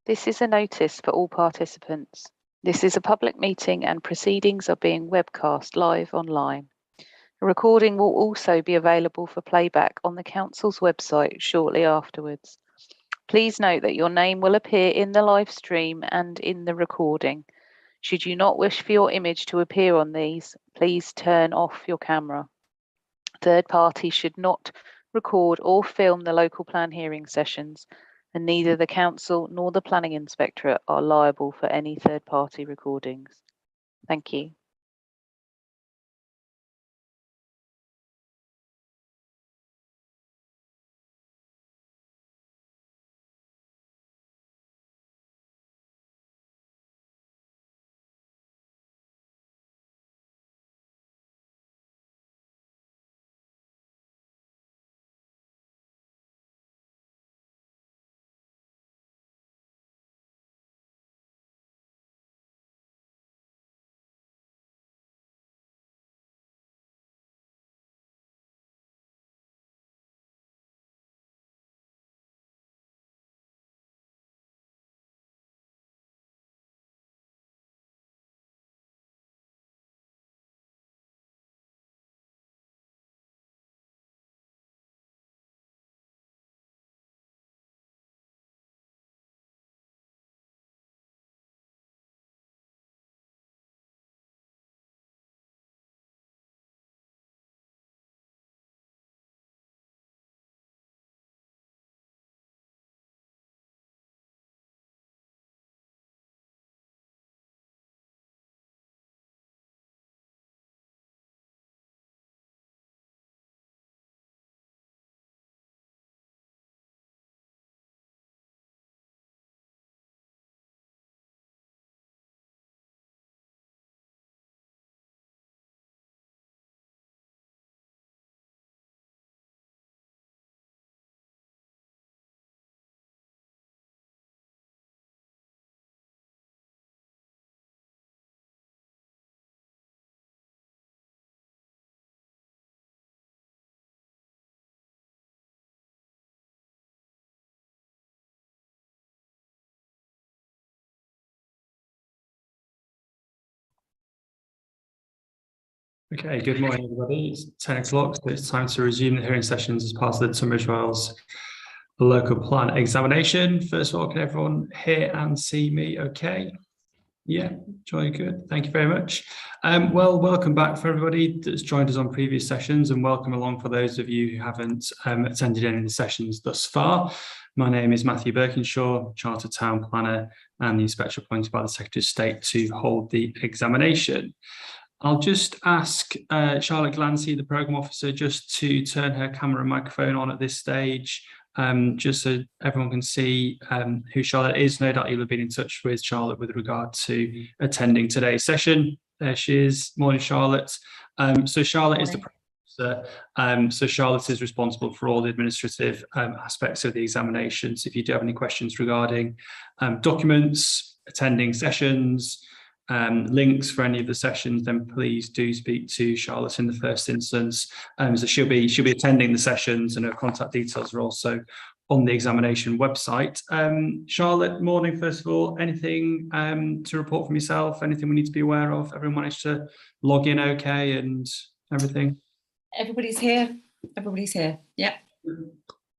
This is a notice for all participants. This is a public meeting and proceedings are being webcast live online. A recording will also be available for playback on the Council's website shortly afterwards. Please note that your name will appear in the live stream and in the recording. Should you not wish for your image to appear on these, please turn off your camera. Third parties should not record or film the local plan hearing sessions, and neither the Council nor the Planning Inspectorate are liable for any third-party recordings. Thank you. Okay, good morning, everybody. It's 10 o'clock, so it's time to resume the hearing sessions as part of the Tunbridge Wells local plan examination. First of all, can everyone hear and see me okay? Yeah, jolly good. Thank you very much. Well, welcome back for everybody that's joined us on previous sessions, and welcome along for those of you who haven't attended any of the sessions thus far. My name is Matthew Birkinshaw, Chartered Town Planner and the Inspector appointed by the Secretary of State to hold the examination. I'll just ask Charlotte Glancy, the Programme Officer, just to turn her camera and microphone on at this stage, just so everyone can see who Charlotte is. No doubt you'll have been in touch with Charlotte with regard to attending today's session. There she is. Morning, Charlotte. So Charlotte is the Programme Officer. So Charlotte is responsible for all the administrative aspects of the examination. So if you do have any questions regarding documents, attending sessions, links for any of the sessions, then please do speak to Charlotte in the first instance. So she'll be attending the sessions, and her contact details are also on the examination website. Charlotte, morning. First of all, anything to report from yourself? Anything we need to be aware of? Everyone managed to log in okay and everything? Everybody's here. Everybody's here. Yeah,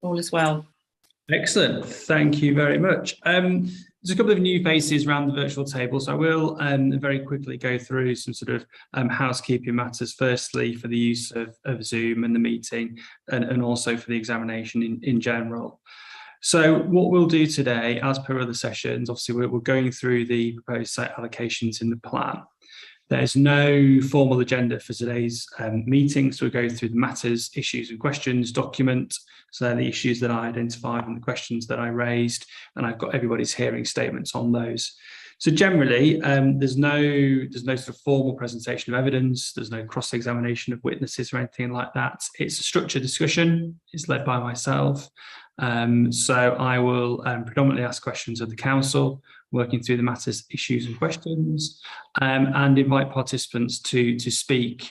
all is well. Excellent. Thank you very much. There's a couple of new faces around the virtual table, so I will very quickly go through some sort of housekeeping matters, firstly for the use of Zoom and the meeting, and also for the examination in general. So what we'll do today, as per other sessions, obviously we're going through the proposed site allocations in the plan. There's no formal agenda for today's meeting, so we'll go through the matters, issues and questions document. So they're the issues that I identified and the questions that I raised, and I've got everybody's hearing statements on those. So generally, there's no sort of formal presentation of evidence. There's no cross-examination of witnesses or anything like that. It's a structured discussion. It's led by myself. So I will predominantly ask questions of the council, working through the matters, issues and questions, and invite participants to speak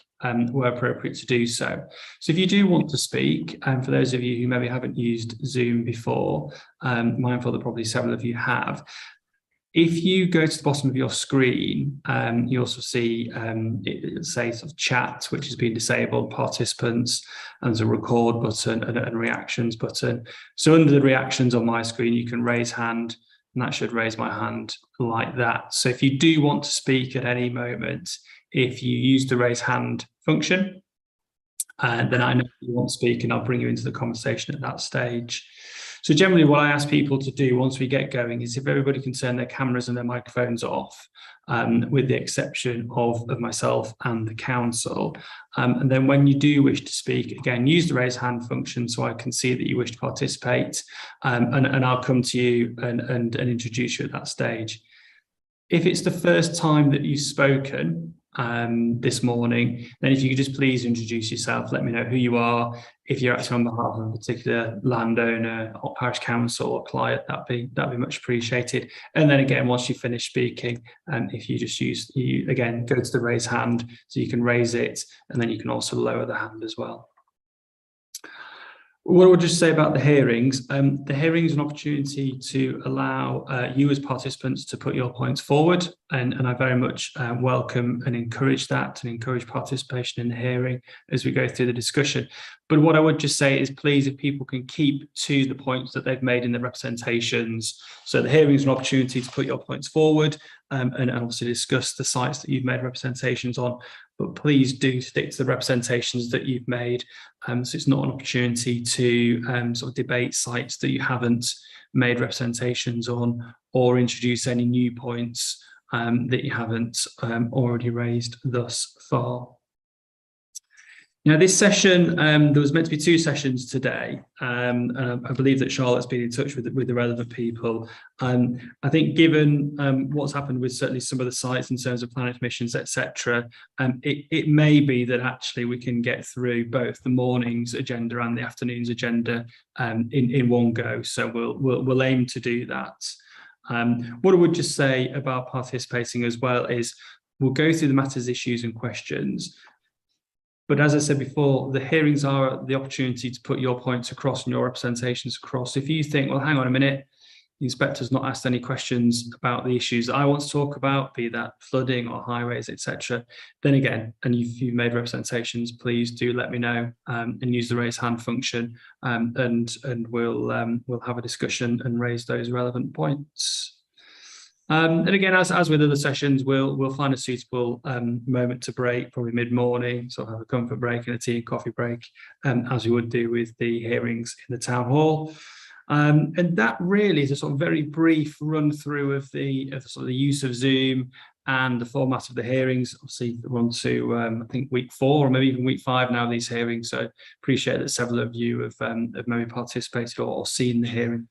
where appropriate to do so. So if you do want to speak, and for those of you who maybe haven't used Zoom before, mindful that probably several of you have, if you go to the bottom of your screen, you also see it says sort of chat, which has been disabled, participants, and there's a record button and reactions button. So under the reactions on my screen, you can raise hand, and that should raise my hand like that. So if you do want to speak at any moment, if you use the raise hand function, then I know you want to speak and I'll bring you into the conversation at that stage. So generally what I ask people to do once we get going is if everybody can turn their cameras and their microphones off, with the exception of myself and the council. And then when you do wish to speak, again, use the raise hand function so I can see that you wish to participate, and I'll come to you and introduce you at that stage. If it's the first time that you've spoken this morning, then if you could just please introduce yourself, let me know who you are. If you're acting on behalf of a particular landowner or parish council or client, that'd be much appreciated. And then again, once you finish speaking, if you just again go to the raise hand, so you can raise it, and then you can also lower the hand as well. What I would just say about the hearings, the hearing is an opportunity to allow you as participants to put your points forward, and I very much welcome and encourage that and encourage participation in the hearing as we go through the discussion. But what I would just say is please, if people can keep to the points that they've made in the representations. So the hearing is an opportunity to put your points forward and obviously discuss the sites that you've made representations on, but please do stick to the representations that you've made. So it's not an opportunity to sort of debate sites that you haven't made representations on or introduce any new points that you haven't already raised thus far. Now, this session, there was meant to be 2 sessions today. And I believe that Charlotte's been in touch with the relevant people. I think given what's happened with certainly some of the sites in terms of planning permissions, etc., it may be that actually we can get through both the morning's agenda and the afternoon's agenda in one go. So we'll aim to do that. What I would just say about participating as well is we'll go through the matters, issues and questions. But as I said before, the hearings are the opportunity to put your points across and your representations across. If you think, well, hang on a minute, the inspector's not asked any questions about the issues that I want to talk about, be that flooding or highways, etc., then again, and you've made representations, please do let me know and use the raise hand function, and we'll have a discussion and raise those relevant points. And again, as with other sessions, we'll find a suitable moment to break, probably mid-morning, so have a comfort break and a tea and coffee break, as we would do with the hearings in the town hall. And that really is a sort of very brief run through of the use of Zoom and the format of the hearings. Obviously, we're on to I think week 4 or maybe even week 5 now of these hearings. So appreciate that several of you have maybe participated or seen the hearing.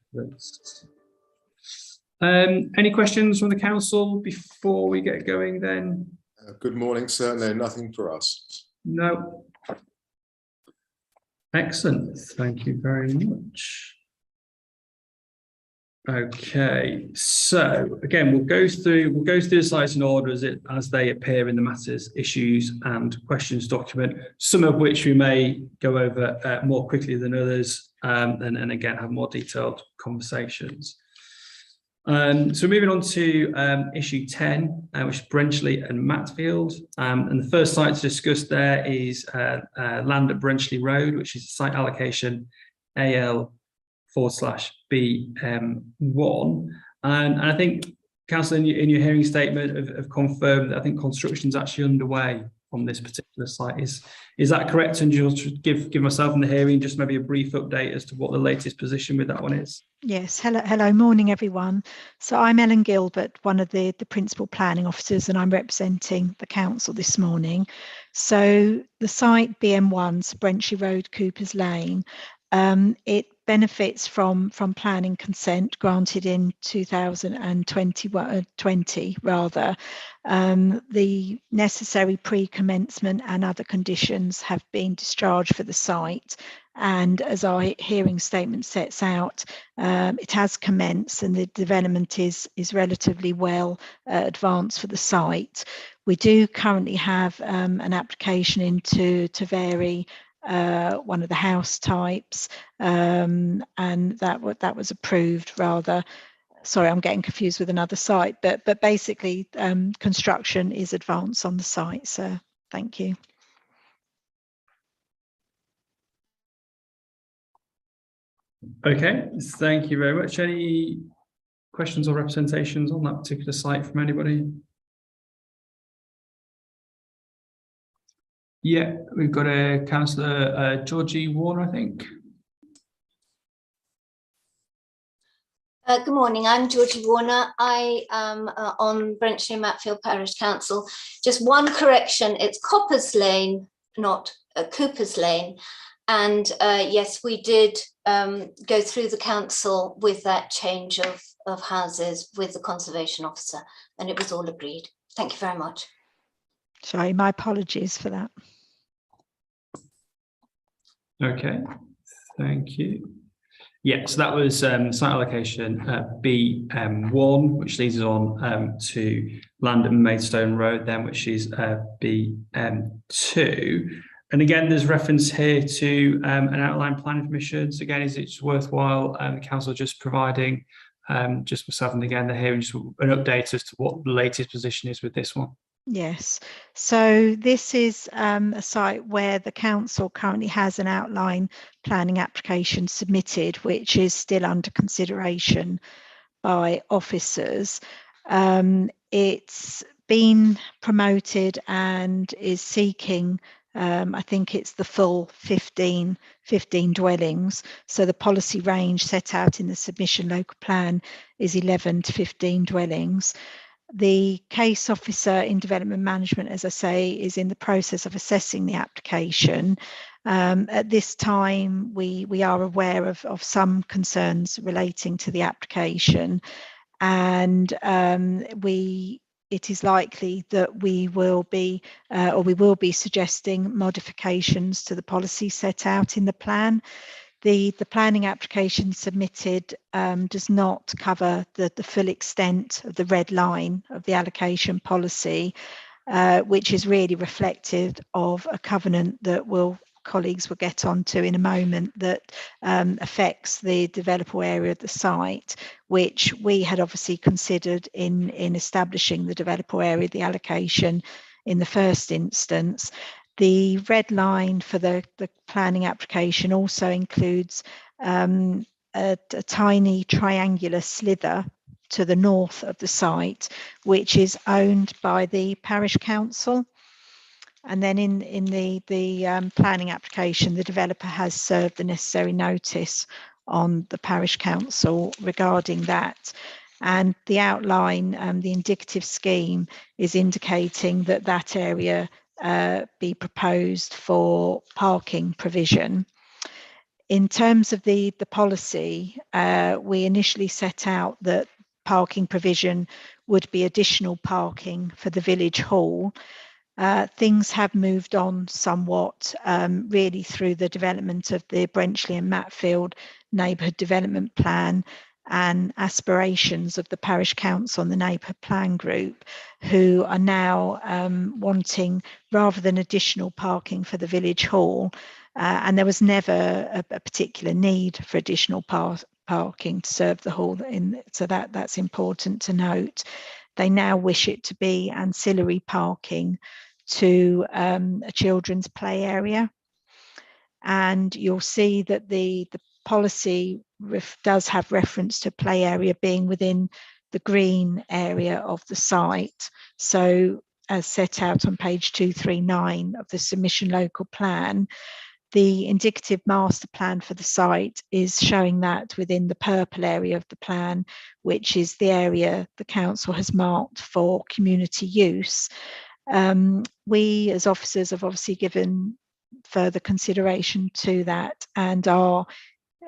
Any questions from the council before we get going then? Good morning, sir. No, nothing for us. No. Excellent. Thank you very much. Okay, so again, we'll go through the slides in order as they appear in the matters, issues and questions document, some of which we may go over more quickly than others, and again have more detailed conversations. So moving on to issue 10, which is Brenchley and Matfield. And the first site to discuss there is land at Brenchley Road, which is site allocation AL/BM1. And I think, Councillor, in your hearing statement have confirmed that I think construction is actually underway on this particular site. Is that correct? And you'll give myself in the hearing just maybe a brief update as to what the latest position with that one is. Yes, hello, morning everyone. So I'm Ellen Gilbert, one of the principal planning officers, and I'm representing the council this morning. So the site BM1, Brenchley Road, Cooper's Lane, it benefits from planning consent granted in 2020 rather. The necessary pre-commencement and other conditions have been discharged for the site, and as our hearing statement sets out, it has commenced and the development is relatively well advanced for the site. We do currently have an application in to vary one of the house types, and that was approved rather. Sorry, I'm getting confused with another site, but basically construction is advanced on the site. So thank you. Okay, thank you very much. Any questions or representations on that particular site from anybody? Yeah, we've got a councillor, Georgie Warner, I think. Good morning, I'm Georgie Warner. I am on Brenchley and Matfield Parish Council. Just one correction, it's Coppers Lane, not Cooper's Lane. And yes, we did go through the council with that change of houses with the conservation officer, and it was all agreed. Thank you very much. Sorry, my apologies for that. Okay, thank you. Yeah, so that was site allocation B1, which leads us on to land at Maidstone Road, then which is B2. And again, there's reference here to an outline planning permission. So again, is it worthwhile the council just providing just myself and again the hearing just an update as to what the latest position is with this one? Yes, so this is a site where the council currently has an outline planning application submitted, which is still under consideration by officers. It's been promoted and is seeking, I think it's the full 15 dwellings. So the policy range set out in the submission local plan is 11 to 15 dwellings. The case officer in development management, as I say, is in the process of assessing the application. At this time, we are aware of some concerns relating to the application, and it is likely that we will be suggesting modifications to the policy set out in the plan. The planning application submitted does not cover the full extent of the red line of the allocation policy, which is really reflective of a covenant that colleagues will get onto in a moment, that affects the developable area of the site, which we had obviously considered in establishing the developable area, the allocation in the first instance. The red line for the planning application also includes a tiny triangular slither to the north of the site, which is owned by the parish council. And then in the planning application, the developer has served the necessary notice on the parish council regarding that. And the outline, the indicative scheme, is indicating that that area be proposed for parking provision. In terms of the policy, we initially set out that parking provision would be additional parking for the village hall. Things have moved on somewhat, really through the development of the Brenchley and Matfield neighbourhood development plan and aspirations of the parish council and the neighbourhood plan group, who are now wanting, rather than additional parking for the village hall, and there was never a particular need for additional parking to serve the hall, so that's important to note. They now wish it to be ancillary parking to a children's play area. And you'll see that the policy does have reference to play area being within the green area of the site. So as set out on page 239 of the submission local plan, the indicative master plan for the site is showing that within the purple area of the plan, which is the area the council has marked for community use. We as officers have obviously given further consideration to that and are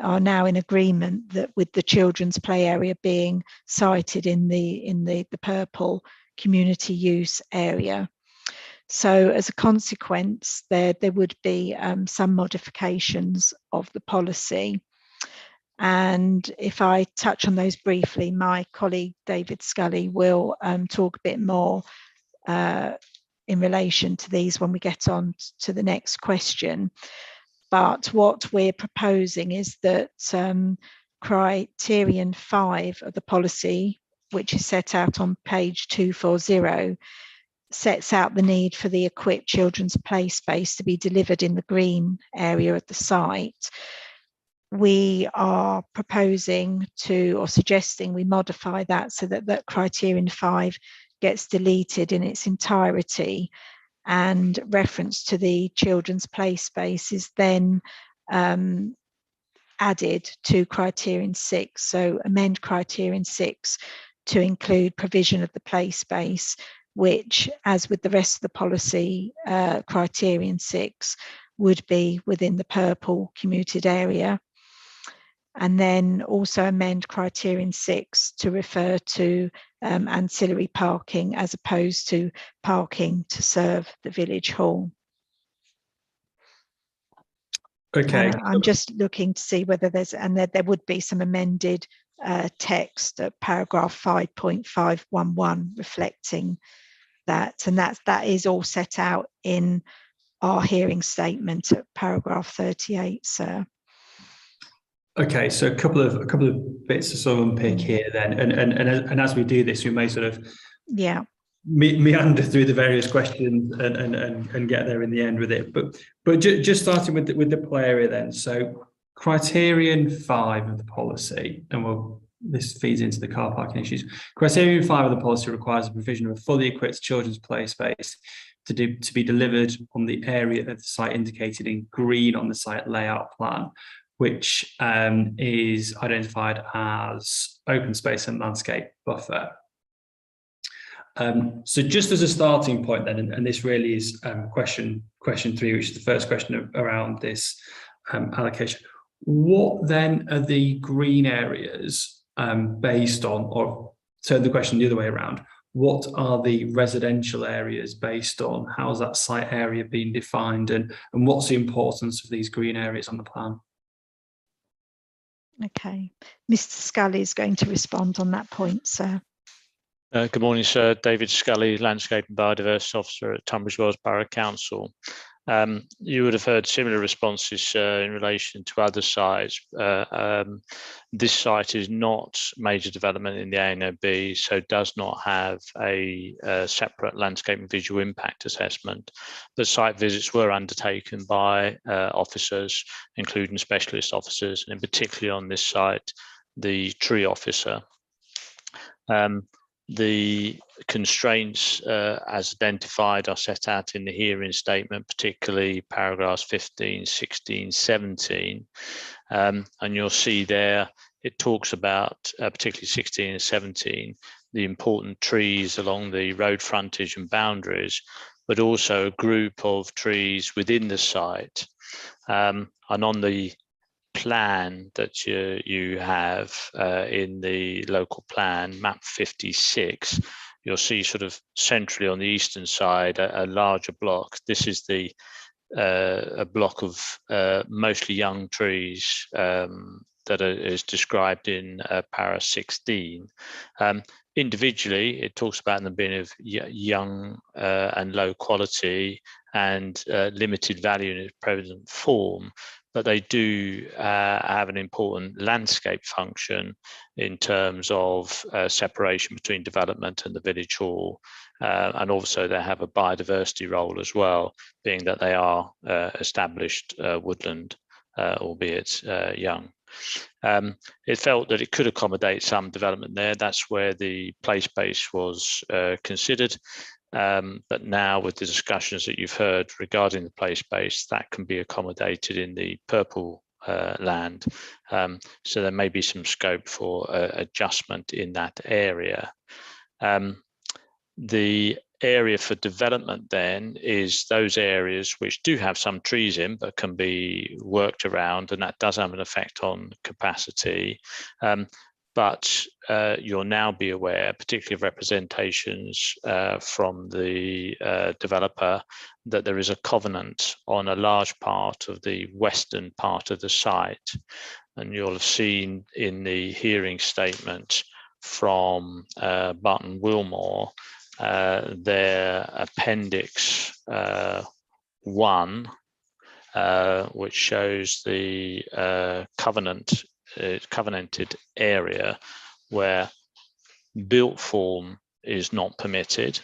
now in agreement that with the children's play area being cited in the purple community use area. So as a consequence, there would be some modifications of the policy. And if I touch on those briefly, my colleague David Scully will talk a bit more in relation to these when we get on to the next question. But what we're proposing is that criterion 5 of the policy, which is set out on page 240, sets out the need for the equipped children's play space to be delivered in the green area of the site. We are proposing to, or suggesting we modify that so that criterion 5 gets deleted in its entirety, and reference to the children's play space is then added to criterion 6. So amend criterion 6 to include provision of the play space, which, as with the rest of the policy, criterion 6 would be within the purple commuted area. And then also amend criterion 6 to refer to ancillary parking as opposed to parking to serve the village hall. Okay. I'm just looking to see whether there's, and there would be some amended text at paragraph 5.511 reflecting that, and that is all set out in our hearing statement at paragraph 38, sir. Okay, so a couple of bits to sort of unpick here then, and as we do this, we may sort of meander through the various questions and get there in the end with it. But just starting with the play area then. So criterion 5 of the policy, and this feeds into the car parking issues. Criterion 5 of the policy requires the provision of a fully equipped children's play space to be delivered on the area of the site indicated in green on the site layout plan, which is identified as open space and landscape buffer. So just as a starting point then, and this really is question 3, which is the first question around this allocation. What then are the green areas based on, or turn the question the other way around, what are the residential areas based on? How's that site area being defined, and what's the importance of these green areas on the plan? Okay, Mr. Scully is going to respond on that point, sir. Good morning, sir. David Scully, Landscape and Biodiversity Officer at Tunbridge Wells Borough Council. You would have heard similar responses in relation to other sites. This site is not major development in the ANOB, so does not have a separate landscape and visual impact assessment. The site visits were undertaken by officers, including specialist officers, and particularly on this site, the tree officer. The constraints as identified are set out in the hearing statement, particularly paragraphs 15, 16, 17. And you'll see there, it talks about, particularly 16 and 17, the important trees along the road frontage and boundaries, but also a group of trees within the site. And on the plan that you have in the local plan, map 56, you'll see sort of centrally on the eastern side a larger block. This is a block of mostly young trees that is described in para 16. Individually, it talks about them being of young and low quality and limited value in its present form, but they do have an important landscape function in terms of separation between development and the village hall. And also they have a biodiversity role as well, being that they are established woodland, albeit young. It felt that it could accommodate some development there. That's where the play space was considered. But now with the discussions that you've heard regarding the play space, that can be accommodated in the purple land. So there may be some scope for adjustment in that area. The area for development then is those areas which do have some trees in but can be worked around, and that does have an effect on capacity. But you'll now be aware, particularly of representations from the developer, that there is a covenant on a large part of the western part of the site. And you'll have seen in the hearing statement from Barton Wilmore their Appendix 1, which shows the covenanted area where built form is not permitted.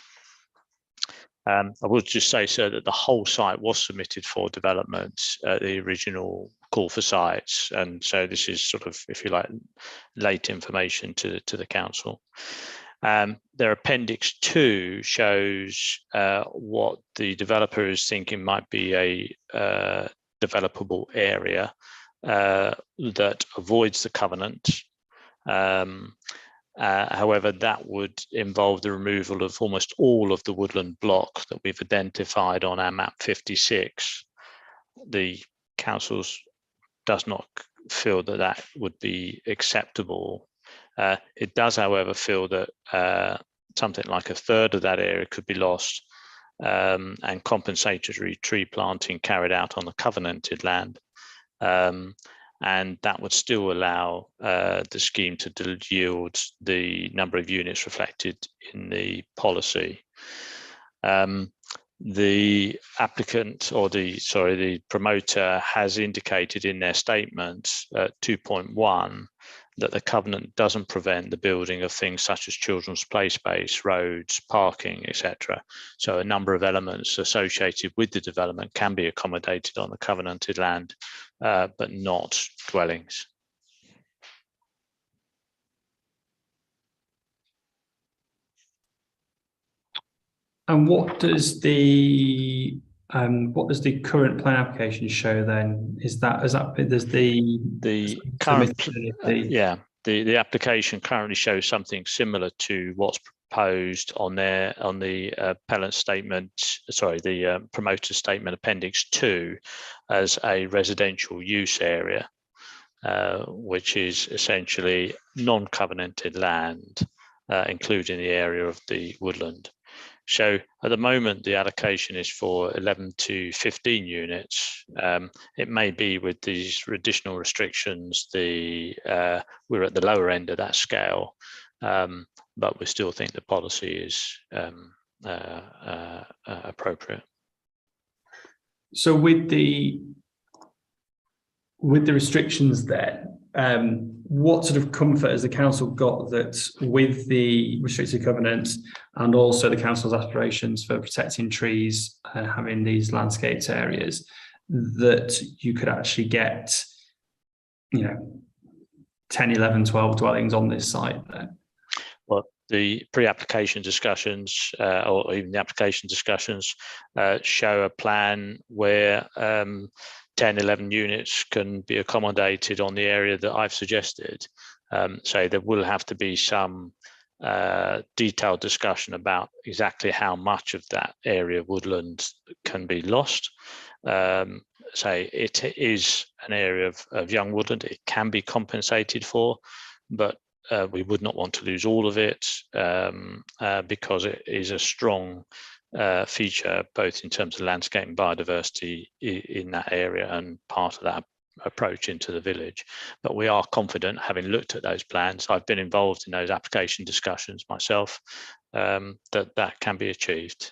I will just say, sir, that the whole site was submitted for development at the original call for sites, and so this is sort of, if you like, late information to the council. Their Appendix 2 shows what the developer is thinking might be a developable area that avoids the covenant. However, that would involve the removal of almost all of the woodland block that we've identified on our map 56. The council does not feel that that would be acceptable. It does, however, feel that something like a third of that area could be lost and compensatory tree planting carried out on the covenanted land. And that would still allow the scheme to yield the number of units reflected in the policy. The applicant, or the promoter, has indicated in their statement at 2.1 that the covenant doesn't prevent the building of things such as children's play space, roads, parking, etc. So a number of elements associated with the development can be accommodated on the covenanted land, but not dwellings. And what does the current plan application show then? There's the current the application currently shows something similar to what's proposed on the appellant statement, the promoter statement Appendix 2, as a residential use area, which is essentially non-covenanted land, including the area of the woodland. So at the moment, the allocation is for 11 to 15 units. It may be with these additional restrictions, we're at the lower end of that scale, but we still think the policy is appropriate. So with the restrictions there, what sort of comfort has the council got that with the restricted covenants and also the council's aspirations for protecting trees and having these landscaped areas, that you could actually get, 10, 11, 12 dwellings on this site there? Well, the pre-application discussions or even the application discussions show a plan where 10, 11 units can be accommodated on the area that I've suggested. So there will have to be some detailed discussion about exactly how much of that area of woodland can be lost. So it is an area of young woodland. It can be compensated for, but we would not want to lose all of it because it is a strong feature, both in terms of landscape and biodiversity in that area and part of that approach into the village. But we are confident, having looked at those plans, I've been involved in those application discussions myself, that can be achieved.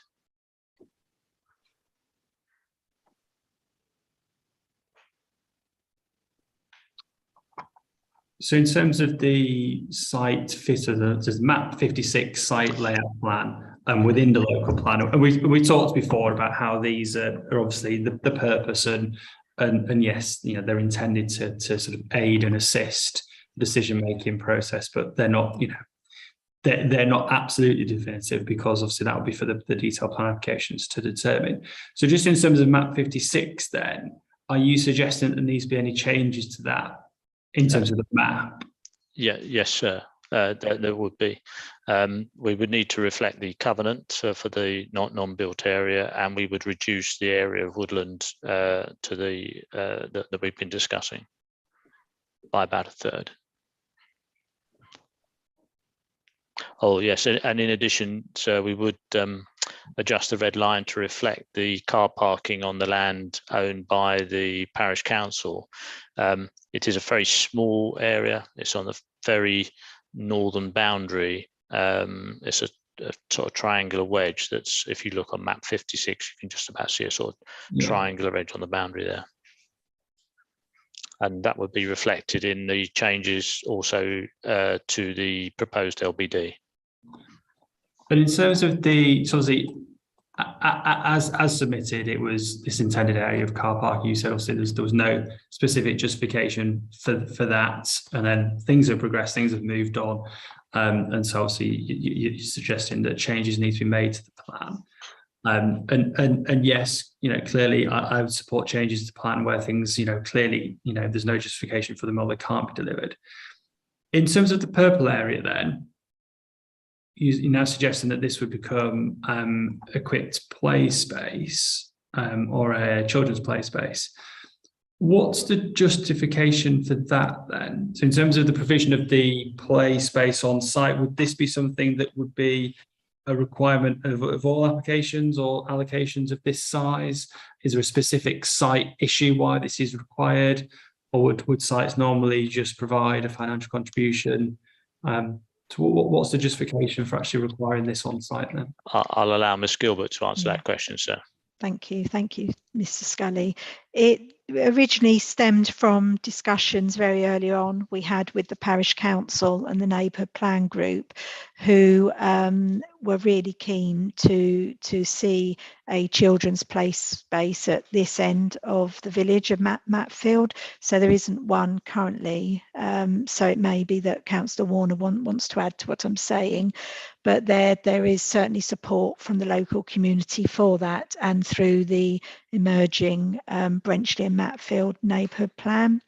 So in terms of the site fit, there's map 56 site layout plan, and within the local plan, and we talked before about how these are obviously the purpose and yes, they're intended to sort of aid and assist the decision-making process, but they're not, they're not absolutely definitive, because obviously that would be for the detailed plan applications to determine. So just in terms of map 56 then, are you suggesting that there needs to be any changes to that in terms of the map? Yes, sir. There would be. We would need to reflect the covenant for the non-built area, and we would reduce the area of woodland to that we've been discussing by about a third. Oh yes, and in addition, so we would adjust the red line to reflect the car parking on the land owned by the parish council. It is a very small area. It's on the very northern boundary. It's a sort of triangular wedge that's, if you look on map 56, you can just about see a sort of triangular edge on the boundary there. And that would be reflected in the changes also to the proposed LBD. But in terms of the, so obviously, as submitted, it was this intended area of car park. You said obviously there was no specific justification for that, and then things have progressed, things have moved on, and so obviously you're suggesting that changes need to be made to the plan. And yes, clearly I would support changes to the plan where things, clearly, there's no justification for them or they can't be delivered. In terms of the purple area, then, you're now suggesting that this would become a quick play space or a children's play space. What's the justification for that then? So in terms of the provision of the play space on site, would this be something that would be a requirement of all applications or allocations of this size? Is there a specific site issue why this is required? Or would sites normally just provide a financial contribution? So what's the justification for actually requiring this on site then? I'll allow Ms. Gilbert to answer that question, sir. Thank you, Mr. Scully. It originally stemmed from discussions very early on we had with the parish council and the neighbourhood plan group, who were really keen to see a children's play space at this end of the village of Matfield. So there isn't one currently. So it may be that Councillor Warner wants to add to what I'm saying, but there is certainly support from the local community for that, and through the emerging Brenchley and Matfield neighbourhood plan.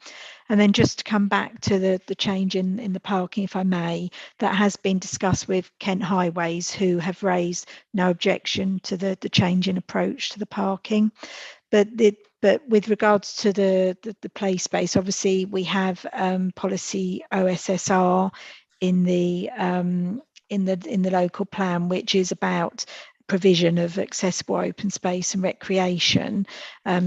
And then just to come back to the change in the parking, if I may, that has been discussed with Kent Highways, who have raised no objection to the change in approach to the parking. But with regards to the play space, obviously we have policy OSSR in the local plan, which is about provision of accessible open space and recreation.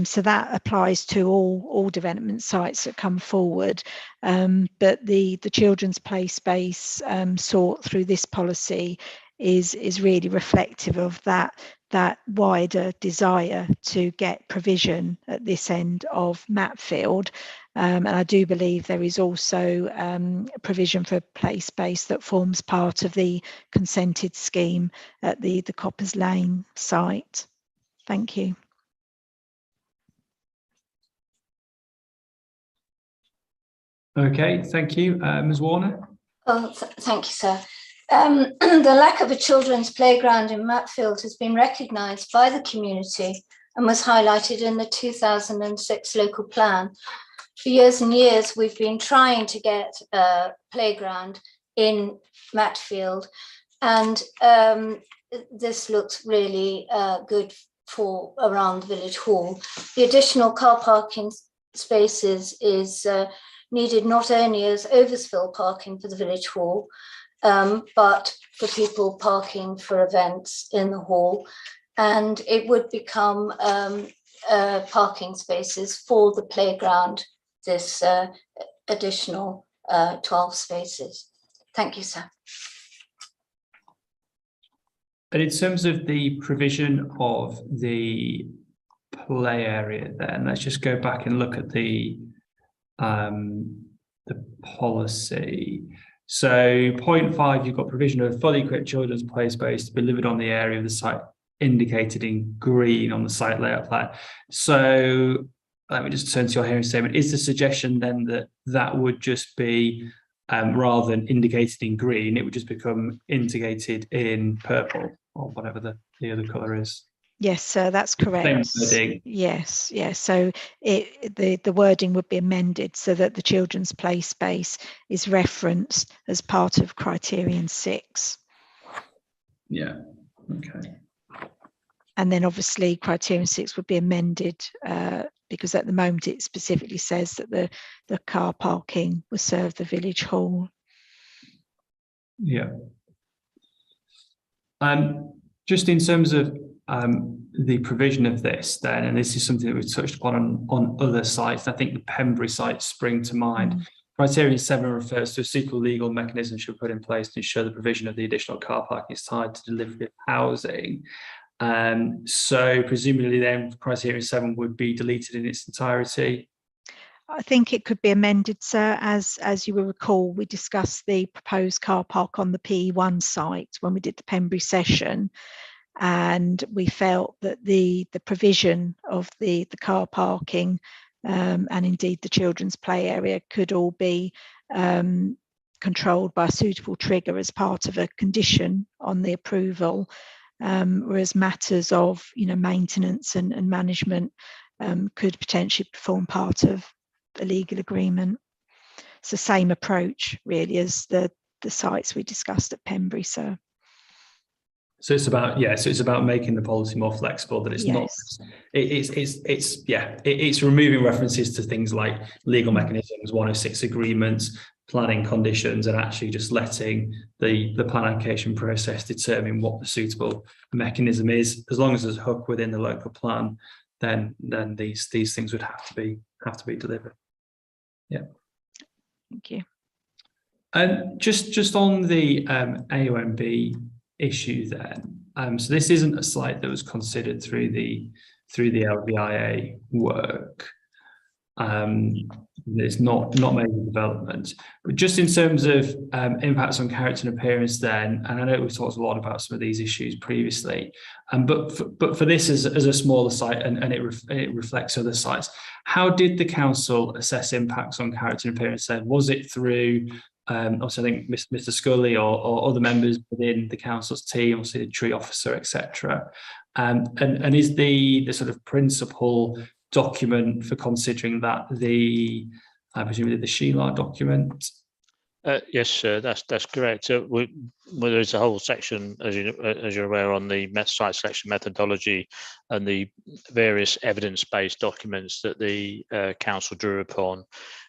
So that applies to all development sites that come forward. But the children's play space sought through this policy is really reflective of that wider desire to get provision at this end of Matfield. And I do believe there is also a provision for play space that forms part of the consented scheme at the Coppers Lane site. Thank you. Okay, thank you. Ms. Warner? Oh, thank you, sir. The lack of a children's playground in Matfield has been recognised by the community and was highlighted in the 2006 local plan. For years and years, we've been trying to get a playground in Matfield, and this looks really good for around the village hall. The additional car parking spaces is needed not only as overspill parking for the village hall, but for people parking for events in the hall, and it would become parking spaces for the playground, this additional 12 spaces. Thank you, sir. And in terms of the provision of the play area, then let's just go back and look at the policy. So point 5, you've got provision of a fully equipped children's play space to be delivered on the area of the site indicated in green on the site layout plan. So let me just turn to your hearing statement. Is the suggestion then that would just be, rather than indicated in green, it would just become indicated in purple or whatever the other colour is? Yes, sir, that's correct. Yes. So the wording would be amended so that the children's play space is referenced as part of criterion 6. Yeah, okay. And then obviously criterion 6 would be amended because at the moment it specifically says that the car parking will serve the village hall. Yeah. Just in terms of the provision of this then, and this is something that we've touched upon on other sites, I think the Pembury sites spring to mind. Criterion 7 refers to a suitable legal mechanism should be put in place to ensure the provision of the additional car parking is tied to delivery of housing. So presumably then criterion 7 would be deleted in its entirety. I think it could be amended, sir. As you will recall, we discussed the proposed car park on the PE1 site when we did the Pembury session, and we felt that the provision of the car parking and indeed the children's play area could all be controlled by a suitable trigger as part of a condition on the approval, whereas matters of maintenance and management could potentially form part of a legal agreement. It's the same approach really as the sites we discussed at Pembury, sir. So it's about it's about making the policy more flexible, that it's not it's removing references to things like legal mechanisms, 106 agreements, planning conditions, and actually just letting the plan application process determine what the suitable mechanism is. As long as there's a hook within the local plan, then these things would have to be delivered. Yeah. Thank you. And just on the AONB issue then, so this isn't a site that was considered through the LVIA work. It's not major development, but just in terms of impacts on character and appearance then, and I know we've talked a lot about some of these issues previously, but for this as a smaller site and it reflects other sites, how did the council assess impacts on character and appearance then? Was it through also, I think Mr. Scully or other members within the council's team, obviously the tree officer, etc. And is the sort of principal document for considering that presumably the Sheila document? Yes, sir, that's correct. So there's a whole section, as you're aware, on the site selection methodology and the various evidence-based documents that the council drew upon,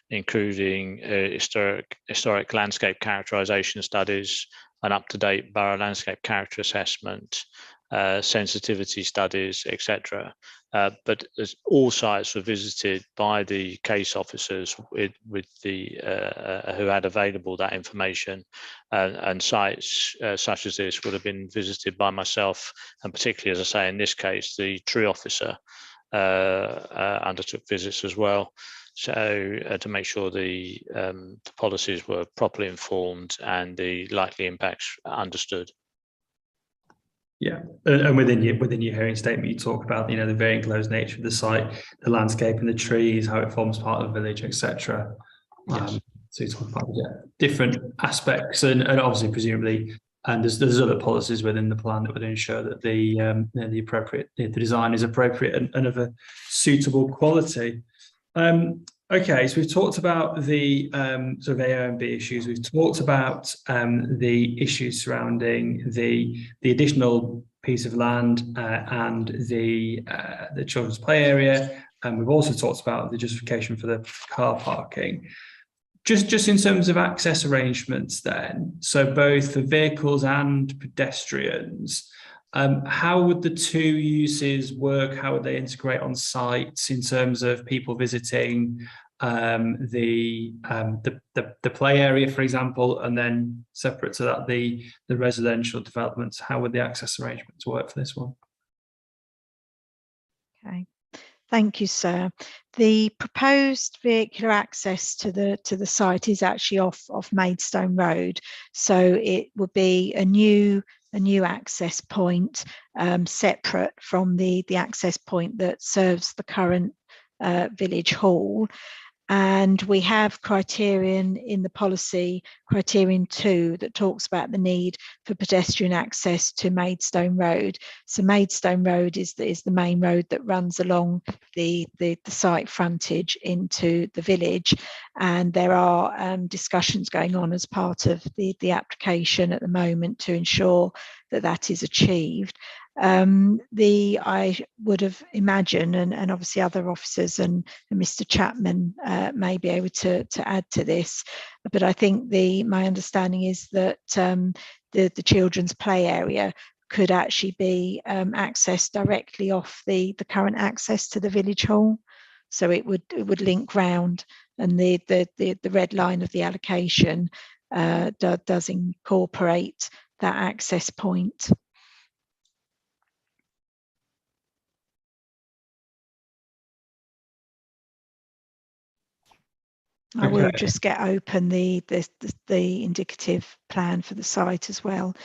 including historic landscape characterisation studies, an up-to-date borough landscape character assessment, sensitivity studies, etc. But as all sites were visited by the case officers with the who had available that information, and sites such as this would have been visited by myself, and particularly, as I say, in this case, the tree officer undertook visits as well. So to make sure the policies were properly informed and the likely impacts understood. Yeah, and within your hearing statement, you talk about the very enclosed nature of the site, the landscape and the trees, how it forms part of the village, etc. Yes. So you talk about different aspects, and obviously presumably, and there's other policies within the plan that would ensure that the design is appropriate and of a suitable quality. Okay, so we've talked about the sort of AONB issues. We've talked about the issues surrounding the additional piece of land and the children's play area, and we've also talked about the justification for the car parking. Just in terms of access arrangements, then, so both for vehicles and pedestrians. How would the two uses work? How would they integrate on sites in terms of people visiting the play area, for example, and then separate to that the residential developments? How would the access arrangements work for this one? Okay, thank you, sir. The proposed vehicular access to the site is actually off Maidstone Road, so it would be a new access point separate from the access point that serves the current village hall. And we have criterion in the policy, criterion 2, that talks about the need for pedestrian access to Maidstone Road. So Maidstone Road is the main road that runs along the site frontage into the village, and there are discussions going on as part of the application at the moment to ensure that is achieved. I would have imagined, and obviously other officers and Mr. Chapman may be able to add to this, but I think my understanding is that the children's play area could actually be accessed directly off the current access to the village hall, so it would link round and the red line of the allocation does incorporate that access point. I will just get open the indicative plan for the site as well,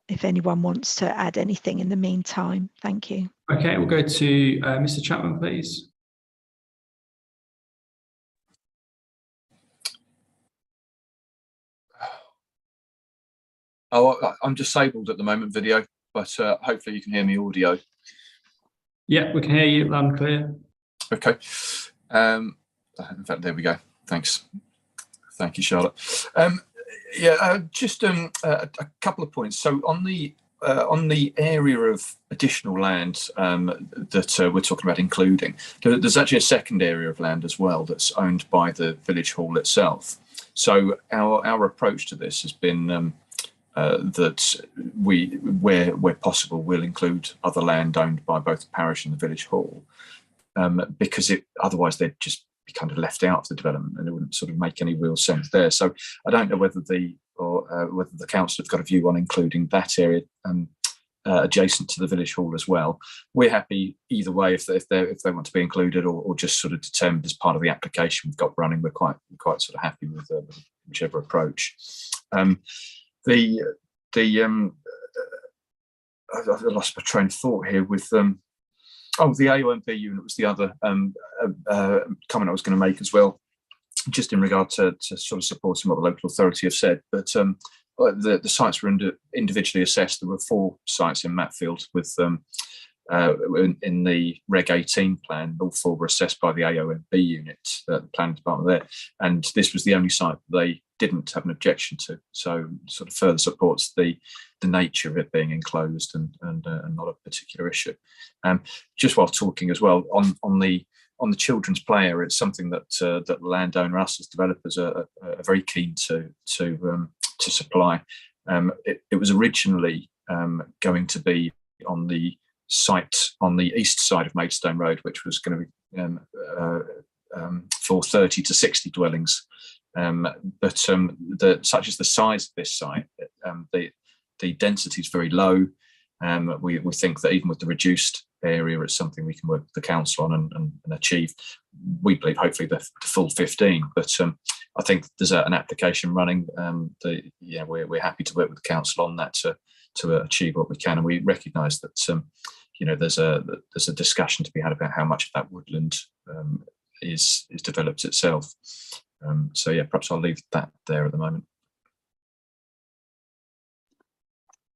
if anyone wants to add anything in the meantime. Thank you. Okay, we'll go to Mr. Chapman, please. Oh, I'm disabled at the moment, video, but hopefully you can hear me audio. Yeah, we can hear you loud and clear. Okay. In fact, there we go. Thanks. Thank you, Charlotte. Just a couple of points. So on the area of additional land that we're talking about including, there's actually a second area of land as well that's owned by the village hall itself. So our approach to this has been that where possible, we'll include other land owned by both the parish and the village hall, because otherwise they'd just be kind of left out of the development and it wouldn't sort of make any real sense there. So I don't know whether whether the council have got a view on including that area adjacent to the village hall as well. We're happy either way if they want to be included or just sort of determined as part of the application we've got running. We're quite sort of happy with whichever approach. I lost my train of thought here with the AOMB unit was the other comment I was going to make as well, just in regard to sort of supporting what the local authority have said. But the sites were individually assessed. There were 4 sites in Matfield with in the Reg 18 plan. All 4 were assessed by the AOMB unit, the planning department there, and this was the only site they didn't have an objection to. So sort of further supports the nature of it being enclosed and not a particular issue. Just while talking as well on the children's play area, it's something that the landowner, us as developers, are very keen to supply. It was originally going to be on the site on the east side of Maidstone Road, which was going to be for 30 to 60 dwellings. But such as the size of this site, the density is very low. We think that even with the reduced area, it's something we can work with the council on and achieve. We believe hopefully the full 15. But I think there's an application running. We're happy to work with the council on that to achieve what we can, and we recognise that there's a discussion to be had about how much of that woodland is developed itself. So yeah, perhaps I'll leave that there at the moment.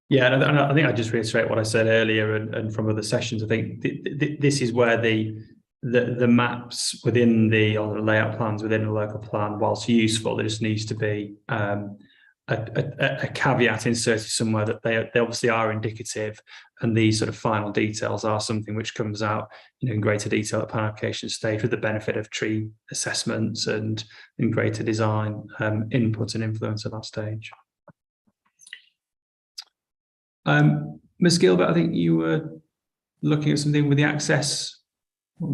Yeah, and I think I just reiterate what I said earlier and from other sessions. I think this is where the maps within the layout plans within a local plan, whilst useful, there just needs to be a caveat inserted somewhere that they obviously are indicative, and these sort of final details are something which comes out in greater detail at plan application stage, with the benefit of tree assessments and in greater design input and influence at that stage. Ms. Gilbert, I think you were looking at something with the access,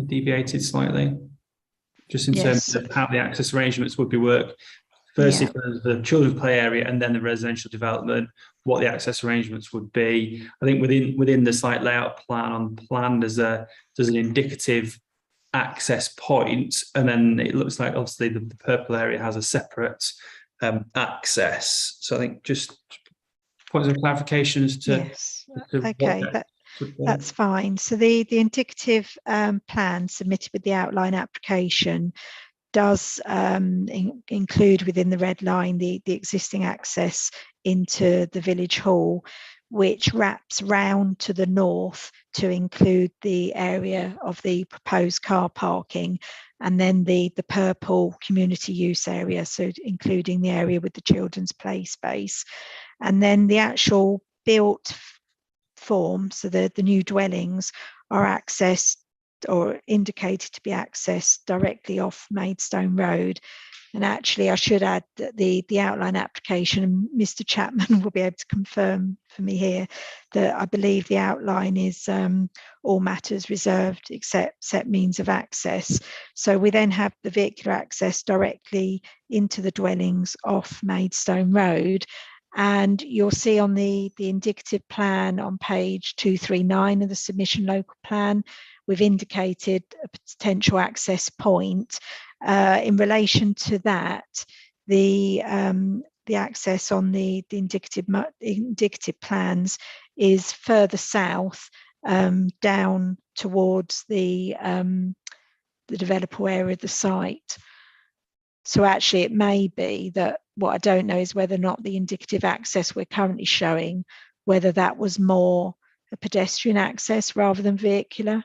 deviated slightly, just in terms of how the access arrangements would be worked. Firstly, for the children's play area and then the residential development, what the access arrangements would be. I think within the site layout plan there's an indicative access point, and then it looks like obviously the purple area has a separate access. So I think just points of clarification as to. Yes. Okay, that's fine. So the indicative plan submitted with the outline application does include within the red line the existing access into the village hall, which wraps round to the north to include the area of the proposed car parking, and then the purple community use area, so including the area with the children's play space. And then the actual built form, so the new dwellings are accessed or indicated to be accessed directly off Maidstone Road, And actually, I should add that the outline application, and Mr. Chapman will be able to confirm for me here, that I believe the outline is all matters reserved except set means of access. So we then have the vehicular access directly into the dwellings off Maidstone Road. And you'll see on the indicative plan on page 239 of the submission local plan, we've indicated a potential access point. In relation to that, the access on the indicative plans is further south, down towards the developable area of the site. So actually it may be that, what I don't know is whether or not the indicative access we're currently showing, whether that was more a pedestrian access rather than vehicular.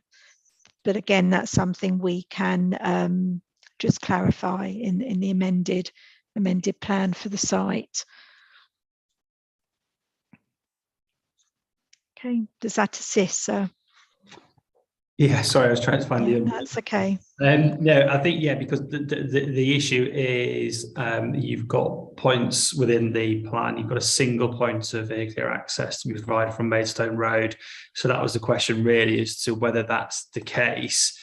But again, that's something we can just clarify in the amended plan for the site. Okay, does that assist, sir? Yeah, sorry, I was trying to find the. That's okay. No, I think, yeah, because the issue is you've got points within the plan. You've got a single point of vehicular access to be provided from Maidstone Road. So that was the question really, as to whether that's the case.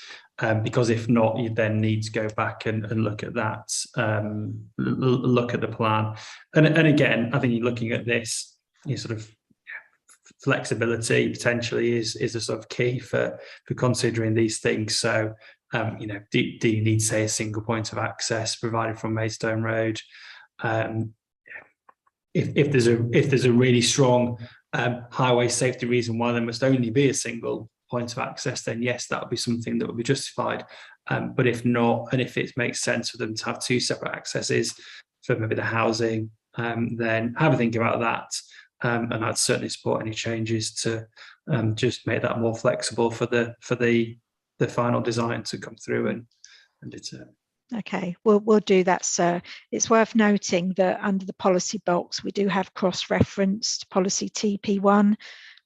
Because if not, you then need to go back and look at that, look at the plan. And again, I think you're looking at this, you sort of flexibility potentially is a sort of key for considering these things. So, you know, do you need, say, a single point of access provided from Maidstone Road? If there's a really strong highway safety reason why there must only be a single point of access, then yes, that would be something that would be justified. But if not, and if it makes sense for them to have two separate accesses for maybe the housing, then have a think about that. And I'd certainly support any changes to just make that more flexible for the final design to come through and determine. Okay, we'll do that, sir. It's worth noting that under the policy box, we do have cross-referenced policy TP1,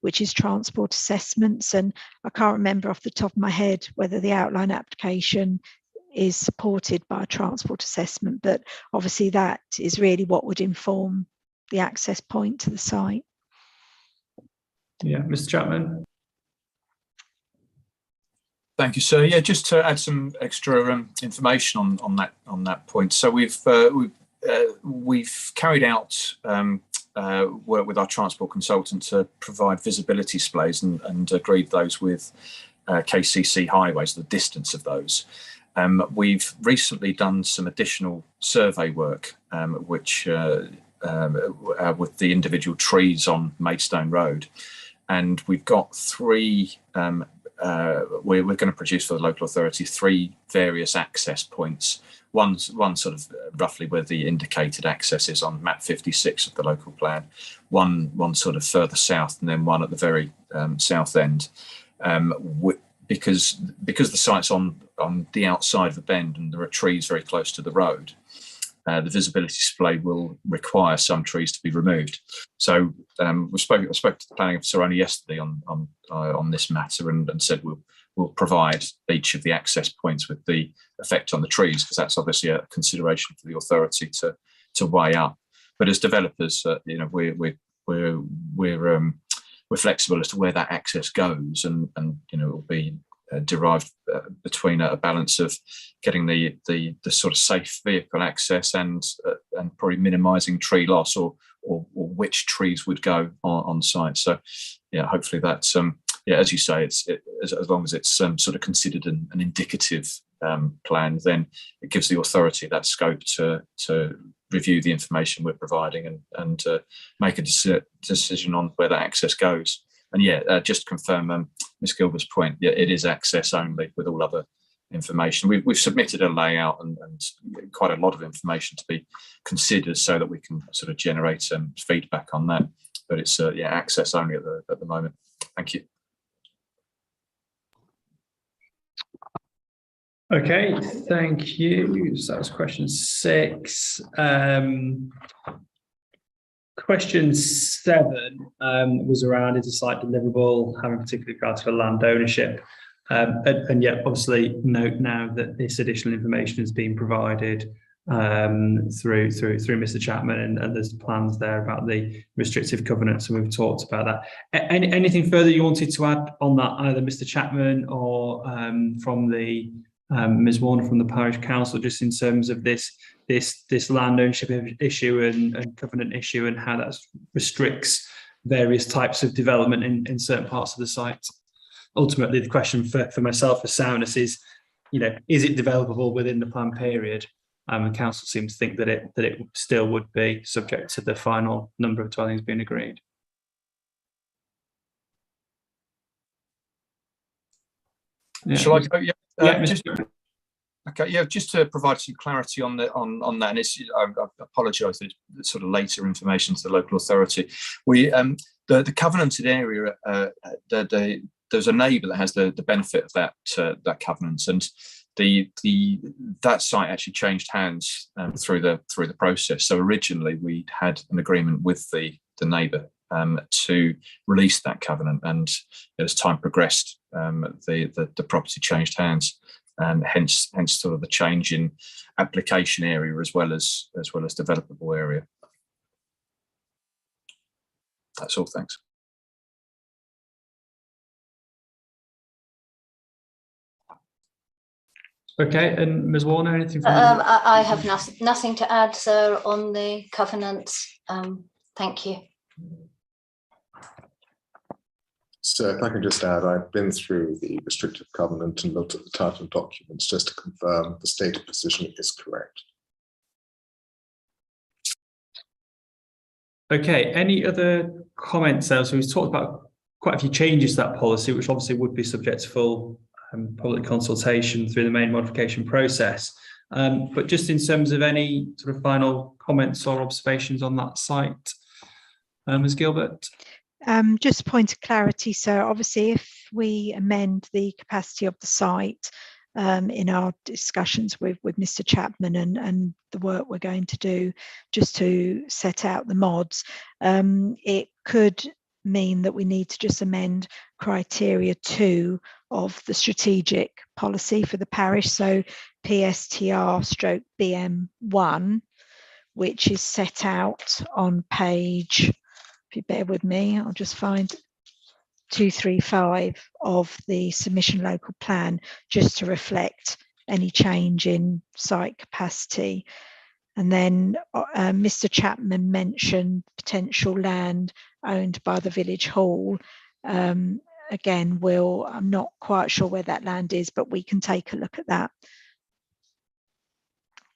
which is transport assessments. And I can't remember off the top of my head whether the outline application is supported by a transport assessment, but obviously that is really what would inform the access point to the site. Yeah, Mr. Chapman. Thank you, sir. Yeah, just to add some extra information on that point. So we've carried out work with our transport consultant to provide visibility displays and agreed those with KCC highways, the distance of those. We've recently done some additional survey work, which with the individual trees on Maidstone Road, and we've got three. We're going to produce for the local authority 3 various access points. One sort of roughly where the indicated access is on map 56 of the local plan. One sort of further south, and then one at the very south end. Because the site's on the outside of the bend and there are trees very close to the road, the visibility display will require some trees to be removed. So I spoke to the planning officer only yesterday on this matter and said we'll provide each of the access points with the effect on the trees, because that's obviously a consideration for the authority to weigh up. But as developers, you know, we're flexible as to where that access goes, and you know, it will be derived between a balance of getting the sort of safe vehicle access and probably minimising tree loss or which trees would go on site. So yeah, hopefully that's yeah, as you say, as long as it's sort of considered an indicative plan, then it gives the authority that scope to review the information we're providing and make a decision on where that access goes. And yeah, just to confirm Ms. Gilbert's point, yeah, it is access only with all other information. We've submitted a layout and quite a lot of information to be considered so that we can sort of generate some feedback on that. But it's yeah, access only at the moment. Thank you. Okay, thank you. So that was question 6. Question 7 was around, is a site deliverable, having particular regard to land ownership. And yet, obviously, note now that this additional information has been provided through Mr. Chapman, and there's plans there about the restrictive covenants, and we've talked about that. Anything further you wanted to add on that, either Mr. Chapman or from the Ms. Warner from the Parish Council, just in terms of this land ownership issue and covenant issue, and how that restricts various types of development in certain parts of the site? Ultimately, the question for myself as Soundness is, is it developable within the plan period? The council seems to think that it still would be, subject to the final number of dwellings being agreed. Yeah. Shall I go? Yeah. Just to provide some clarity on that, and I apologise that it's sort of later information to the local authority. We the covenanted area, there's a neighbour that has the benefit of that covenant, and that site actually changed hands through the process. So originally we'd had an agreement with the neighbour to release that covenant, and as time progressed, the property changed hands, and hence sort of the change in application area as well as developable area. That's all. Thanks. Okay, and Ms. Warner, anything from I have nothing to add, sir, on the covenants. Thank you. So if I can just add, I've been through the restrictive covenant and looked at the title documents just to confirm the stated position is correct. Okay, any other comments there? So we've talked about quite a few changes to that policy, which obviously would be subject to full public consultation through the main modification process. But just in terms of any sort of final comments or observations on that site, Ms. Gilbert? Just a point of clarity. So obviously, if we amend the capacity of the site in our discussions with Mr. Chapman and the work we're going to do just to set out the mods, it could mean that we need to just amend criteria 2 of the strategic policy for the parish. So PSTR/BM1, which is set out on page, if you bear with me, I'll just find 235 of the submission local plan, just to reflect any change in site capacity. And then Mr. Chapman mentioned potential land owned by the village hall. Again, I'm not quite sure where that land is, but we can take a look at that.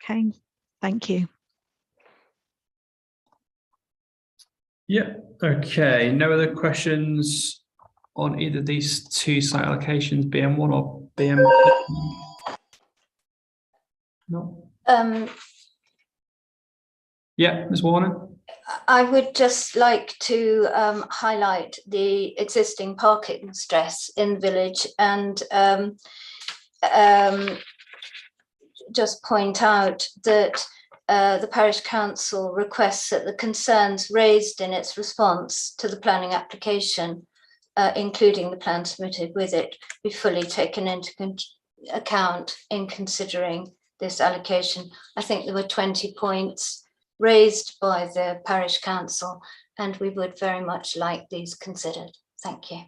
Okay, thank you. Yeah, okay. No other questions on either of these two site allocations, BM1 or BM2? No? Yeah, Ms. Warner? I would just like to highlight the existing parking stress in the village, and just point out that the parish council requests that the concerns raised in its response to the planning application, including the plan submitted with it, be fully taken into account in considering this allocation. I think there were 20 points raised by the parish council, and we would very much like these considered. Thank you.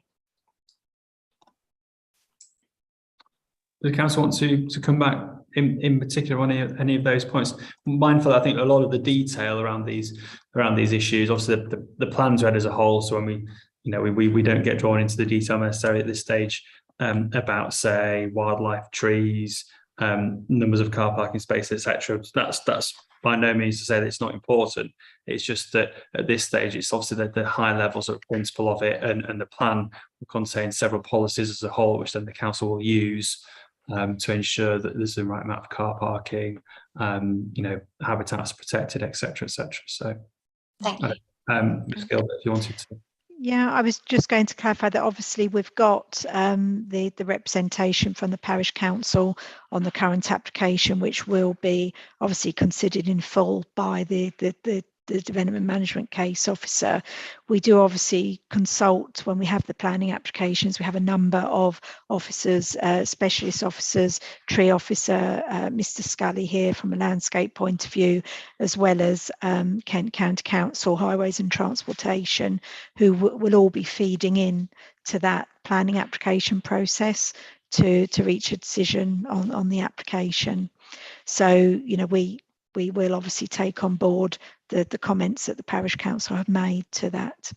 Does the council want to come back in particular on any of those points? Mindful, I think a lot of the detail around these issues, obviously the plan's read as a whole, so when we don't get drawn into the detail necessarily at this stage about, say, wildlife, trees, numbers of car parking spaces, etc. That's by no means to say that it's not important. It's just that at this stage, it's obviously the high levels of principle of it, and the plan will contain several policies as a whole, which then the council will use to ensure that there's the right amount of car parking, habitats protected, etc., etc. So, thank you. Ms. Gilbert, if you wanted to. Yeah, I was just going to clarify that obviously we've got the representation from the parish council on the current application, which will be obviously considered in full by the the development management case officer. We do obviously consult when we have the planning applications. We have a number of officers, specialist officers, tree officer, Mr. Scully here from a landscape point of view, as well as Kent County Council, Highways and Transportation, who will all be feeding in to that planning application process to reach a decision on the application. So, you know, we will obviously take on board the comments that the parish council have made to that.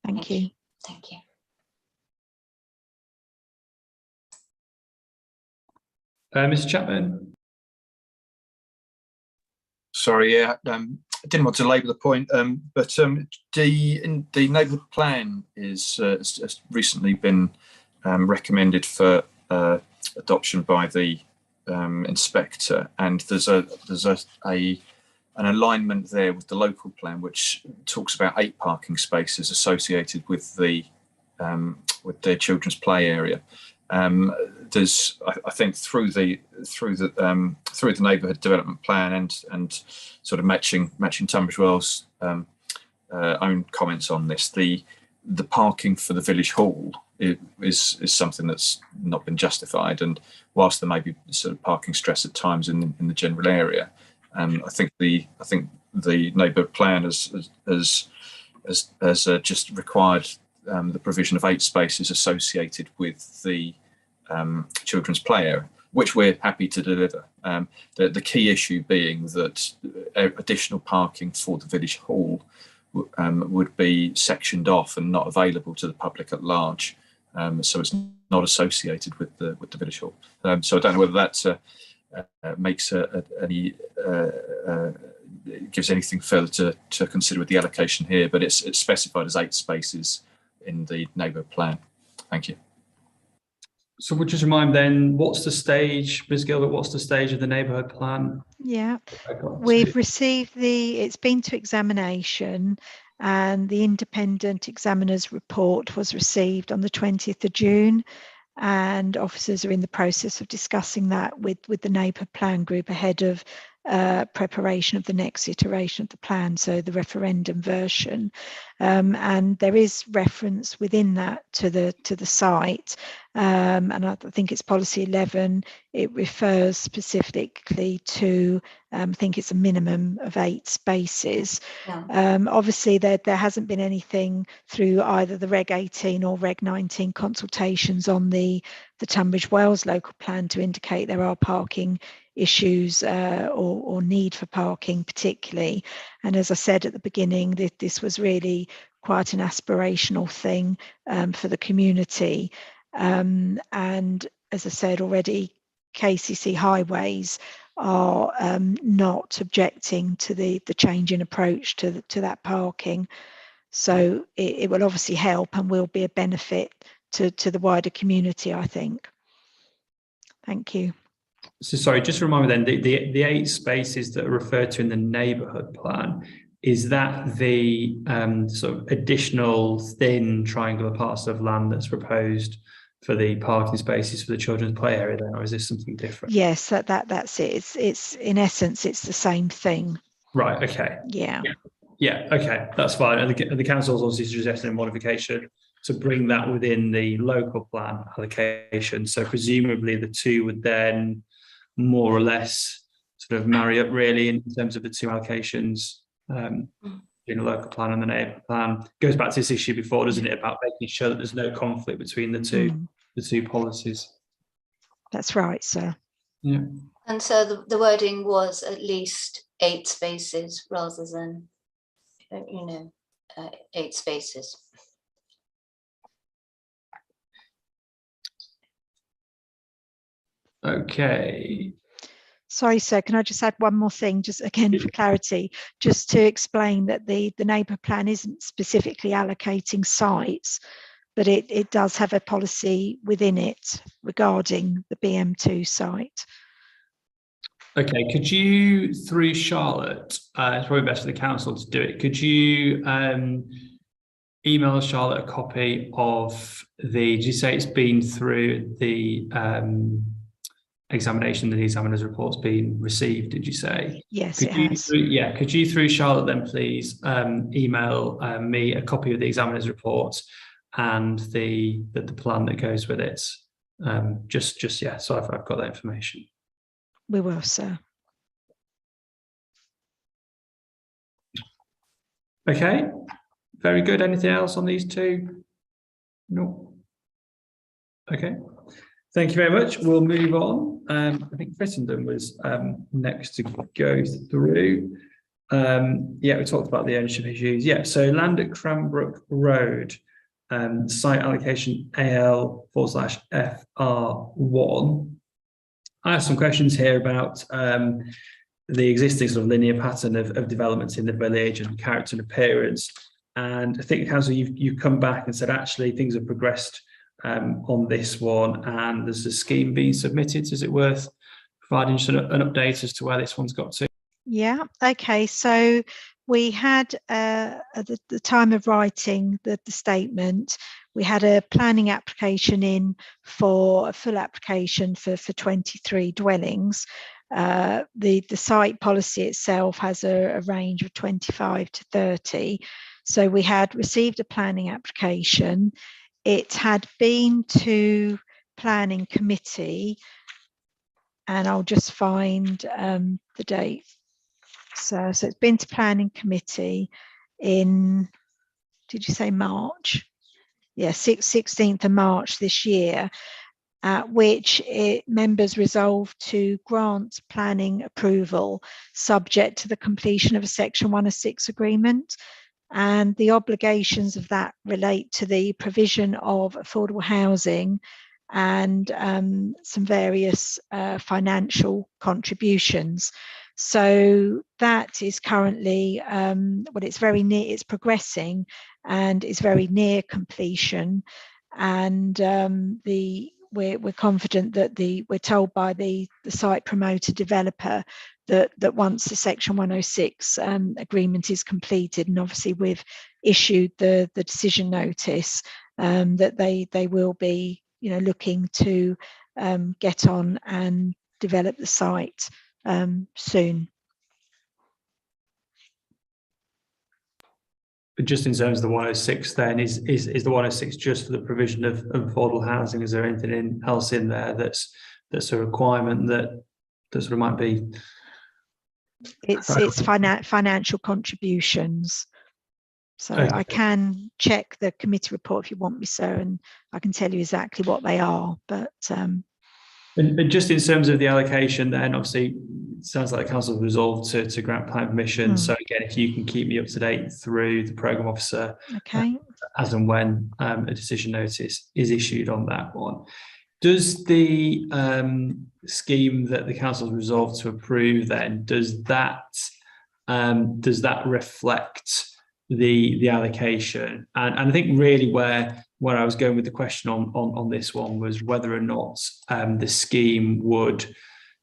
Thank you. Thank you. Mr. Chapman. Sorry, yeah, I didn't want to labour the point, but the neighbourhood plan has recently been recommended for adoption by the inspector, and there's an alignment there with the local plan, which talks about 8 parking spaces associated with their children's play area. There's, I think, through the neighbourhood development plan and sort of matching Tunbridge Wells' own comments on this, the parking for the village hall is something that's not been justified, and whilst there may be sort of parking stress at times in the general area, I think the neighbourhood plan has just required the provision of 8 spaces associated with the children's play area, which we're happy to deliver. The key issue being that additional parking for the village hall would be sectioned off and not available to the public at large, so it's not associated with the village hall. So I don't know whether that makes gives anything further to consider with the allocation here, but it's specified as 8 spaces in the neighbourhood plan. Thank you. So we'll just remind then, what's the stage, Ms. Gilbert, what's the stage of the neighbourhood plan? Yeah, we've received it's been to examination, and the independent examiner's report was received on the 20th of June, and officers are in the process of discussing that with the neighbourhood plan group ahead of preparation of the next iteration of the plan, so the referendum version, and there is reference within that to the site, and I think it's policy 11. It refers specifically to I think it's a minimum of 8 spaces. Yeah. Obviously there hasn't been anything through either the Reg 18 or Reg 19 consultations on the Tunbridge Wells local plan to indicate there are parking issues or need for parking particularly. And as I said at the beginning, this was really quite an aspirational thing for the community. And as I said already, KCC Highways are not objecting to the change in approach to that parking. So it will obviously help and will be a benefit to the wider community, I think. Thank you. So sorry, just remind me then, the 8 spaces that are referred to in the neighbourhood plan, is that the sort of additional thin triangular parcel of land that's proposed for the parking spaces for the children's play area then, or is this something different? Yes, that's it. It's in essence, it's the same thing. Right, okay. Yeah. Yeah, okay, that's fine. And the council's obviously suggesting a modification to bring that within the local plan allocation. So presumably the two would then more or less sort of marry up really in terms of the 2 allocations in the local plan and the neighbourhood plan. Goes back to this issue before, doesn't it, about making sure that there's no conflict between the two policies. That's right, sir. Yeah. And so the wording was at least 8 spaces rather than 8 spaces. Okay. Sorry, sir, can I just add one more thing, just again for clarity, just to explain that the neighbourhood plan isn't specifically allocating sites, but it does have a policy within it regarding the BM2 site. Okay, could you, through Charlotte, it's probably best for the council to do it, could you email Charlotte a copy of did you say it's been through the examination, the examiner's report's been received, did you say? Yes, it has. Could you, through Charlotte, then please email me a copy of the examiner's report and the plan that goes with it? Yeah, so I've got that information. We will, sir. Okay, very good. Anything else on these two? No. Okay, thank you very much. We'll move on. I think Crittenden was next to go through. Yeah, we talked about the ownership issues. Yeah, so land at Cranbrook Road, site allocation AL/FR1. I have some questions here about the existing sort of linear pattern of developments in the village and character and appearance. And I think, Councillor, you've come back and said actually things have progressed on this one, and there's a scheme being submitted. Is it worth providing just an update as to where this one's got to? Yeah, okay. So we had, at the time of writing the statement, we had a planning application in for a full application for 23 dwellings. The site policy itself has a range of 25 to 30. So we had received a planning application. It had been to planning committee, and I'll just find the date. So it's been to planning committee in, did you say March? Yeah, 16th of March this year, at which members resolved to grant planning approval subject to the completion of a Section 106 agreement. And the obligations of that relate to the provision of affordable housing and some various financial contributions. So that is currently, it's very near, it's progressing and is very near completion. And we're confident that we're told by the site promoter developer that once the Section 106 agreement is completed, and obviously we've issued the decision notice, that they will be, looking to get on and develop the site soon. But just in terms of the 106, then is the 106 just for the provision of affordable housing? Is there anything else in there that's a requirement that sort of might be? It's financial contributions. So okay. I can check the committee report if you want me, sir, and I can tell you exactly what they are. But and just in terms of the allocation, then obviously it sounds like the council resolved to grant plan permission. So again, if you can keep me up to date through the programme officer, okay, as and when a decision notice is issued on that one. Does the scheme that the council has resolved to approve then, does that reflect the allocation? And I think really where I was going with the question on this one was whether or not the scheme would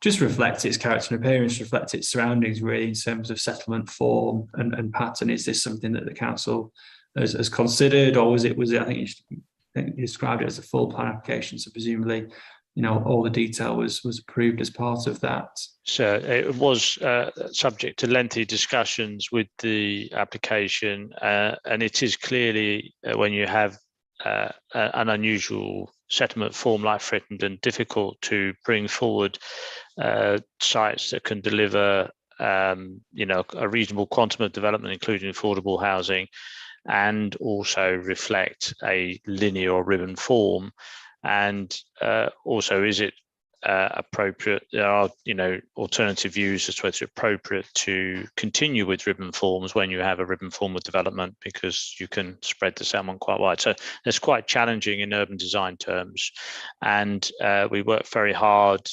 just reflect its character and appearance, reflect its surroundings really in terms of settlement form and pattern. Is this something that the council has considered, or was it I think you described it as a full plan application, so presumably all the detail was approved as part of that? So it was subject to lengthy discussions with the application, and it is clearly when you have an unusual settlement form like Frittenden, difficult to bring forward sites that can deliver a reasonable quantum of development, including affordable housing, and also reflect a linear or ribbon form. And also, is it appropriate? There are, alternative views as to whether it's appropriate to continue with ribbon forms when you have a ribbon form of development, because you can spread the settlement quite wide. So it's quite challenging in urban design terms. And we worked very hard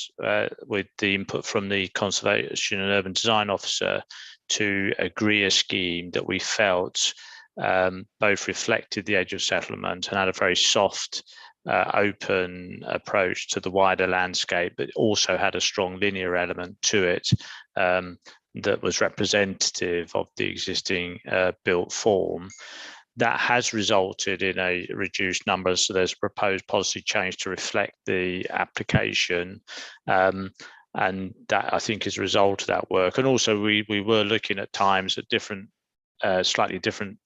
with the input from the Conservation and Urban Design Officer to agree a scheme that we felt both reflected the age of settlement and had a very soft, open approach to the wider landscape, but also had a strong linear element to it that was representative of the existing built form. that has resulted in a reduced number. So there's a proposed policy change to reflect the application. And that, I think, is a result of that work. And also we were looking at times at different, slightly different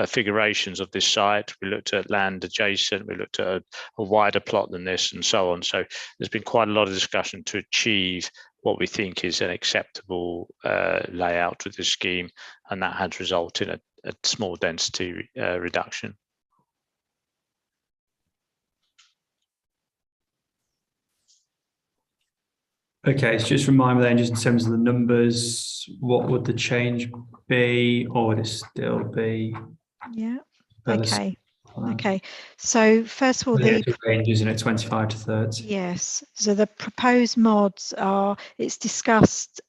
figurations of this site. We looked at land adjacent, we looked at a wider plot than this, and so on. So there's been quite a lot of discussion to achieve what we think is an acceptable layout with the scheme, and that has resulted in a small density reduction. Okay, so just remind me then, just in terms of the numbers, what would the change be, or would it still be? Yeah. Okay. Okay. So first of all, the range, isn't it, 25 to 30? Yes. So the proposed mods are, it's discussed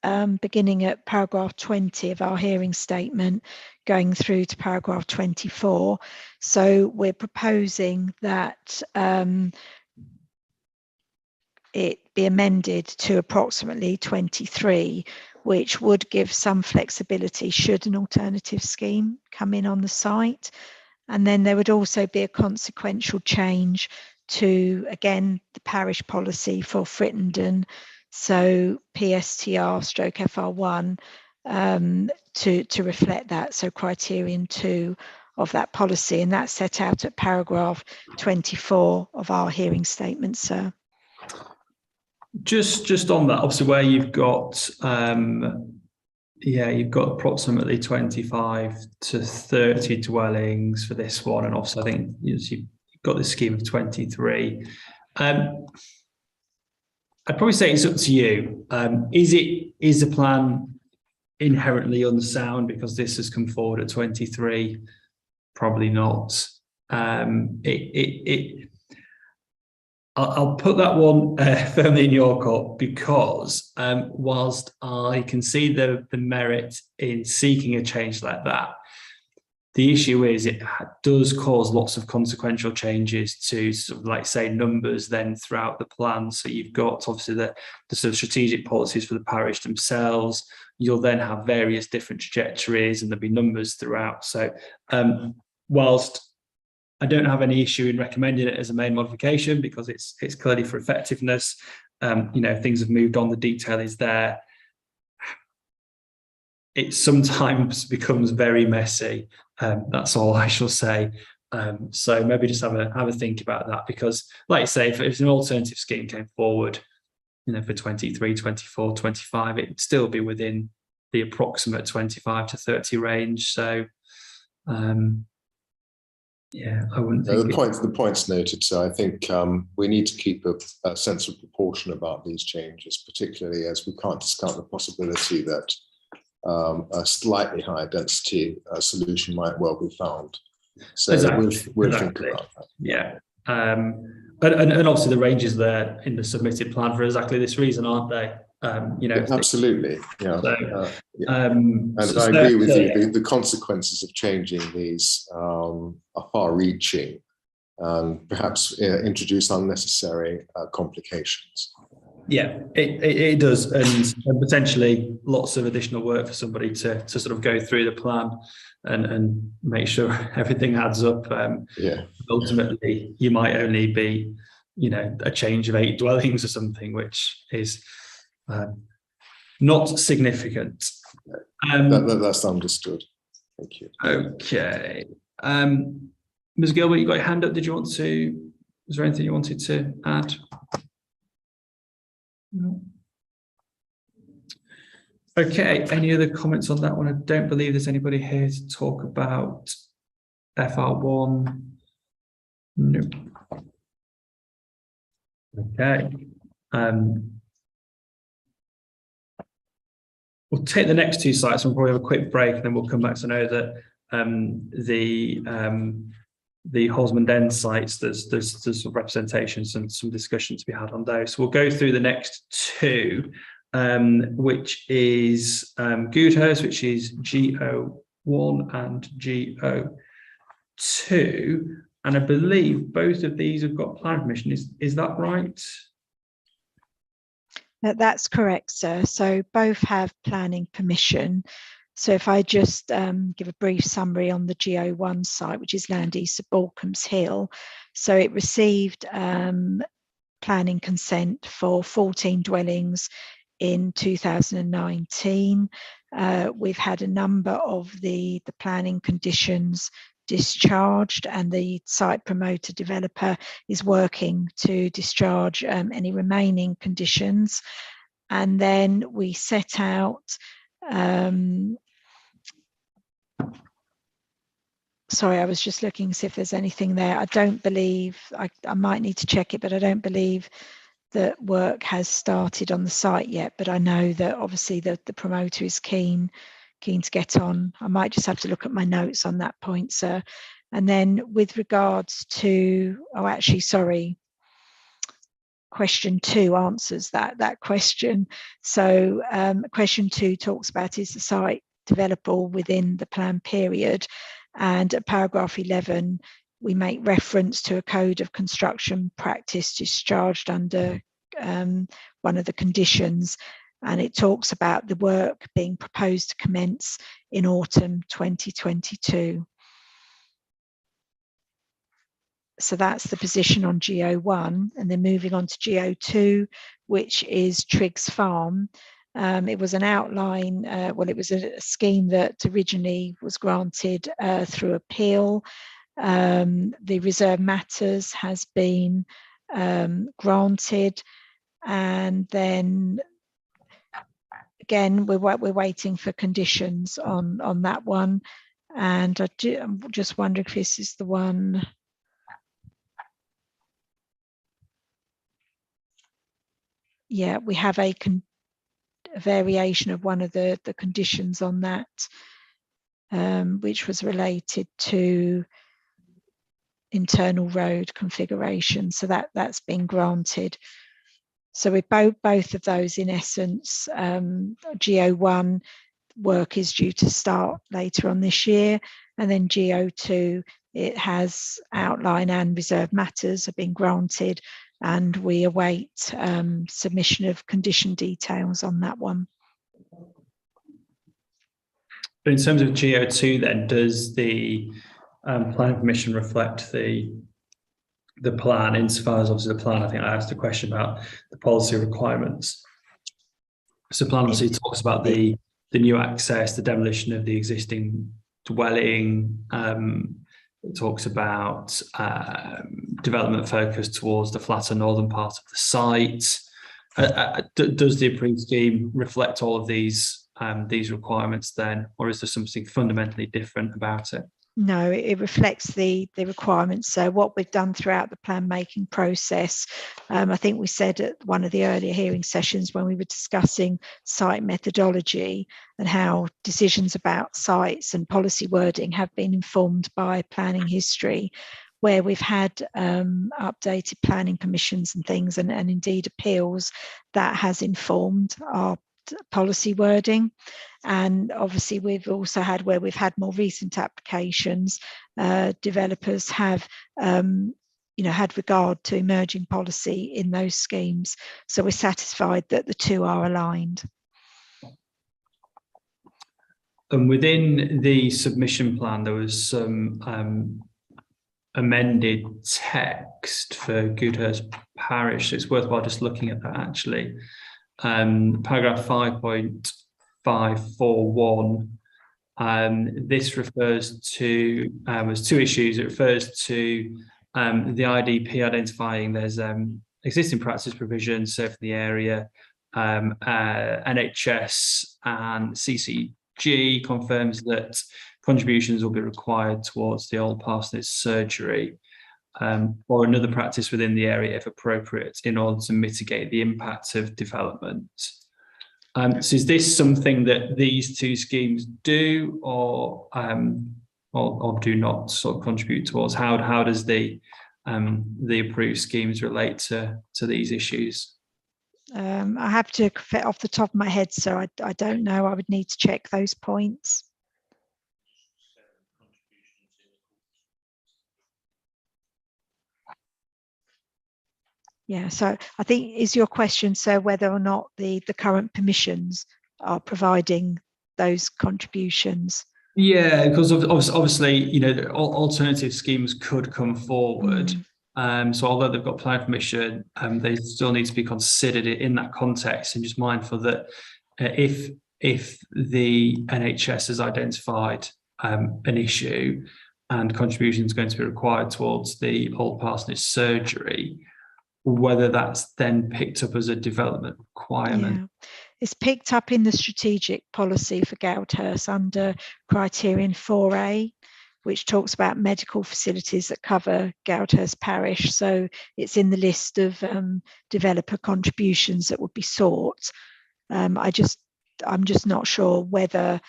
beginning at paragraph 20 of our hearing statement, going through to paragraph 24. So we're proposing that it be amended to approximately 23, which would give some flexibility should an alternative scheme come in on the site. And then there would also be a consequential change to, again, the parish policy for Frittenden, so PSTR/FR1 to reflect that, so criterion 2 of that policy, and that's set out at paragraph 24 of our hearing statement, sir. Just on that, obviously, where you've got you've got approximately 25 to 30 dwellings for this one, and obviously I think you've got this scheme of 23. I'd probably say it's up to you. Is the plan inherently unsound because this has come forward at 23? Probably not. I'll put that one firmly in your court, because whilst I can see the merit in seeking a change like that, the issue is it does cause lots of consequential changes to, sort of, like, say, numbers then throughout the plan. So you've got obviously the sort of strategic policies for the parish themselves. You'll then have various different trajectories, and there'll be numbers throughout. So whilst I don't have any issue in recommending it as a main modification, because it's clearly for effectiveness. Things have moved on, the detail is there. It sometimes becomes very messy. That's all I shall say. So maybe just have a think about that, because, like I say, if an alternative scheme came forward, for 23, 24, 25, it'd still be within the approximate 25 to 30 range. So I wouldn't think the point's noted. So I think we need to keep a sense of proportion about these changes, particularly as we can't discount the possibility that a slightly higher density solution might well be found. So we'll think about that. Yeah. And obviously the ranges there in the submitted plan for exactly this reason, aren't they? Absolutely. Yeah. So, and I agree with you. The consequences of changing these are far-reaching and perhaps introduce unnecessary complications. Yeah, it does, and potentially lots of additional work for somebody to sort of go through the plan and make sure everything adds up. Ultimately, you might only be, a change of 8 dwellings or something, which is not significant. That's understood. Thank you. Okay. Ms. Gilbert, you got your hand up. Was there anything you wanted to add? No. Okay, any other comments on that one? I don't believe there's anybody here to talk about FR1. No. Okay. We'll take the next 2 sites and we'll probably have a quick break, and then we'll come back to know that the Hosmond End sites, there's some representations and some discussion to be had on those. So we'll go through the next 2, which is Goodhurst, which is GO1 and GO2, and I believe both of these have got planning permission. Is that right? That's correct, sir. So both have planning permission. So if I just give a brief summary on the GO1 site, which is land east of Balcombs Hill. So it received planning consent for 14 dwellings in 2019. We've had a number of the planning conditions discharged, and the site promoter developer is working to discharge any remaining conditions. And then we set out sorry, I was just looking to see if there's anything there. I don't believe, I might need to check it, but I don't believe that work has started on the site yet. But I know that obviously the promoter is keen to get on. I might just have to look at my notes on that point, sir. And then with regards to, oh, actually, sorry, question 2 answers that question. So question 2 talks about, is the site developable within the plan period? And at paragraph 11, we make reference to a code of construction practice discharged under one of the conditions, and it talks about the work being proposed to commence in autumn 2022. So that's the position on GO1, and then moving on to GO2, which is Triggs Farm. It was an outline, well, it was a scheme that originally was granted through appeal. The reserve matters has been granted, and then again, we're waiting for conditions on that one. And I'm just wondering if this is the one. Yeah, we have a variation of one of the conditions on that, which was related to internal road configuration. So that's been granted. So with both of those, in essence, GO1 work is due to start later on this year, and then GO2, it has outline and reserve matters have been granted, and we await submission of condition details on that one. In terms of GO2, then, does the planning permission reflect the plan, insofar as obviously the plan? I think I asked a question about the policy requirements. So plan obviously talks about the new access, the demolition of the existing dwelling. It talks about development focus towards the flatter northern part of the site. Does the approved scheme reflect all of these requirements then, or is there something fundamentally different about it? No, it reflects the requirements. So what we've done throughout the plan making process, I think we said at one of the earlier hearing sessions when we were discussing site methodology and how decisions about sites and policy wording have been informed by planning history, where we've had updated planning permissions and things, and indeed appeals, that has informed our policy wording. And obviously we've also had, where we've had more recent applications, developers have had regard to emerging policy in those schemes. So we're satisfied that the two are aligned. And within the submission plan, there was some amended text for Goodhurst Parish. So it's worthwhile just looking at that actually. Paragraph 5.541. This refers to, there's two issues. It refers to the IDP identifying there's existing practice provisions for the area. NHS and CCG confirms that contributions will be required towards the old parsonage surgery or another practice within the area if appropriate, in order to mitigate the impact of development. So is this something that these two schemes do or do not sort of contribute towards? How does the approved schemes relate to these issues? I have to, off the top of my head, so I don't know. I would need to check those points. Yeah, so I think, is your question, so whether or not the current permissions are providing those contributions? Yeah, because obviously, you know, alternative schemes could come forward. So although they've got planning permission, they still need to be considered in that context, and just mindful that if the NHS has identified an issue and contribution is going to be required towards the old parsonage surgery, whether that's then picked up as a development requirement. Yeah. It's picked up in the strategic policy for Goudhurst under criterion 4A, which talks about medical facilities that cover Goudhurst parish. So it's in the list of developer contributions that would be sought. I'm just not sure whether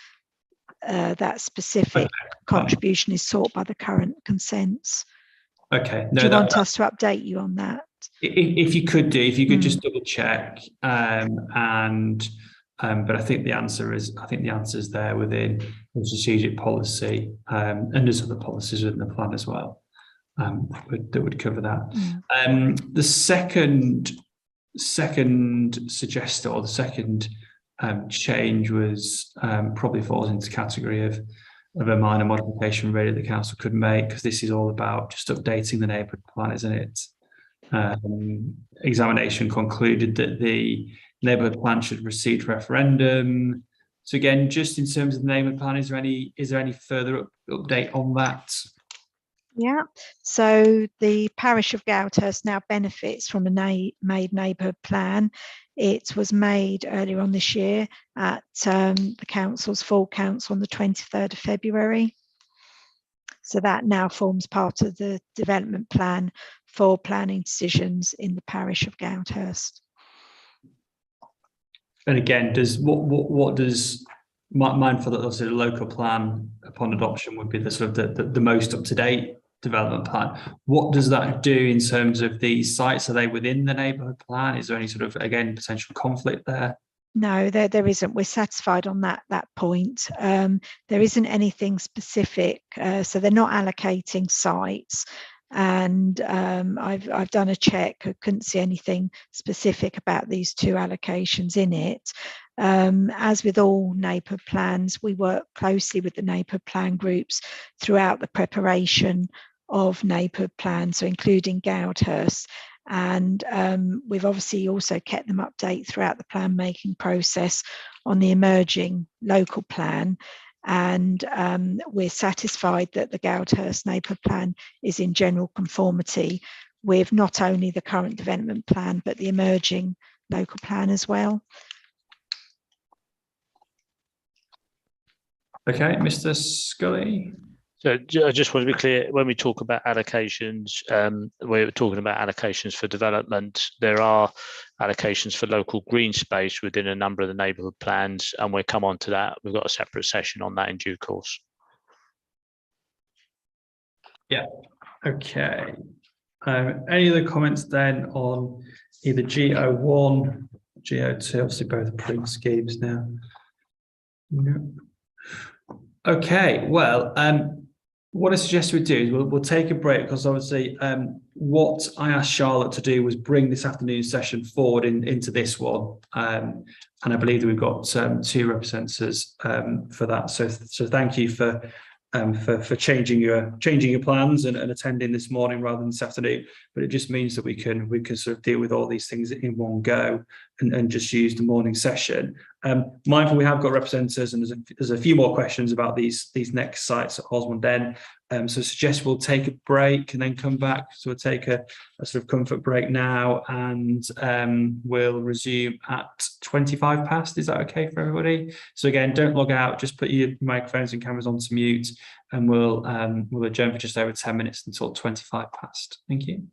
that specific contribution is sought by the current consents. Okay. Do you want us to update you on that? If you could just double check, but I think the answer is there within the strategic policy, and there's other policies within the plan as well that would cover that. The second suggestion, or the second change, was probably falls into the category of a minor modification really the council could make, because this is all about just updating the neighbourhood plan, isn't it? Examination concluded that the neighbourhood plan should receive referendum. So again, just in terms of the neighbourhood plan, is there any further update on that? Yeah, so the parish of Goudhurst now benefits from a made neighbourhood plan. It was made earlier on this year at the council's full council on the 23rd of February. So that now forms part of the development plan for planning decisions in the parish of Goudhurst. And again, what does, mindful that obviously the local plan upon adoption would be the sort of the most up-to-date development plan. What does that do in terms of these sites? Are they within the neighbourhood plan? Is there any sort of, again, potential conflict there? No, there isn't. We're satisfied on that point. There isn't anything specific, so they're not allocating sites. And I've done a check. I couldn't see anything specific about these two allocations in it. As with all neighbourhood plans, we work closely with the neighbourhood plan groups throughout the preparation of neighbourhood plans, so including Goudhurst. And we've obviously also kept them updated throughout the plan making process on the emerging local plan. And we're satisfied that the Goudhurst neighbourhood plan is in general conformity with not only the current development plan, but the emerging local plan as well. Okay, Mr. Scully. So I just want to be clear, when we talk about allocations, we're talking about allocations for development. There are allocations for local green space within a number of the neighbourhood plans, and we'll come on to that. We've got a separate session on that in due course. Yeah, okay. Any other comments then on either GO1, GO2, obviously both approved schemes now? No. Okay, well, what I suggest we do is we'll take a break, because obviously what I asked Charlotte to do was bring this afternoon session forward into this one, and I believe that we've got two representatives for that. So thank you for changing your plans and attending this morning rather than this afternoon. But it just means that we can sort of deal with all these things in one go and just use the morning session. Mindful we have got representatives, and there's a few more questions about these next sites at Osmond End. So suggest we'll take a break and then come back. So we'll take a sort of comfort break now, and we'll resume at 25 past. Is that okay for everybody? So again, don't log out, just put your microphones and cameras on to mute, and we'll adjourn for just over 10 minutes until 25 past. Thank you.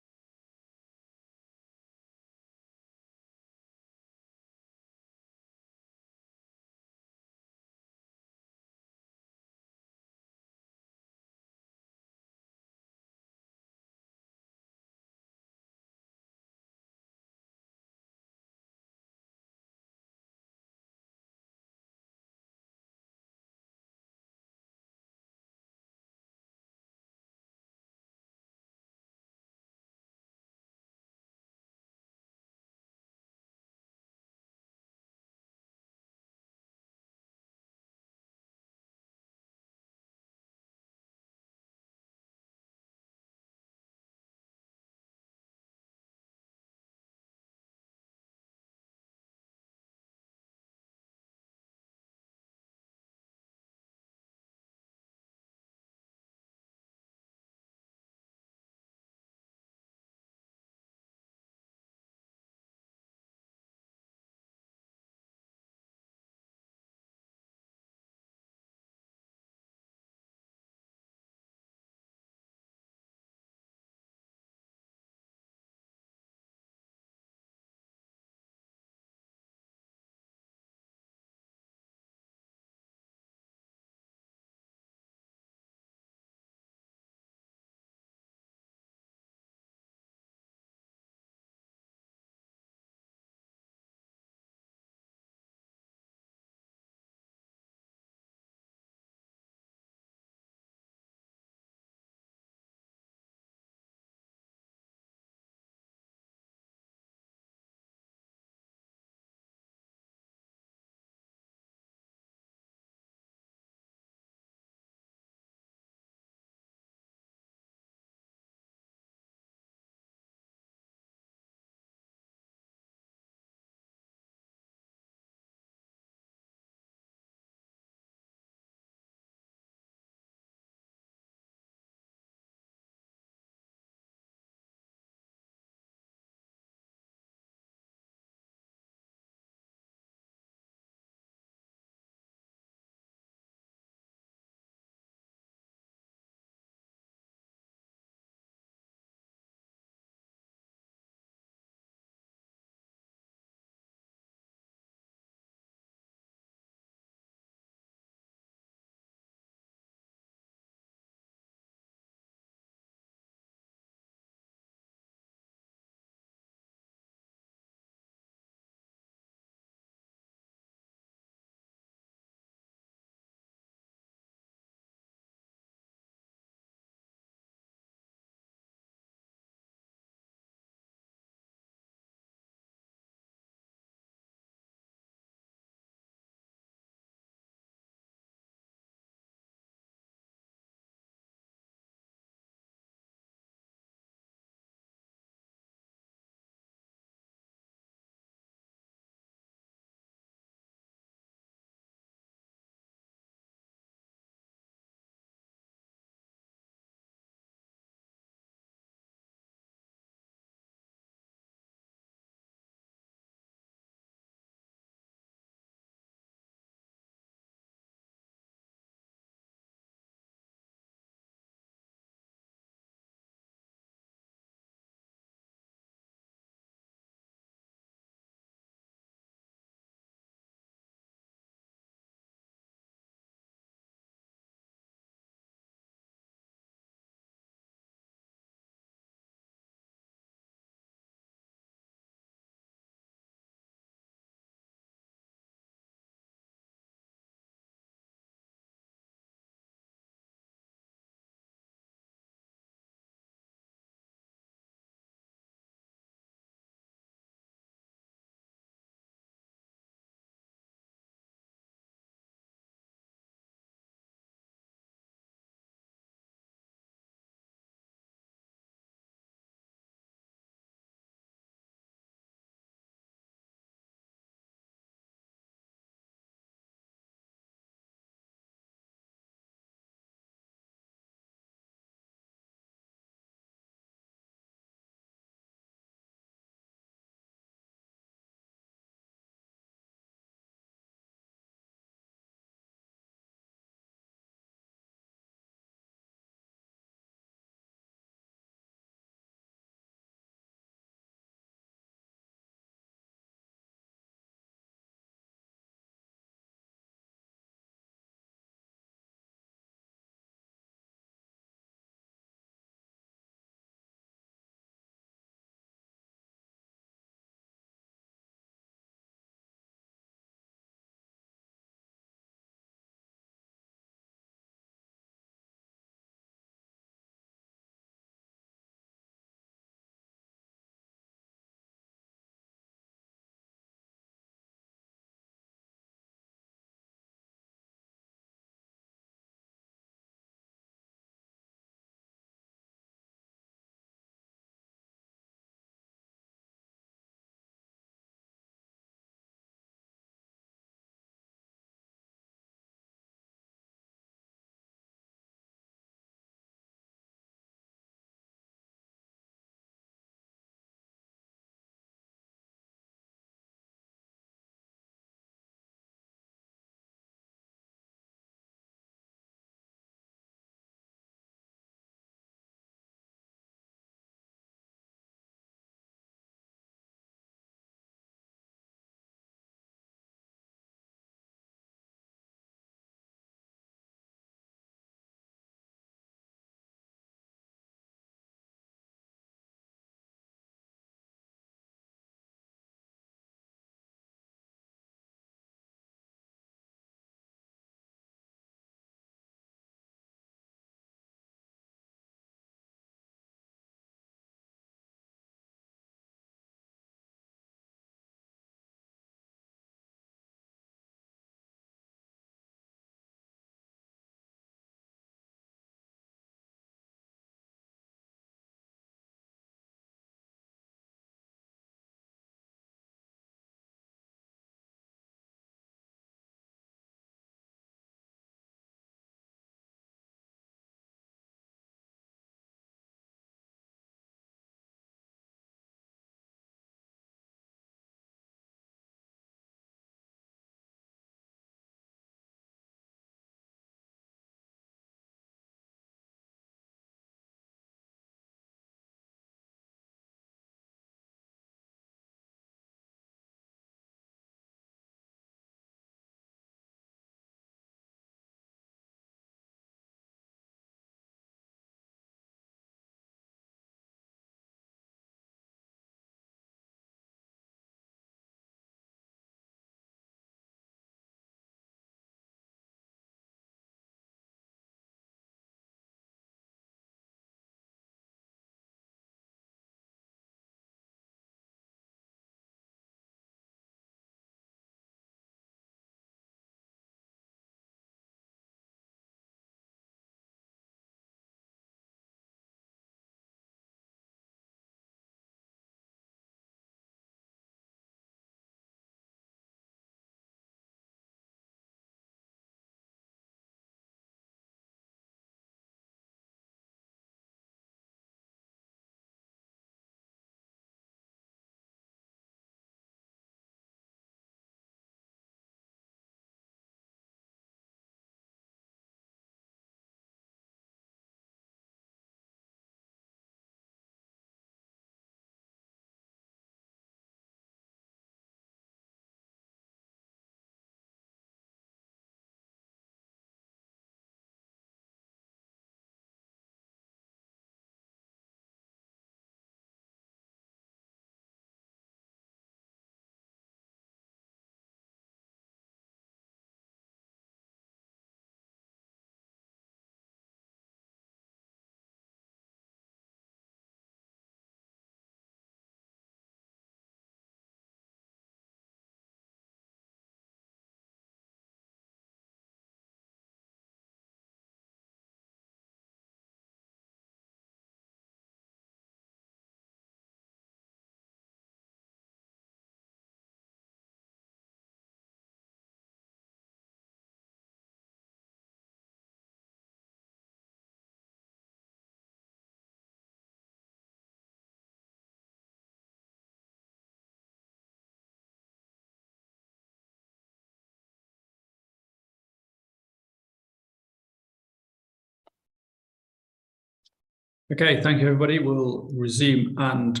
Okay, thank you, everybody. We'll resume and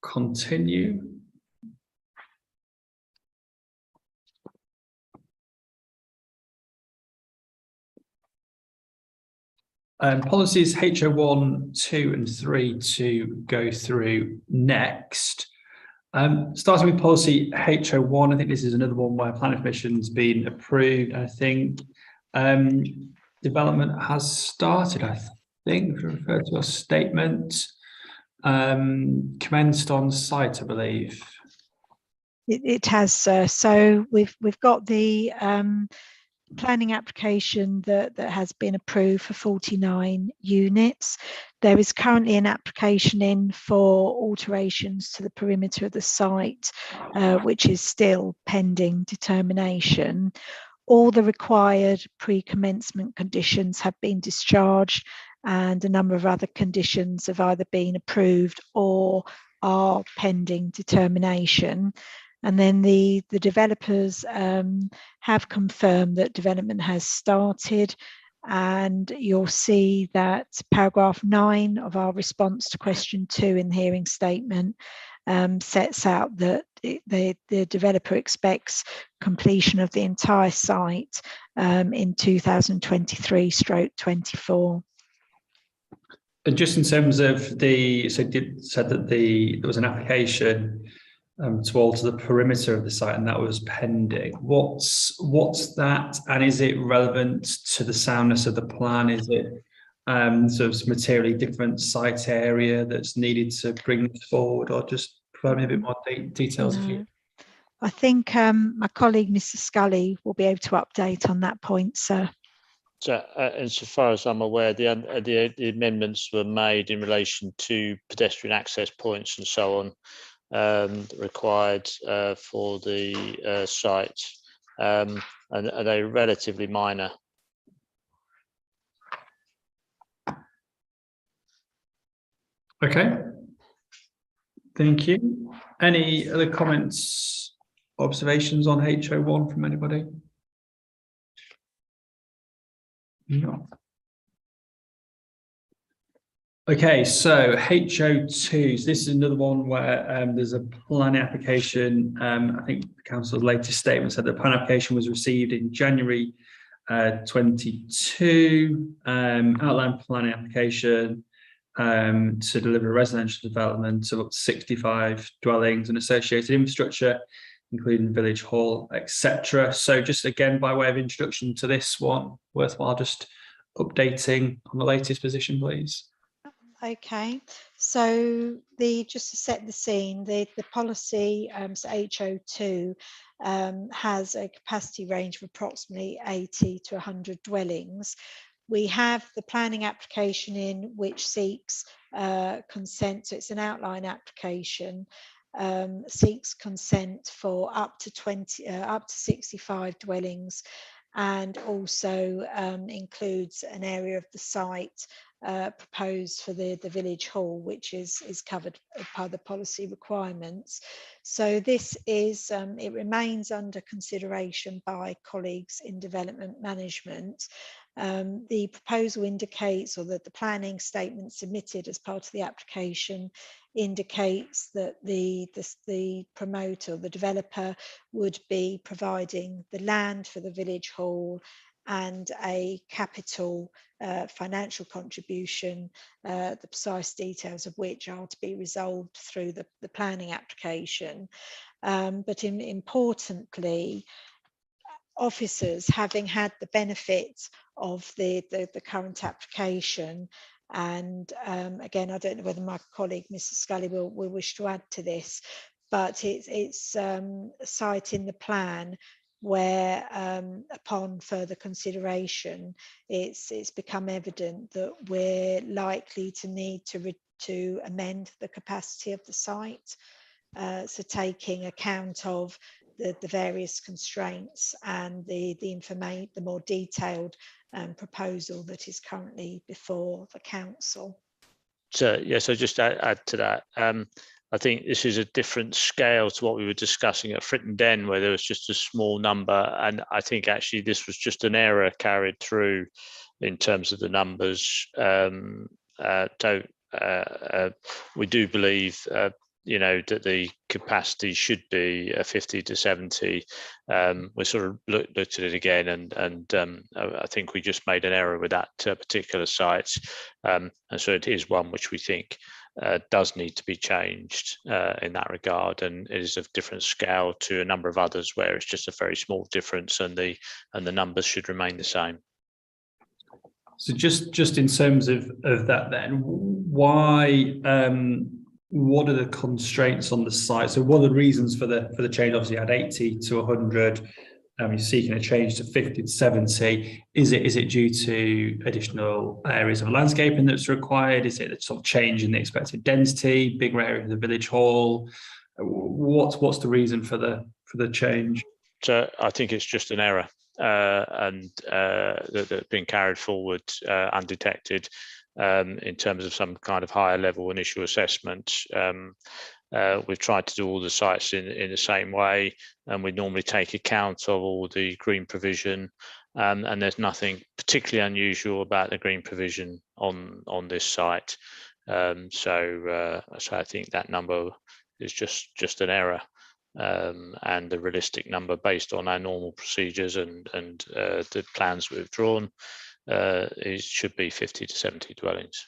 continue. Policies HO1, 2 and 3 to go through next. Starting with policy HO1, I think this is another one where planning permission's been approved. I think development has started, I think, if we refer to a statement, commenced on site, I believe. It has, sir. So we've got the planning application that has been approved for 49 units. There is currently an application in for alterations to the perimeter of the site, which is still pending determination. All the required pre-commencement conditions have been discharged, and a number of other conditions have either been approved or are pending determination. And then the developers have confirmed that development has started, and you'll see that paragraph 9 of our response to question 2 in the hearing statement sets out that the developer expects completion of the entire site in 2023/24. And just in terms of the, so it said that there was an application to alter the perimeter of the site, and that was pending. What's that, and is it relevant to the soundness of the plan? Is it sort of materially different site area that's needed to bring this forward, or just provide me a bit more details? No. I think my colleague Mr. Scully will be able to update on that point, sir. So, insofar as I'm aware, the amendments were made in relation to pedestrian access points and so on, required for the site, and they're relatively minor. Okay, thank you. Any other comments, observations on HO1 from anybody? No. Okay, so HO2s, this is another one where there's a plan application. I think the council's latest statement said the plan application was received in January 22, outline planning application to deliver a residential development of up to 65 dwellings and associated infrastructure, including village hall, etc. So just again, by way of introduction to this one, worthwhile just updating on the latest position, please. Okay, so just to set the scene, the policy so HO2 has a capacity range of approximately 80 to 100 dwellings. We have the planning application in which seeks consent, so it's an outline application, seeks consent for up to 65 dwellings, and also includes an area of the site proposed for the village hall, which is covered by the policy requirements. So this is, it remains under consideration by colleagues in development management. The proposal indicates, or that the planning statement submitted as part of the application indicates that the promoter, the developer, would be providing the land for the village hall and a capital financial contribution, the precise details of which are to be resolved through the planning application. But importantly, officers, having had the benefit of the current application, and again, I don't know whether my colleague Mr. Scully will wish to add to this, but it's a site in the plan where upon further consideration it's become evident that we're likely to need to amend the capacity of the site, so taking account of the various constraints and the more detailed proposal that is currently before the council. So yes, I just add to that. I think this is a different scale to what we were discussing at Fritton Den, where there was just a small number, and I think actually this was just an error carried through in terms of the numbers. Don't we do believe that the capacity should be 50 to 70. We sort of looked at it again, and I think we just made an error with that particular site, and so it is one which we think does need to be changed in that regard, and it is of different scale to a number of others where it's just a very small difference, and the numbers should remain the same. So just in terms of that, then why? What are the constraints on the site? So what are the reasons for the change? Obviously, at 80 to 100, you're seeking a change to 50 to 70. Is it due to additional areas of landscaping that's required? Is it a sort of change in the expected density, bigger area of the village hall? What's the reason for the change? So I think it's just an error, and that's been carried forward undetected. In terms of some kind of higher level initial assessment. We've tried to do all the sites in the same way, and we normally take account of all the green provision, and there's nothing particularly unusual about the green provision on this site. So I think that number is just an error, and the realistic number based on our normal procedures and the plans we've drawn. It should be 50 to 70 dwellings.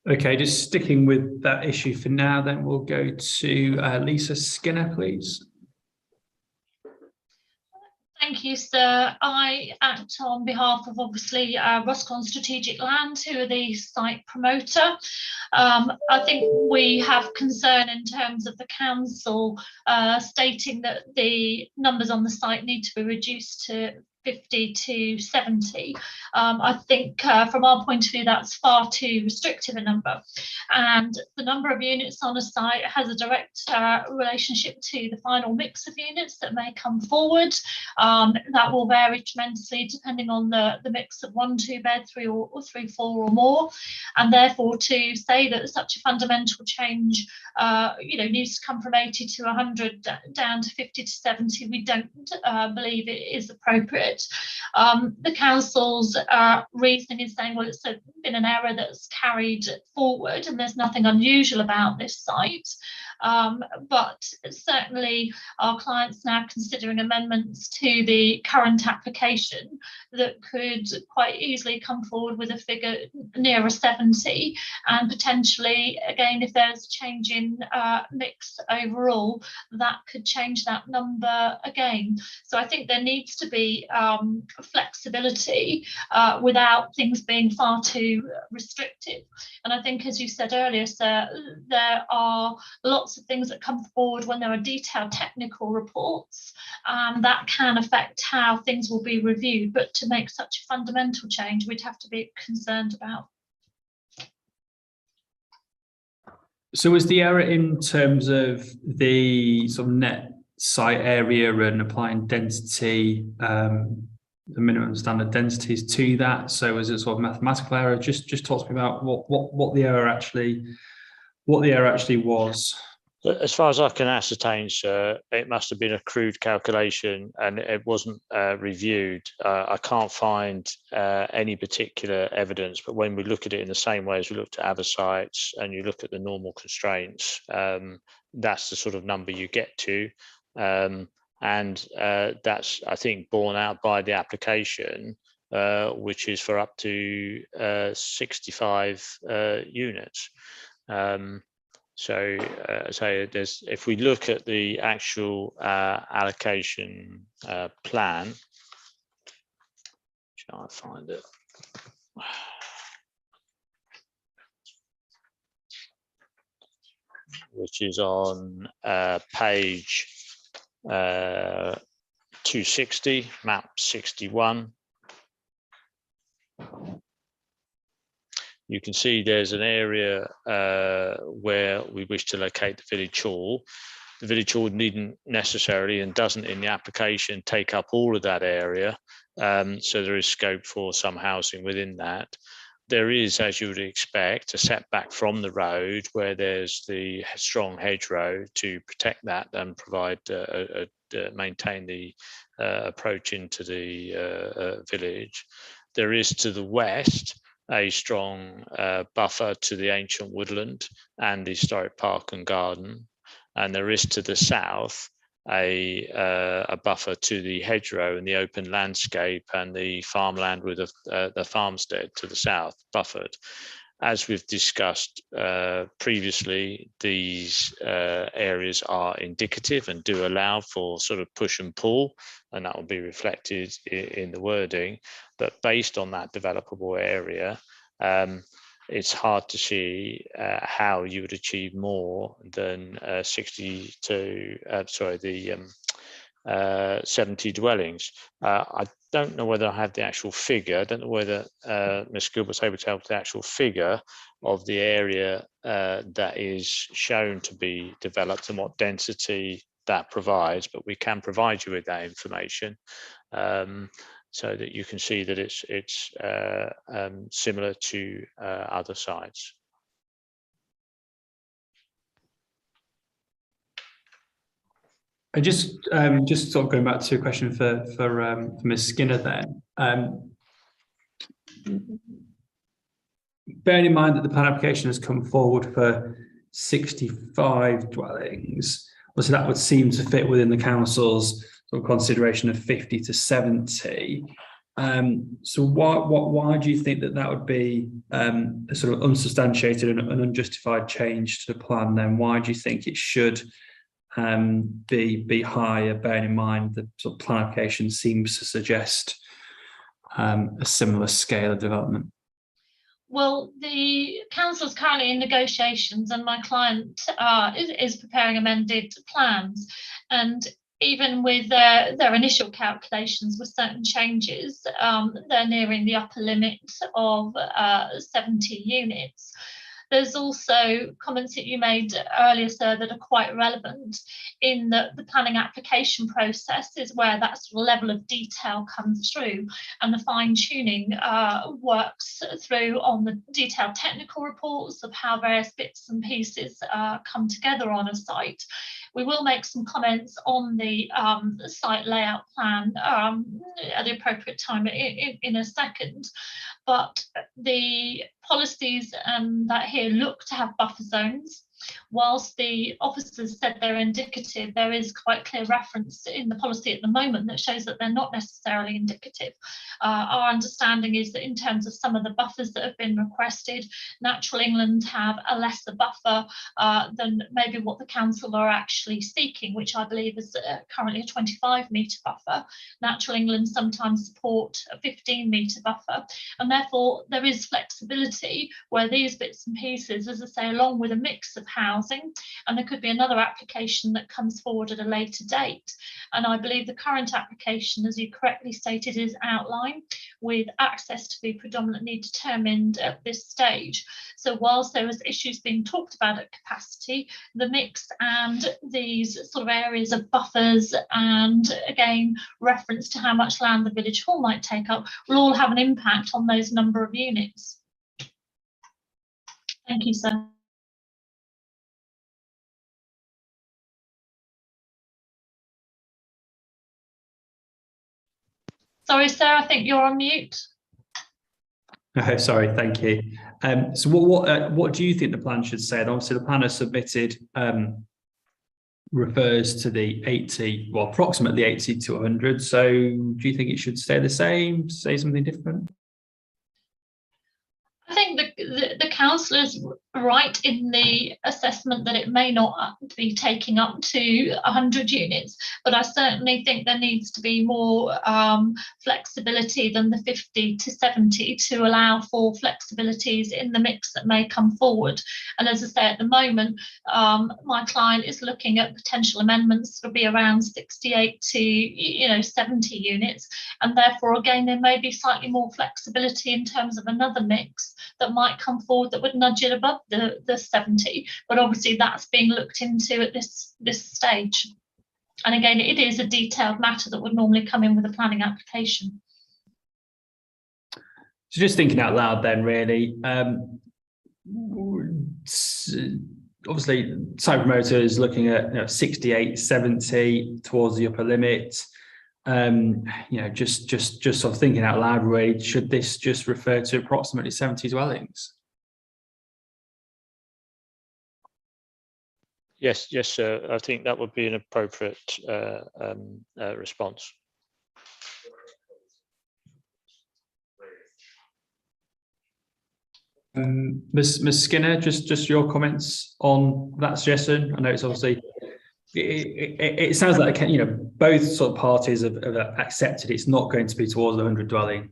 Okay, just sticking with that issue for now, then we'll go to Lisa Skinner, please. Thank you, sir. I act on behalf of, obviously, Roscommon Strategic Land, who are the site promoter. I think we have concern in terms of the council stating that the numbers on the site need to be reduced to 50 to 70. I think from our point of view, that's far too restrictive a number. And the number of units on a site has a direct relationship to the final mix of units that may come forward. That will vary tremendously depending on the mix of 1, 2 bed, 3 or 3, 4 or more. And therefore, to say that such a fundamental change needs to come from 80 to 100 down to 50 to 70, we don't believe it is appropriate. The council's reasoning is saying, well, it's been an error that's carried forward and there's nothing unusual about this site. But certainly our clients now considering amendments to the current application that could quite easily come forward with a figure nearer 70, and potentially, again, if there's a change in mix overall, that could change that number again. So I think there needs to be flexibility without things being far too restrictive. And I think, as you said earlier, sir, there are lots of things that come forward when there are detailed technical reports, that can affect how things will be reviewed. But to make such a fundamental change, we'd have to be concerned about. So is the error in terms of the sort of net site area and applying density, the minimum standard densities to that? So is it sort of mathematical error? Just talk to me about what the error actually was. As far as I can ascertain, sir, it must have been a crude calculation and it wasn't reviewed. I can't find any particular evidence, but when we look at it in the same way as we looked at other sites and you look at the normal constraints, that's the sort of number you get to. And that's, I think, borne out by the application, which is for up to 65 units. So if we look at the actual allocation plan, shall I find it? Which is on page 260, map 61. You can see there's an area where we wish to locate the village hall. The village hall needn't necessarily, and doesn't in the application, take up all of that area. So there is scope for some housing within that. There is, as you would expect, a setback from the road where there's the strong hedgerow to protect that and provide, maintain the approach into the village. There is to the west a strong buffer to the ancient woodland and the historic park and garden, and there is to the south a buffer to the hedgerow and the open landscape and the farmland with the farmstead to the south buffered. As we've discussed previously, these areas are indicative and do allow for sort of push and pull, and that will be reflected in the wording. But based on that developable area, it's hard to see how you would achieve more than 70 dwellings. I don't know whether I have the actual figure. I don't know whether Ms. Gilbert's able to help with the actual figure of the area that is shown to be developed and what density that provides, but we can provide you with that information so that you can see that it's similar to other sites. I just sort of going back to a question for Ms. Skinner then. Bearing in mind that the plan application has come forward for 65 dwellings, so that would seem to fit within the council's sort of consideration of 50 to 70. So why do you think that would be a sort of unsubstantiated and unjustified change to the plan then? Why do you think it should be higher, bearing in mind the sort of plan application seems to suggest a similar scale of development? Well, the council is currently in negotiations, and my client is preparing amended plans. And even with their initial calculations with certain changes, they're nearing the upper limit of 70 units. There's also comments that you made earlier, sir, that are quite relevant in that the planning application process is where that sort of level of detail comes through, and the fine tuning works through on the detailed technical reports of how various bits and pieces come together on a site. We will make some comments on the site layout plan at the appropriate time in a second. But the policies that here look to have buffer zones. Whilst the officers said they're indicative, there is quite clear reference in the policy at the moment that shows that they're not necessarily indicative. Our understanding is that in terms of some of the buffers that have been requested, Natural England have a lesser buffer than maybe what the council are actually seeking, which I believe is currently a 25-metre buffer. Natural England sometimes support a 15-metre buffer, and therefore there is flexibility where these bits and pieces, as I say, along with a mix of housing, and there could be another application that comes forward at a later date. And I believe the current application, as you correctly stated, is outlined with access to be predominantly determined at this stage. So whilst there is issues being talked about at capacity, the mix and these sort of areas of buffers and again reference to how much land the village hall might take up will all have an impact on those number of units. Thank you, sir. Sorry, sir, I think you're on mute. Oh, sorry, thank you. So what do you think the plan should say? And obviously the plan has submitted refers to the 80, well, approximately 80 to 100. So do you think it should stay the same, say something different? I think the council is right in the assessment that it may not be taking up to 100 units, but I certainly think there needs to be more flexibility than the 50 to 70 to allow for flexibilities in the mix that may come forward. And as I say, at the moment, my client is looking at potential amendments that will be around 68 to 70 units, and therefore again there may be slightly more flexibility in terms of another mix that might come forward that would nudge it above the 70, but obviously that's being looked into at this stage. And again, it is a detailed matter that would normally come in with a planning application. So just thinking out loud then, really, obviously site promoter is looking at 68, 70 towards the upper limit. you know, just sort of thinking out loud, really, should this just refer to approximately 70 dwellings? Yes, sir. I think that would be an appropriate response. Ms. Skinner, just your comments on that suggestion. I know it's obviously it sounds like, you know, both sort of parties have accepted it's not going to be towards the 100 dwelling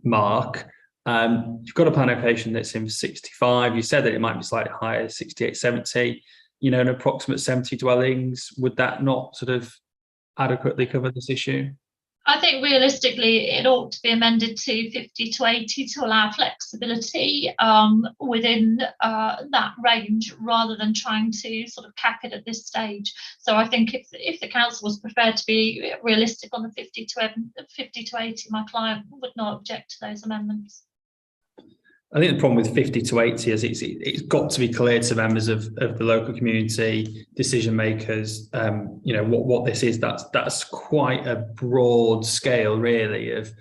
mark. You've got a plan application that's in 65. You said that it might be slightly higher, 68, 70. You know, an approximate 70 dwellings. Would that not sort of adequately cover this issue? I think realistically it ought to be amended to 50 to 80 to allow flexibility within that range, rather than trying to sort of cap it at this stage. So I think if the council was prepared to be realistic on the 50 to 80, my client would not object to those amendments. I think the problem with 50 to 80 is it's got to be clear to members of the local community, decision makers, you know, what this is. That's quite a broad scale, really, of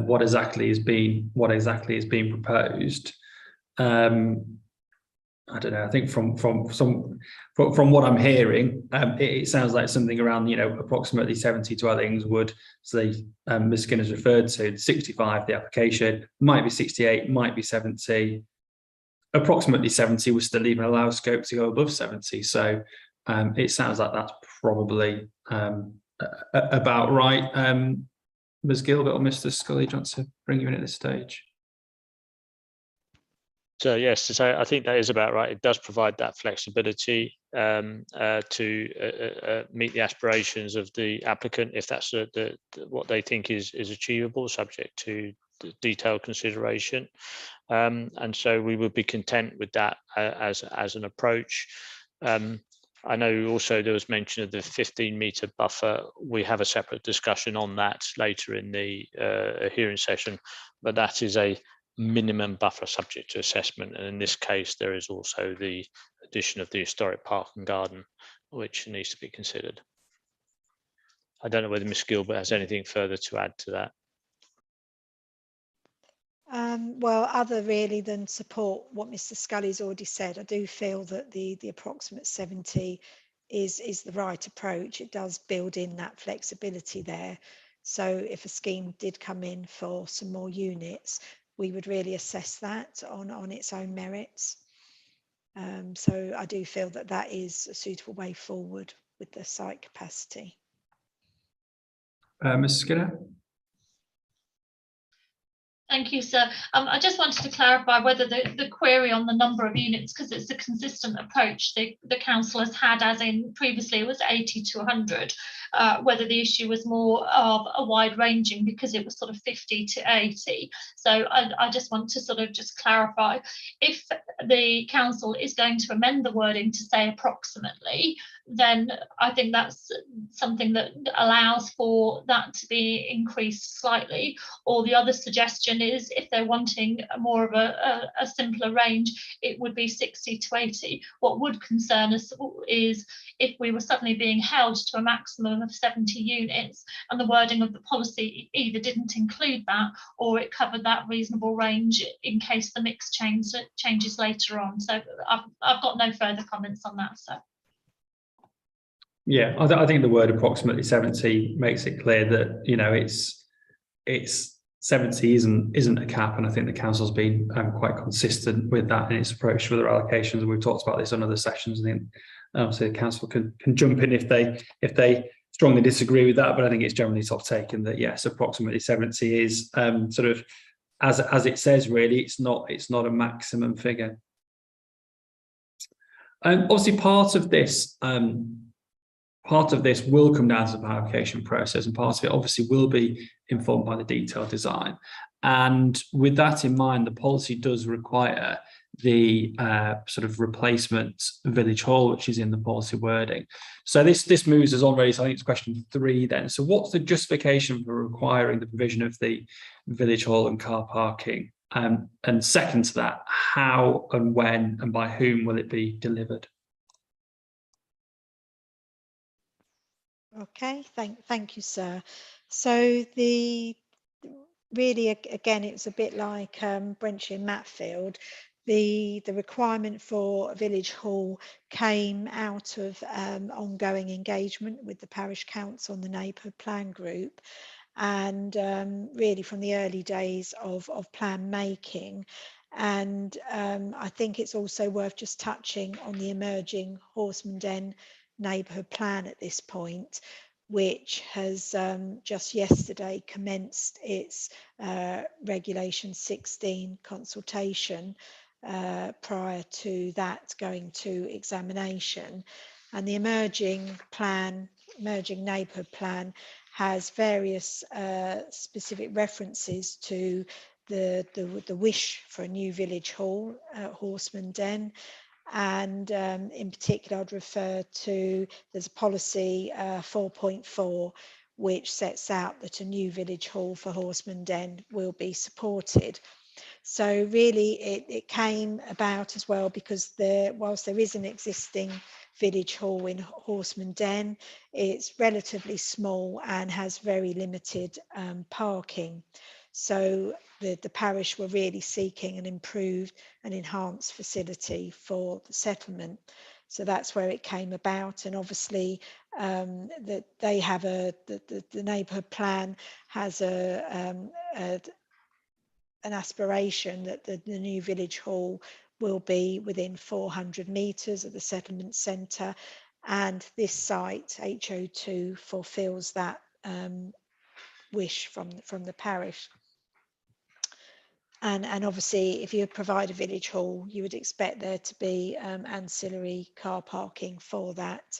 what exactly is being proposed. I don't know. I think from what I'm hearing, it sounds like something around, you know, approximately 70 dwellings would, say, Ms. Skinner's referred to 65. The application might be 68, might be 70. Approximately 70 was still even allow scope to go above 70. So it sounds like that's probably about right. Ms. Gilbert or Mr. Scully, do you want to bring you in at this stage? So yes, so I think that is about right. It does provide that flexibility to meet the aspirations of the applicant, if that's what they think is achievable, subject to detailed consideration. And so we would be content with that as an approach. I know also there was mention of the 15-metre buffer. We have a separate discussion on that later in the hearing session, but that is a minimum buffer subject to assessment, and in this case there is also the addition of the historic park and garden, which needs to be considered. I don't know whether Ms. Gilbert has anything further to add to that. Well, other really than support what Mr. Scully's already said. I do feel that the approximate 70 is the right approach. It does build in that flexibility there. So if a scheme did come in for some more units, we would really assess that on its own merits. So I do feel that that is a suitable way forward with the site capacity. Ms. Skinner? Thank you, sir. I just wanted to clarify whether the query on the number of units, because it's a consistent approach the council has had, as in previously it was 80 to 100, whether the issue was more of a wide ranging because it was sort of 50 to 80. So I just want to sort of just clarify, if the council is going to amend the wording to say approximately, then I think that's something that allows for that to be increased slightly. Or the other suggestion is, if they're wanting more of a simpler range, it would be 60 to 80. What would concern us is if we were suddenly being held to a maximum of 70 units and the wording of the policy either didn't include that or it covered that reasonable range in case the mix changes later on. So I've got no further comments on that, so. Yeah, I think the word approximately 70 makes it clear that, you know, it's 70 isn't a cap, and I think the council's been quite consistent with that in its approach to other allocations, and we've talked about this on other sessions. I think obviously the council can jump in if they strongly disagree with that, but I think it's generally sort of taken that yes, approximately 70 is sort of as it says, really. It's not a maximum figure. Obviously, part of this will come down to the application process, and part of it obviously will be informed by the detailed design. And with that in mind, the policy does require the sort of replacement village hall, which is in the policy wording. So this moves us on really. So I think it's question 3 then. So what's the justification for requiring the provision of the village hall and car parking? And second to that, how and when and by whom will it be delivered? Okay, thank you, sir. So really, again, it's a bit like Brenchley and Matfield. The requirement for a village hall came out of ongoing engagement with the parish council and the neighbourhood plan group, and really from the early days of plan making. And I think it's also worth just touching on the emerging Horseman Den neighbourhood plan at this point, which has just yesterday commenced its Regulation 16 consultation prior to that going to examination. And the emerging neighbourhood plan has various specific references to the wish for a new village hall at Horseman Den. And in particular, I'd refer to, there's a policy 4.4, which sets out that a new village hall for Horseman Den will be supported. So really it came about as well because whilst there is an existing village hall in Horseman Den, it's relatively small and has very limited parking. So the parish were really seeking an improved and enhanced facility for the settlement. So that's where it came about. And obviously that they have the neighbourhood plan has an aspiration that the new village hall will be within 400 metres of the settlement centre, and this site HO2 fulfills that wish from the parish. And obviously if you provide a village hall, you would expect there to be ancillary car parking for that.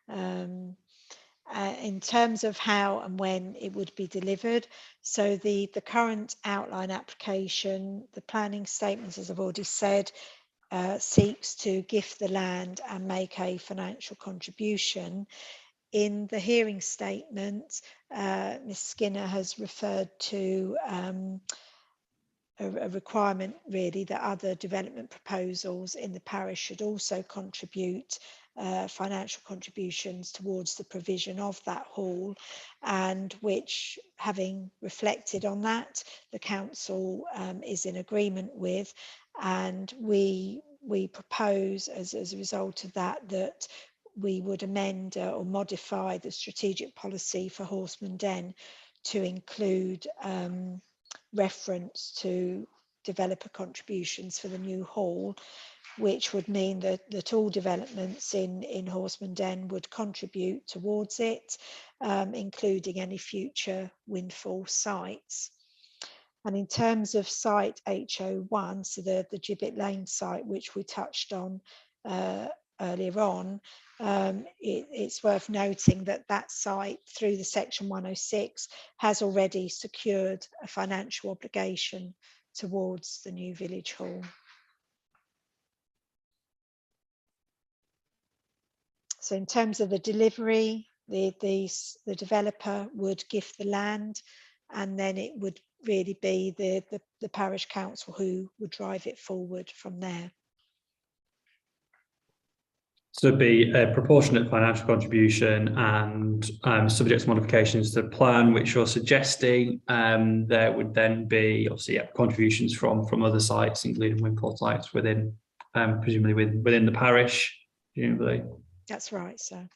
In terms of how and when it would be delivered, so the current outline application, the planning statements, as I've already said, seeks to gift the land and make a financial contribution. In the hearing statement, Ms Skinner has referred to a requirement really that other development proposals in the parish should also contribute financial contributions towards the provision of that hall, and which, having reflected on that, the council is in agreement with, and we propose as a result of that we would amend or modify the strategic policy for Horseman Den to include reference to developer contributions for the new hall, which would mean that all developments in Horseman Den would contribute towards it, including any future windfall sites. And in terms of site HO1, so the Gibbet Lane site, which we touched on earlier on, it's worth noting that site, through the Section 106, has already secured a financial obligation towards the new village hall. So in terms of the delivery, the developer would gift the land, and then it would really be the parish council who would drive it forward from there. So it'd be a proportionate financial contribution and subject to modifications to the plan, which you're suggesting. There would then be obviously contributions from other sites, including windfall sites within, presumably within the parish, presumably. That's right, sir.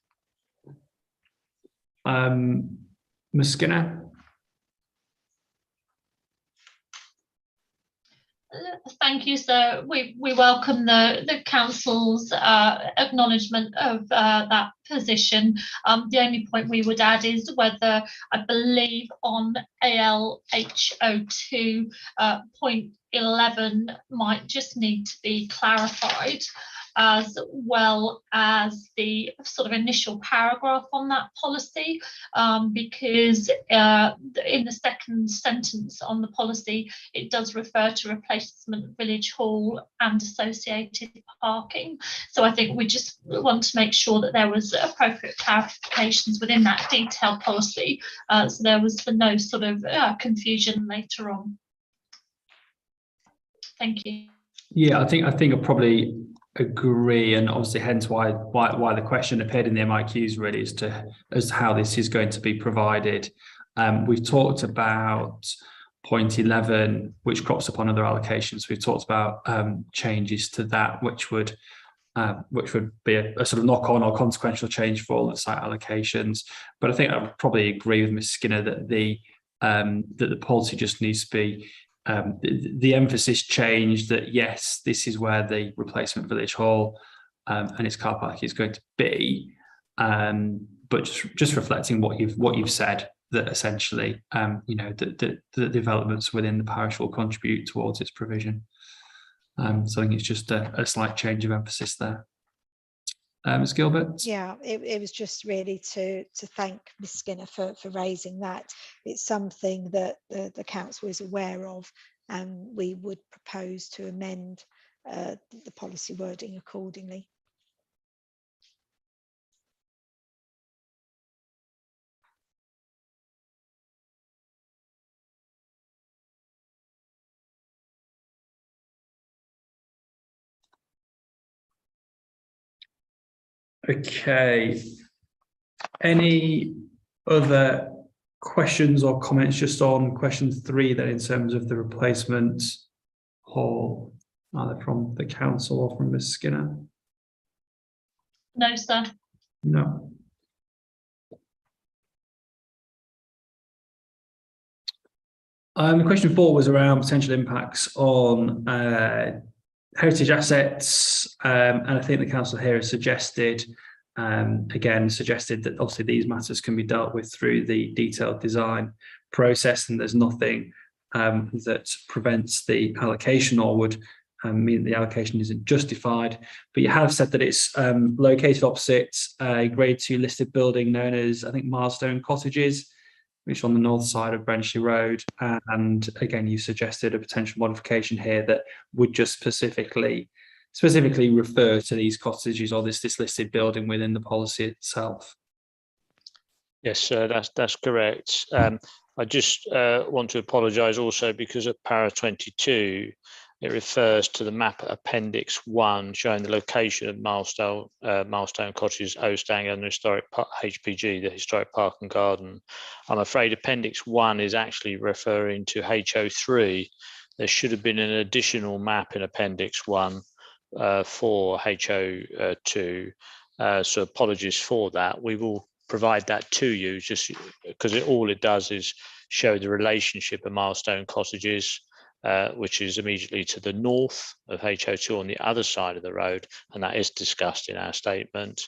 Ms Skinner? Thank you, sir. We welcome the council's acknowledgement of that position. The only point we would add is whether, I believe on ALHO2 point 11 might just need to be clarified, as well as the sort of initial paragraph on that policy, because in the second sentence on the policy, it does refer to replacement village hall and associated parking. So I think we just want to make sure that there was appropriate clarifications within that detailed policy, so there was no sort of confusion later on. Thank you. Yeah, I think I probably agree, and obviously hence why the question appeared in the MIQs really as to how this is going to be provided. We've talked about point 11, which crops up on other allocations. We've talked about changes to that, which would be a sort of knock-on or consequential change for all the site allocations. But I think I would probably agree with Ms Skinner that the policy just needs to be the emphasis changed, that yes, this is where the replacement village hall and its car park is going to be, but just reflecting what you've said, that essentially the developments within the parish will contribute towards its provision. So I think it's just a slight change of emphasis there. Ms Gilbert? Yeah, it was just really to thank Ms Skinner for raising that. It's something that the council is aware of, and we would propose to amend the policy wording accordingly. Okay. Any other questions or comments just on question 3 then, in terms of the replacement hall, either from the council or from Ms Skinner? No, sir. No. Question 4 was around potential impacts on heritage assets, and I think the council here has suggested that obviously these matters can be dealt with through the detailed design process, and there's nothing that prevents the allocation or would mean the allocation isn't justified. But you have said that it's located opposite a grade 2 listed building known as, I think, Milestone Cottages, which is on the north side of Brenchley Road. And again, you suggested a potential modification here that would just specifically refer to these cottages or this listed building within the policy itself. Yes, sir, that's correct. I just want to apologise also, because of para 22, it refers to the map Appendix 1 showing the location of Milestone Cottages, Ostanger, and the historic HPG, the Historic Park and Garden. I'm afraid Appendix 1 is actually referring to HO3. There should have been an additional map in Appendix 1 for HO2. So apologies for that. We will provide that to you, just because all it does is show the relationship of Milestone Cottages, which is immediately to the north of HO2 on the other side of the road, and that is discussed in our statement.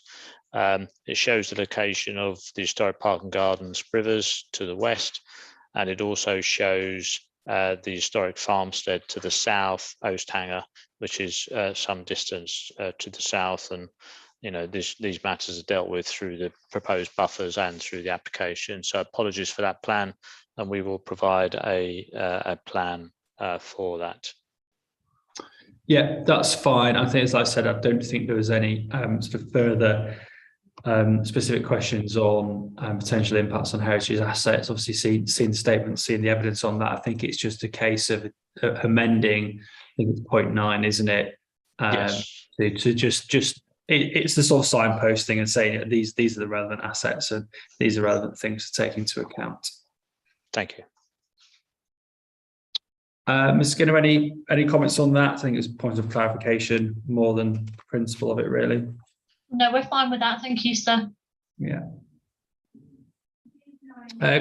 It shows the location of the Historic Park and Garden Sprivers to the west, and it also shows the historic farmstead to the south, Oasthanger, which is some distance to the south. And these matters are dealt with through the proposed buffers and through the application. So apologies for that plan, and we will provide a plan for that. Yeah, that's fine. I think, as I said, I don't think there was any sort of further specific questions on potential impacts on heritage assets. Obviously, seen the statement, seen the evidence on that. I think it's just a case of amending. I think it's point 9, isn't it? Yes. To just it's the sort of signposting and saying these are the relevant assets and these are relevant things to take into account. Thank you. Ms Skinner, any comments on that? I think it's a point of clarification more than principle of it, really. No, we're fine with that. Thank you, sir. Yeah.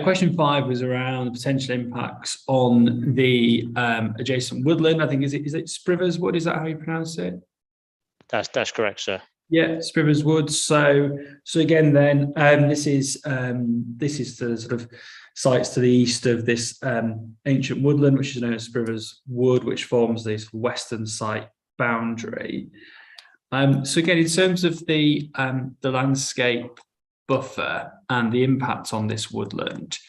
Question 5 was around potential impacts on the adjacent woodland. I think is it Sprivers Wood? Is that how you pronounce it? That's correct, sir. Yeah, Sprivers Wood. So again, then this is the sort of sites to the east of this ancient woodland, which is known as Sprivers Wood, which forms this western site boundary. So again, in terms of the landscape buffer and the impact on this woodland,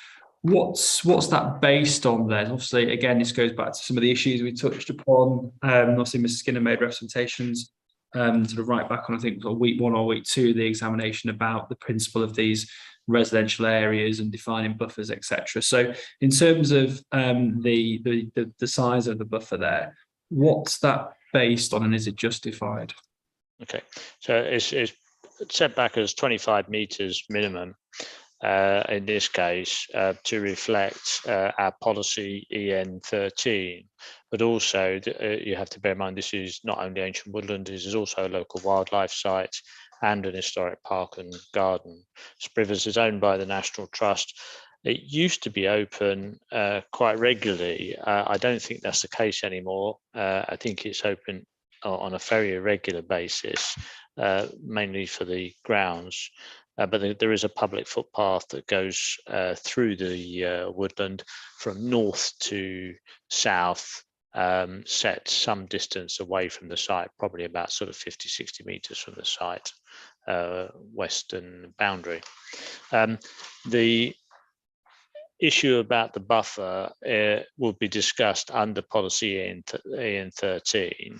what's that based on then? Obviously, again, this goes back to some of the issues we touched upon. Obviously, Mr Skinner made representations sort of right back on, I think, week 1 or week 2, the examination about the principle of these residential areas and defining buffers, etc. So in terms of the size of the buffer there, what's that based on, and is it justified? Okay, so it's set back as 25 metres minimum in this case to reflect our policy EN 13, but also you have to bear in mind this is not only ancient woodland, this is also a local wildlife site and an historic park and garden. Sprivers is owned by the National Trust. It used to be open quite regularly. I don't think that's the case anymore. I think it's open on a very irregular basis, mainly for the grounds. But there is a public footpath that goes through the woodland from north to south, set some distance away from the site, probably about sort of 50, 60 metres from the site, western boundary. The issue about the buffer will be discussed under policy EN 13.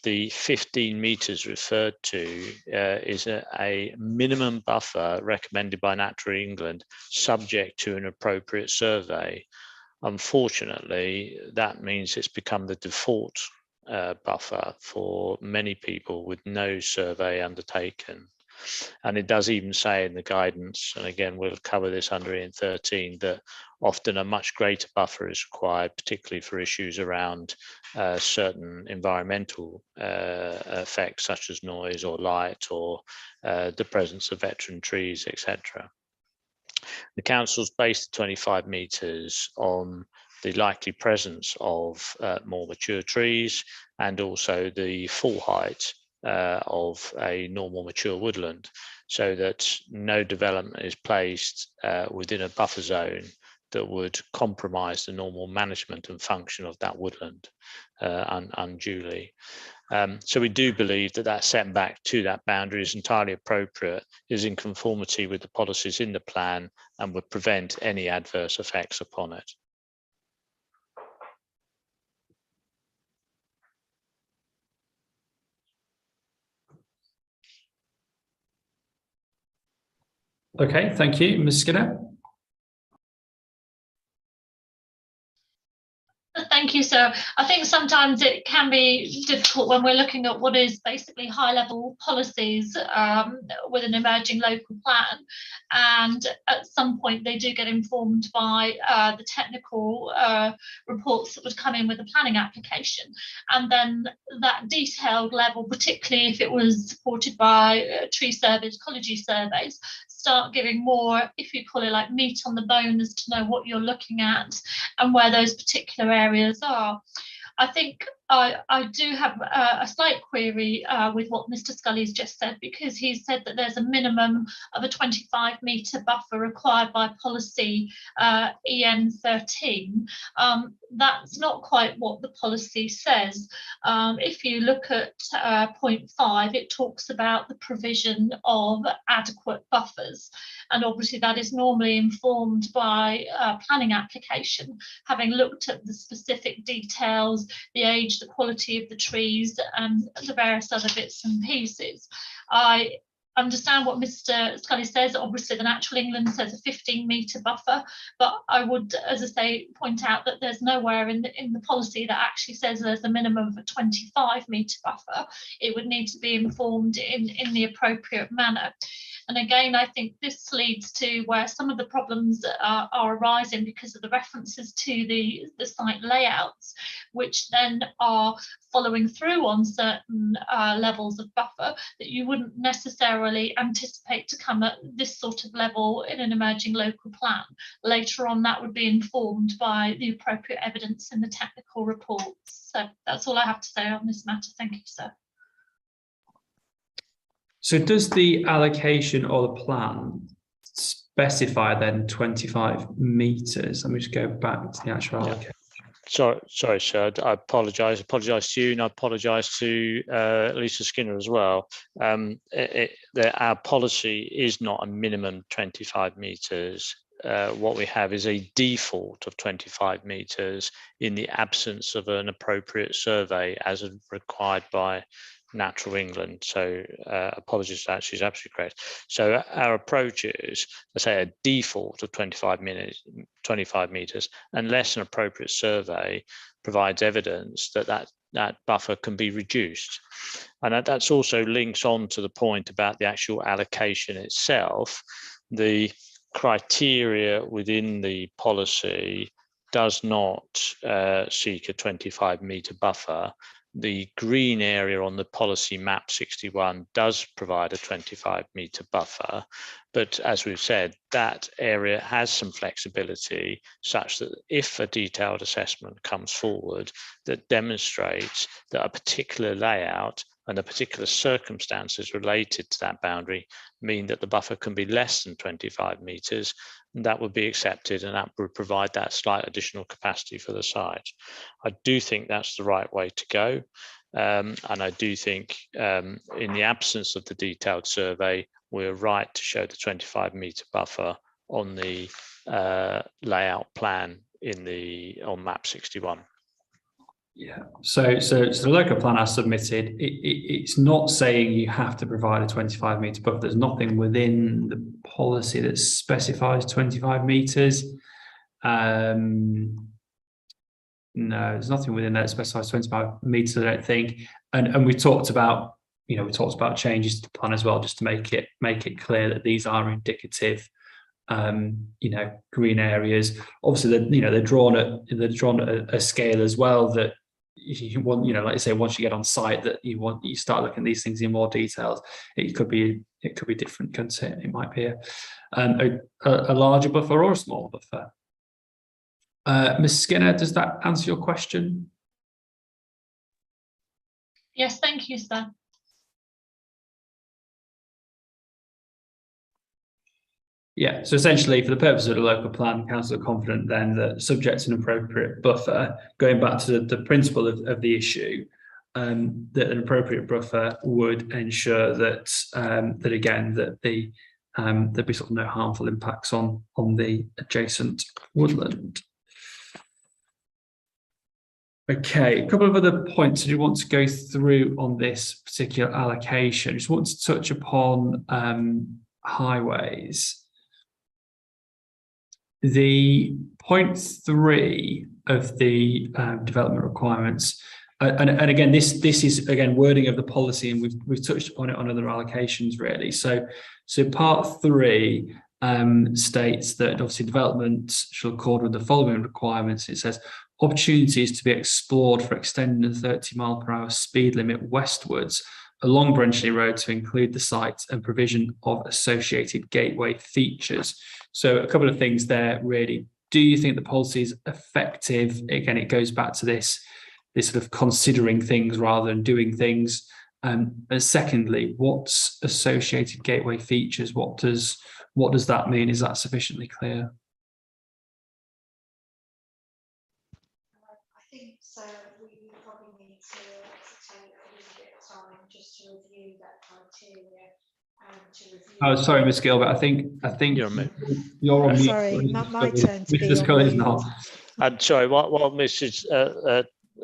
The 15 metres referred to is a minimum buffer recommended by Natural England, subject to an appropriate survey. Unfortunately, that means it's become the default buffer for many people with no survey undertaken. And it does even say in the guidance, and again, we'll cover this under EN 13, that often a much greater buffer is required, particularly for issues around certain environmental effects, such as noise or light, or the presence of veteran trees, etc. The council's based 25 metres on the likely presence of more mature trees and also the full height of a normal mature woodland, so that no development is placed within a buffer zone that would compromise the normal management and function of that woodland unduly. So we do believe that that setback to that boundary is entirely appropriate, is in conformity with the policies in the plan, and would prevent any adverse effects upon it. Okay, thank you. Ms. Skinner. Thank you, sir. I think sometimes it can be difficult when we're looking at what is basically high-level policies with an emerging local plan, and at some point they do get informed by the technical reports that would come in with the planning application, and then that detailed level, particularly if it was supported by tree surveys, ecology surveys, start giving more, if you call it like meat on the bone, as to know what you're looking at and where those particular areas are. I think I do have a slight query with what Mr. Scully's just said, because he said that there's a minimum of a 25 metre buffer required by policy EN 13. That's not quite what the policy says. If you look at point 5, it talks about the provision of adequate buffers. And obviously that is normally informed by planning application, having looked at the specific details, the age, the quality of the trees, and the various other bits and pieces. I understand what Mr. Scully says. Obviously, the Natural England says a 15 metre buffer, but I would, as I say, point out that there's nowhere in the policy that actually says there's a minimum of a 25 metre buffer. It would need to be informed in the appropriate manner. And again, I think this leads to where some of the problems are arising because of the references to the site layouts, which then are following through on certain levels of buffer that you wouldn't necessarily anticipate to come at this sort of level in an emerging local plan. Later on, that would be informed by the appropriate evidence in the technical reports. So that's all I have to say on this matter. Thank you, sir. So does the allocation or the plan specify then 25 metres? Let me just go back to the actual allocation. Sorry, sir. I apologise. To you, and I apologise to Lisa Skinner as well. Our policy is not a minimum 25 metres. What we have is a default of 25 metres in the absence of an appropriate survey as required by Natural England. So apologies to that, she's absolutely correct. So our approach is, let's say, a default of 25 metres, unless an appropriate survey provides evidence that that buffer can be reduced. And that's also links on to the point about the actual allocation itself. The criteria within the policy does not seek a 25-metre buffer. The green area on the policy map 61 does provide a 25-metre buffer, but as we've said, that area has some flexibility such that if a detailed assessment comes forward that demonstrates that a particular layout and the particular circumstances related to that boundary mean that the buffer can be less than 25 metres, that would be accepted, and that would provide that slight additional capacity for the site. I do think that's the right way to go. And I do think in the absence of the detailed survey, we're right to show the 25-metre buffer on the layout plan on map 61. Yeah, so the local plan as submitted, it's not saying you have to provide a 25-metre buffer. There's nothing within the policy that specifies 25 metres. No, there's nothing within that specifies 25 metres, I don't think. And we talked about, changes to the plan as well, just to make it clear that these are indicative. Green areas. Obviously, they're drawn at a scale as well that you want, like I say, once you get on site, that you start looking at these things in more details. It could be different, couldn't it? It might be a larger buffer or a smaller buffer. Ms. Skinner, does that answer your question? Yes, thank you, sir. Yeah, so essentially, for the purpose of the local plan, council are confident then that subject to an appropriate buffer, going back to the principle of the issue, that an appropriate buffer would ensure that there'd be sort of no harmful impacts on the adjacent woodland. Okay, a couple of other points I do want to go through on this particular allocation. Just want to touch upon highways. The point 3 of the development requirements, and again, this is again wording of the policy, and we've touched upon it on other allocations really. So part 3 states that obviously development shall accord with the following requirements. It says opportunities to be explored for extending the 30-mile-per-hour speed limit westwards along Brenchley Road to include the site and provision of associated gateway features. So a couple of things there really. Do you think the policy is effective? Again, it goes back to this sort of considering things rather than doing things. And secondly, what's associated gateway features? What does that mean? Is that sufficiently clear? I think so. We probably need to take a little bit of time just to review that criteria and to review. Oh, sorry, Ms. Gilbert. I think you're on mute. Sorry, my turn to be Mr. Scully's on not. And sorry, while Mrs.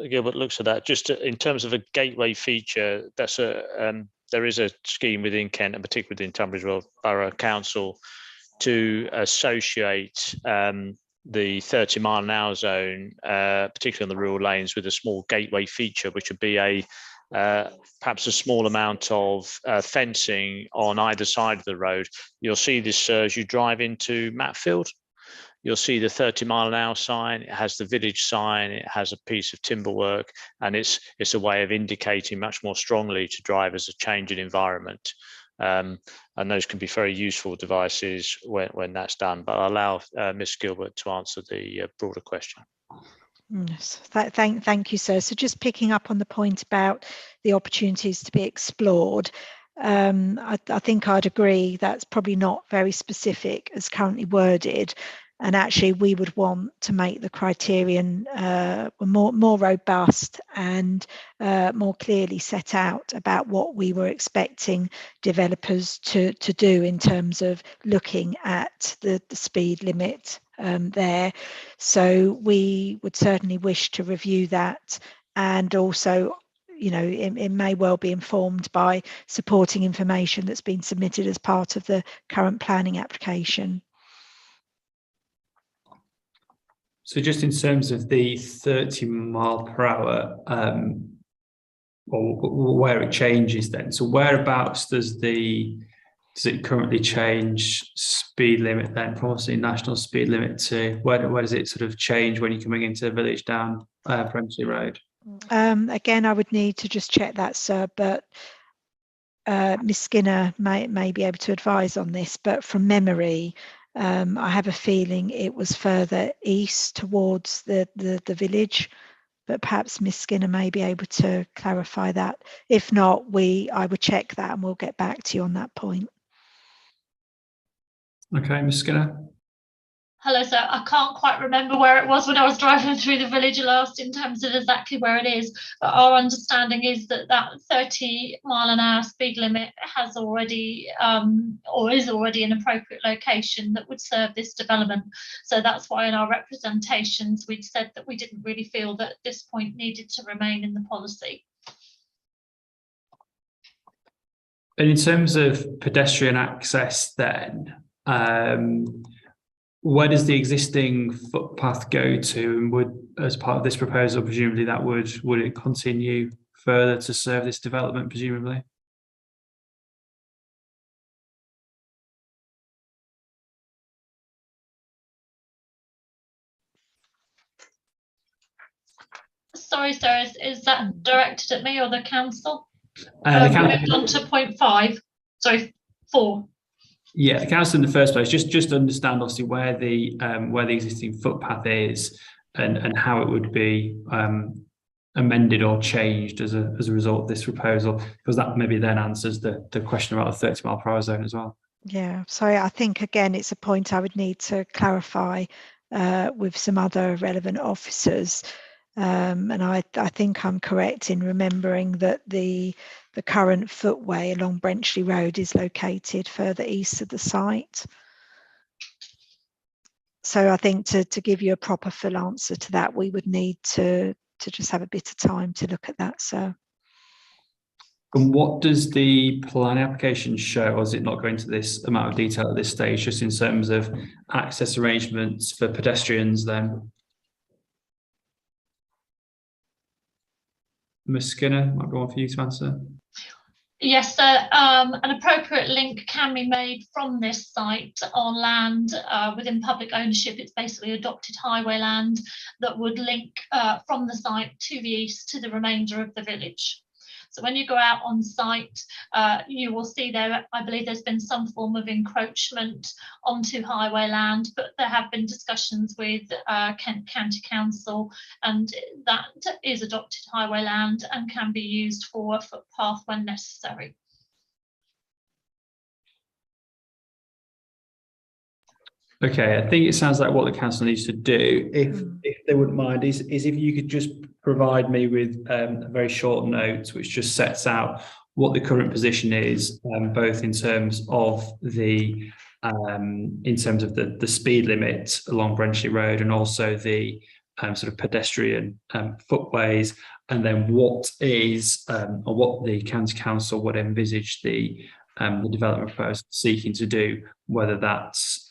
Gilbert looks at that, just in terms of a gateway feature, there is a scheme within Kent, and particularly within Tunbridge Borough Council, to associate the 30-mile-an-hour zone, particularly on the rural lanes, with a small gateway feature, which would be perhaps a small amount of fencing on either side of the road. You'll see this as you drive into Matfield. You'll see the 30-mile-an-hour sign. It has the village sign. It has a piece of timber work, and it's a way of indicating much more strongly to drivers a change in environment. And those can be very useful devices when that's done. But I'll allow Ms. Gilbert to answer the broader question. Yes, thank you, sir. So just picking up on the point about the opportunities to be explored, I think I'd agree that's probably not very specific as currently worded. And actually, we would want to make the criterion more robust and more clearly set out about what we were expecting developers to do in terms of looking at the speed limit there. So we would certainly wish to review that, and also, it may well be informed by supporting information that's been submitted as part of the current planning application. So just in terms of the 30-mile-per-hour or where it changes then. So whereabouts does it currently change speed limit then? Probably national speed limit to where does it sort of change when you're coming into the village down Brenchley Road? Again, I would need to just check that, sir, but Miss Skinner may be able to advise on this, but from memory, I have a feeling it was further east towards the village, but perhaps Miss Skinner may be able to clarify that. If not, I would check that and we'll get back to you on that point. Okay, Miss Skinner. Hello, sir. I can't quite remember where it was when I was driving through the village last in terms of exactly where it is, but our understanding is that 30-mile-an-hour speed limit has already or is already an appropriate location that would serve this development. So that's why in our representations we'd said that we didn't really feel that this point needed to remain in the policy. And in terms of pedestrian access then, where does the existing footpath go to, and would, as part of this proposal, presumably that would it continue further to serve this development, presumably? Sorry, sir, is that directed at me or the council? The council Moved on to point 5, sorry, 4. Yeah, the council in the first place, just understand obviously where the existing footpath is and how it would be amended or changed as a result of this proposal, because that maybe then answers the question about the 30-mile-per-hour zone as well. Yeah, so I think again it's a point I would need to clarify with some other relevant officers. And I think I'm correct in remembering that the current footway along Brenchley Road is located further east of the site. So I think to give you a proper full answer to that, we would need to just have a bit of time to look at that, sir. And what does the plan application show, or is it not going into this amount of detail at this stage, just in terms of access arrangements for pedestrians then? Ms. Skinner, might be one for you to answer. Yes, sir. An appropriate link can be made from this site on land within public ownership. It's basically adopted highway land that would link from the site to the east to the remainder of the village. So when you go out on site, you will see there, I believe there's been some form of encroachment onto highway land, but there have been discussions with Kent County Council, and that is adopted highway land and can be used for a footpath when necessary. Okay, I think it sounds like what the council needs to do, if they wouldn't mind, is if you could just provide me with a very short note which just sets out what the current position is, both in terms of the speed limit along Brenchley Road and also the sort of pedestrian footways, and then what is or what the county council would envisage the development proposal seeking to do, whether that's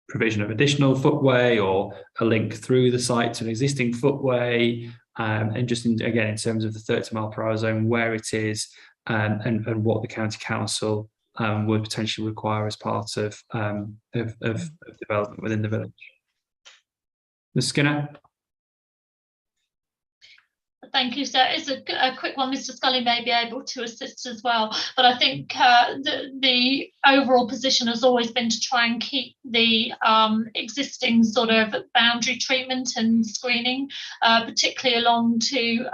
provision of additional footway or a link through the site to an existing footway, and just again in terms of the 30-mile-per-hour zone, where it is, and what the county council would potentially require as part of development within the village. Ms. Skinner. Thank you, sir. It's a quick one. Mr. Scully may be able to assist as well, but I think the overall position has always been to try and keep the existing sort of boundary treatment and screening, particularly along to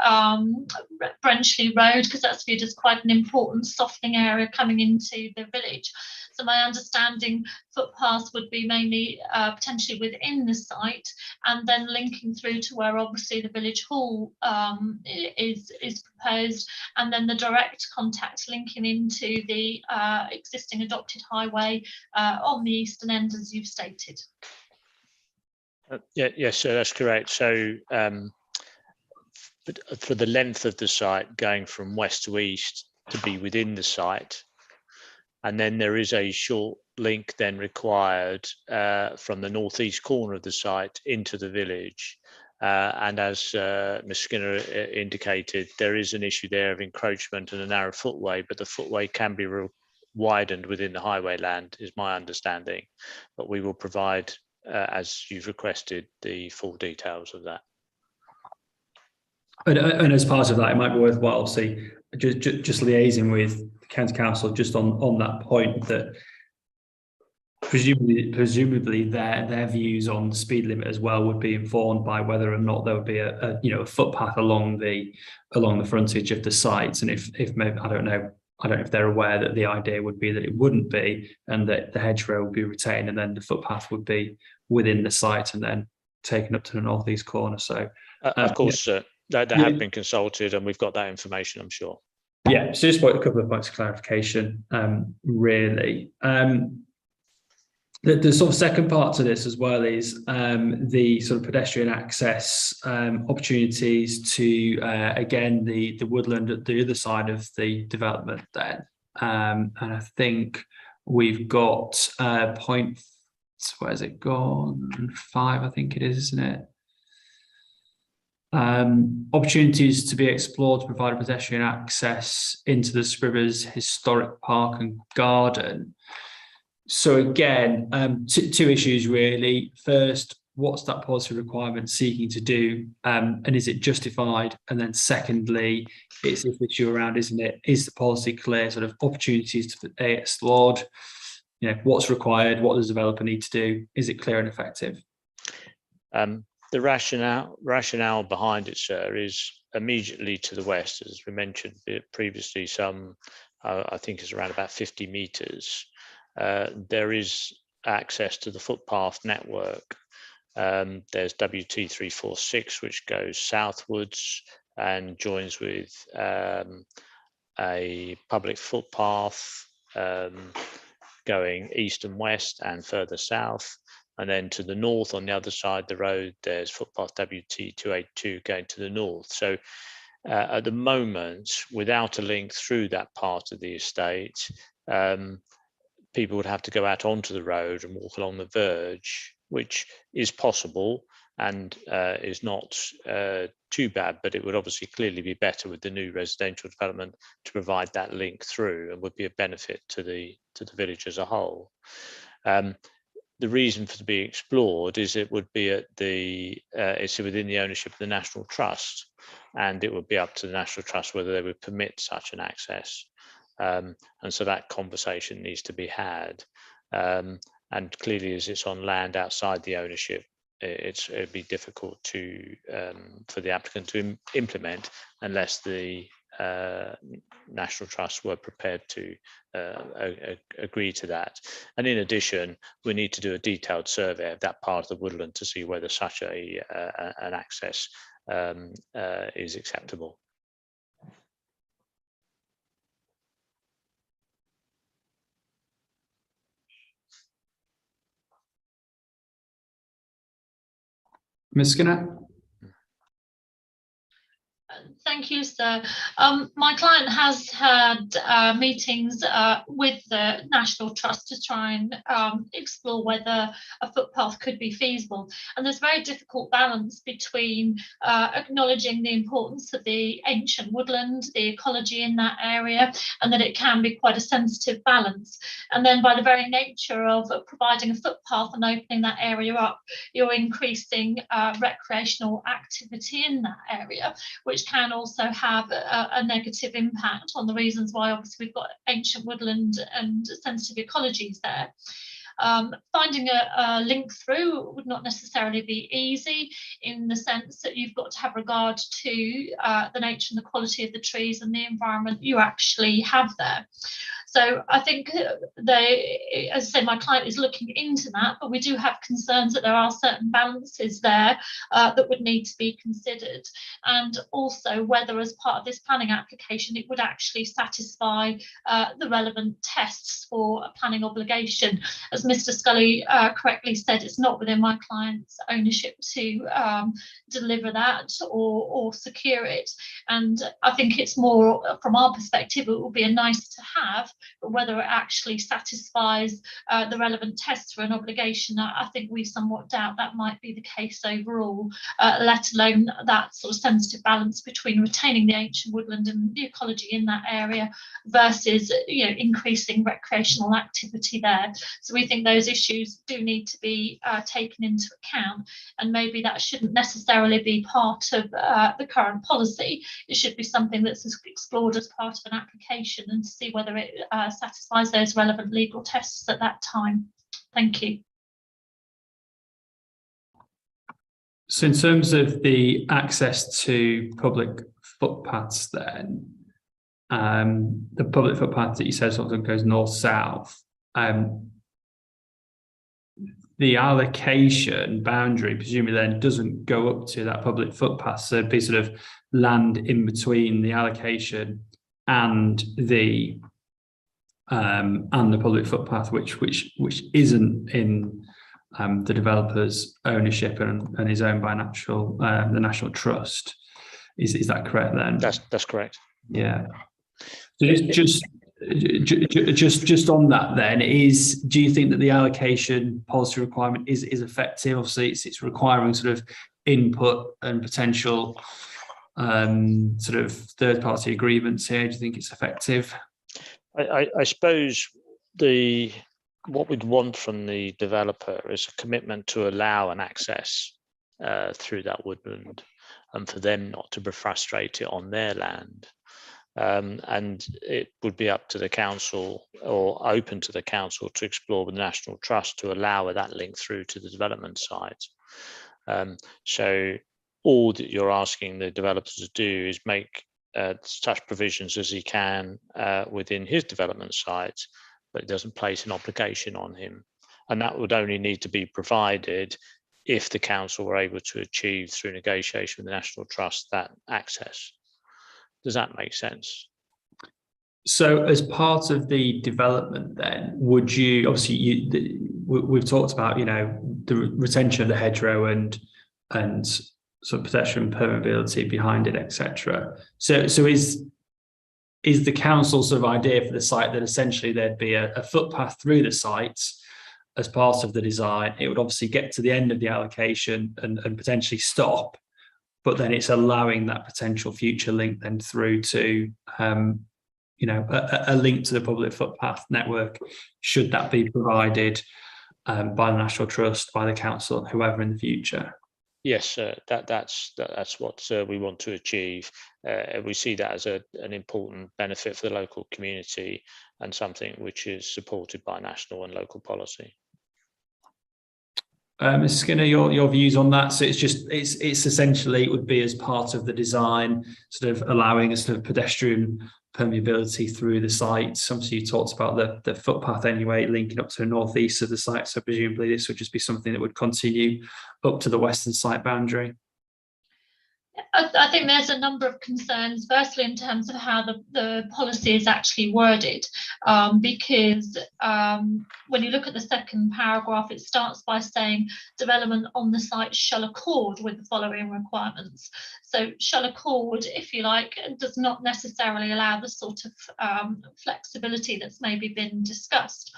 Brenchley Road, because that's viewed as quite an important softening area coming into the village. So my understanding, footpaths would be mainly potentially within the site, and then linking through to where obviously the village hall is proposed, and then the direct contact linking into the existing adopted highway on the eastern end, as you've stated. Yes, sir, that's correct. So for the length of the site, going from west to east to be within the site, and then there is a short link then required from the northeast corner of the site into the village, And as Ms Skinner indicated, there is an issue there of encroachment and a narrow footway, but the footway can be widened within the highway land, is my understanding. But we will provide, as you've requested, the full details of that. And as part of that, it might be worthwhile just liaising with the County Council just on that point, that presumably their views on the speed limit as well would be informed by whether or not there would be a footpath along the frontage of the sites. And if maybe, I don't know if they're aware that the idea would be that it wouldn't be, and that the hedgerow would be retained, and then the footpath would be within the site and then taken up to the northeast corner. So of course, they have been consulted, and we've got that information, I'm sure. Yeah, so just a couple of points of clarification, really. The sort of second part to this as well is the sort of pedestrian access opportunities to, again, the woodland at the other side of the development then. And I think we've got point, where's it gone? 5, I think it is, isn't it? Opportunities to be explored to provide pedestrian access into the Scrivers Historic Park and Garden. So again, two issues really. First, what's that policy requirement seeking to do, and is it justified? And then secondly, it's this issue around, isn't it? Is the policy clear? Sort of opportunities to be explored. What's required? What does the developer need to do? Is it clear and effective? The rationale behind it, sir, is immediately to the west, as we mentioned previously. I think it's around about 50 metres. There is access to the footpath network. There's WT346, which goes southwards and joins with a public footpath going east and west and further south. And then to the north, on the other side of the road, there's footpath WT282 going to the north. So at the moment, without a link through that part of the estate, people would have to go out onto the road and walk along the verge, which is possible and is not too bad, but it would obviously clearly be better with the new residential development to provide that link through, and would be a benefit to the village as a whole. The reason for it to be explored is it would be at it's within the ownership of the National Trust, and it would be up to the National Trust whether they would permit such an access. And so that conversation needs to be had. And clearly, as it's on land outside the ownership, it'd be difficult for the applicant to implement unless the National Trust were prepared to agree to that. And in addition, we need to do a detailed survey of that part of the woodland to see whether such an access is acceptable. Ms. Skinner? Thank you, sir. My client has had meetings with the National Trust to try and explore whether a footpath could be feasible. And there's a very difficult balance between acknowledging the importance of the ancient woodland, the ecology in that area, and that it can be quite a sensitive balance. And then by the very nature of providing a footpath and opening that area up, you're increasing recreational activity in that area, which can also have a negative impact on the reasons why obviously we've got ancient woodland and sensitive ecologies there. Finding a link through would not necessarily be easy, in the sense that you've got to have regard to the nature and the quality of the trees and the environment you actually have there. So I think as I say, my client is looking into that, but we do have concerns that there are certain balances there that would need to be considered, and also whether as part of this planning application it would actually satisfy the relevant tests for a planning obligation. As Mr. Scully correctly said, it's not within my client's ownership to deliver that or secure it, and I think it's more from our perspective it will be a nice to have, but whether it actually satisfies the relevant tests for an obligation, I think we somewhat doubt that might be the case overall, let alone that sort of sensitive balance between retaining the ancient woodland and the ecology in that area versus, you know, increasing recreational activity there. So we think those issues do need to be taken into account, and maybe that shouldn't necessarily be part of the current policy. It should be something that's explored as part of an application and to see whether it satisfies those relevant legal tests at that time. Thank you. So in terms of the access to public footpaths then, the public footpath that you said sort of goes north-south, the allocation boundary presumably then doesn't go up to that public footpath, so there'd be sort of land in between the allocation and the public footpath, which isn't in the developer's ownership and is owned by the National Trust. Is that correct then? That's correct. Yeah. So just on that then, do you think that the allocation policy requirement is effective? Obviously it's requiring sort of input and potential sort of third-party agreements here. Do you think it's effective? I suppose what we'd want from the developer is a commitment to allow an access through that woodland, and for them not to be frustrated on their land. And it would be up to the council, or open to the council, to explore with the National Trust to allow that link through to the development site. So all that you're asking the developers to do is make such provisions as he can within his development site, but it doesn't place an obligation on him. And that would only need to be provided if the council were able to achieve, through negotiation with the National Trust, that access. Does that make sense? So as part of the development then, would you, obviously we've talked about, you know, the retention of the hedgerow and sort of pedestrian permeability behind it, etc. So is the council sort of idea for the site that essentially there'd be a footpath through the site as part of the design? It would obviously get to the end of the allocation and potentially stop, but then it's allowing that potential future link then through to, you know, a link to the public footpath network, should that be provided by the National Trust, by the council, whoever in the future. Yes, that's what we want to achieve. We see that as an important benefit for the local community and something which is supported by national and local policy. Ms. Skinner, your views on that? So it's essentially, it would be as part of the design, sort of allowing a sort of pedestrian permeability through the site. Obviously you talked about the footpath anyway, linking up to the northeast of the site, so presumably this would just be something that would continue up to the western site boundary. I think there's a number of concerns, firstly in terms of how the policy is actually worded, because when you look at the second paragraph, it starts by saying development on the site shall accord with the following requirements. So shall accord, if you like, does not necessarily allow the sort of flexibility that's maybe been discussed.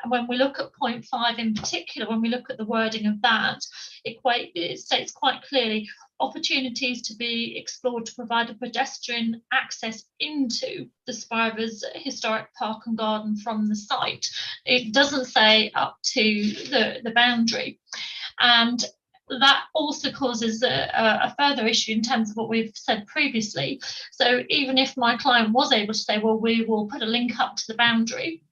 And when we look at point 5 in particular, when we look at the wording of that, it states quite clearly opportunities to be explored to provide a pedestrian access into the Spivers Historic Park and Garden from the site. It doesn't say up to the boundary. And that also causes a further issue in terms of what we've said previously. So even if my client was able to say, well, we will put a link up to the boundary,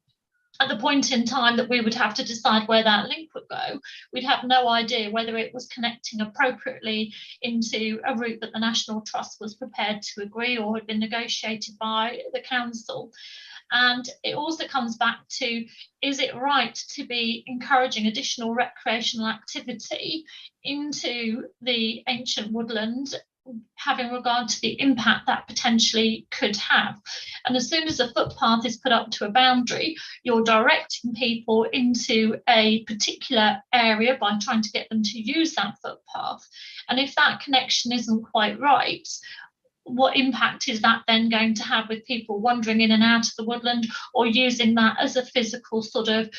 at the point in time that we would have to decide where that link would go, we'd have no idea whether it was connecting appropriately into a route that the National Trust was prepared to agree or had been negotiated by the council. And it also comes back to, is it right to be encouraging additional recreational activity into the ancient woodland, having regard to the impact that potentially could have? And as soon as a footpath is put up to a boundary, you're directing people into a particular area by trying to get them to use that footpath. And if that connection isn't quite right, what impact is that then going to have with people wandering in and out of the woodland, or using that as a physical sort of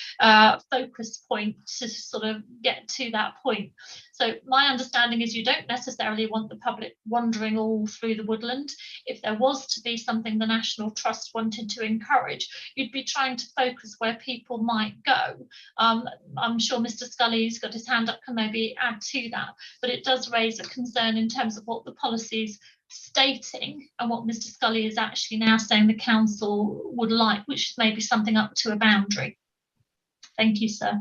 focus point to sort of get to that point? So my understanding is you don't necessarily want the public wandering all through the woodland. If there was to be something the National Trust wanted to encourage, you'd be trying to focus where people might go. I'm sure Mr. Scully's got his hand up, can maybe add to that, but it does raise a concern in terms of what the policy's stating and what Mr. Scully is actually now saying the council would like, which is maybe something up to a boundary. Thank you, sir.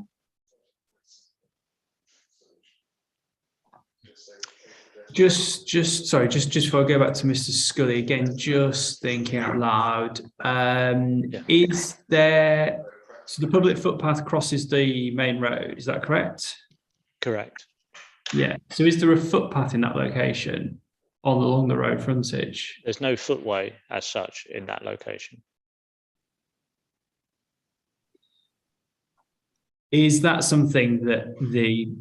Sorry, just before I go back to Mr. Scully again, just thinking out loud, is there, so the public footpath crosses the main road, is that correct? Correct. Yeah, so is there a footpath in that location along the road frontage? There's no footway as such in that location. Is that something that the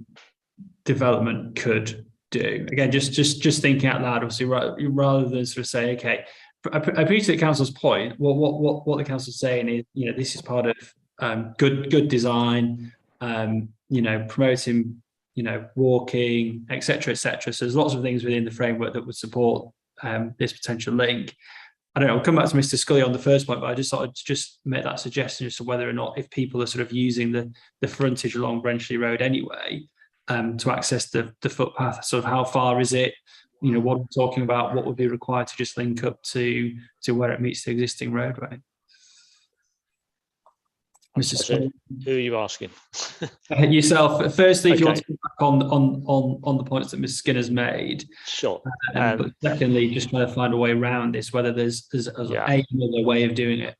development could do? Again, just thinking out loud, obviously, rather than sort of say, okay, I appreciate council's point. What the council's saying is, you know, this is part of good design, you know, promoting, you know, walking, etc., etc. So there's lots of things within the framework that would support this potential link. I don't know, I'll come back to Mr. Scully on the first point, but I just thought I'd just make that suggestion as to whether or not, if people are sort of using the frontage along Brenchley Road anyway, to access the footpath, sort of how far is it? You know, what we're talking about, what would be required to just link up to where it meets the existing roadway? Mr. Scully. Who are you asking? Yourself. Firstly, if you Okay. want to come back on the points that Ms. Skinner's made. Sure. But secondly, just trying to find a way around this, whether there's another way of doing it.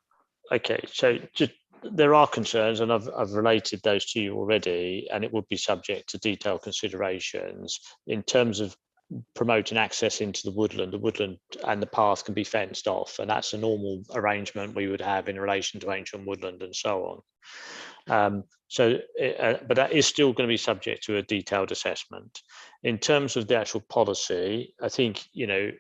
Okay, so just there are concerns, and I've related those to you already, and it would be subject to detailed considerations in terms of promoting access into the woodland and the path can be fenced off, and that's a normal arrangement we would have in relation to ancient woodland and so on. But that is still going to be subject to a detailed assessment. In terms of the actual policy, I think, you know,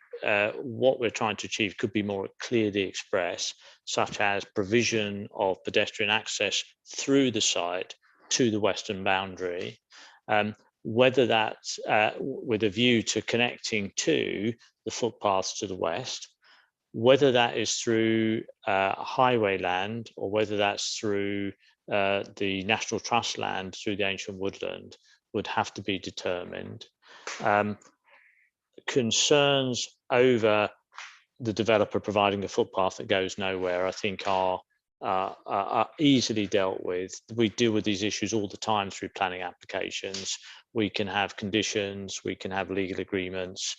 what we're trying to achieve could be more clearly expressed, such as provision of pedestrian access through the site to the western boundary, whether that's with a view to connecting to the footpaths to the west, whether that is through highway land or whether that's through the National Trust land through the ancient woodland would have to be determined. Concerns over the developer providing a footpath that goes nowhere, I think, are easily dealt with. We deal with these issues all the time through planning applications. We can have conditions, we can have legal agreements,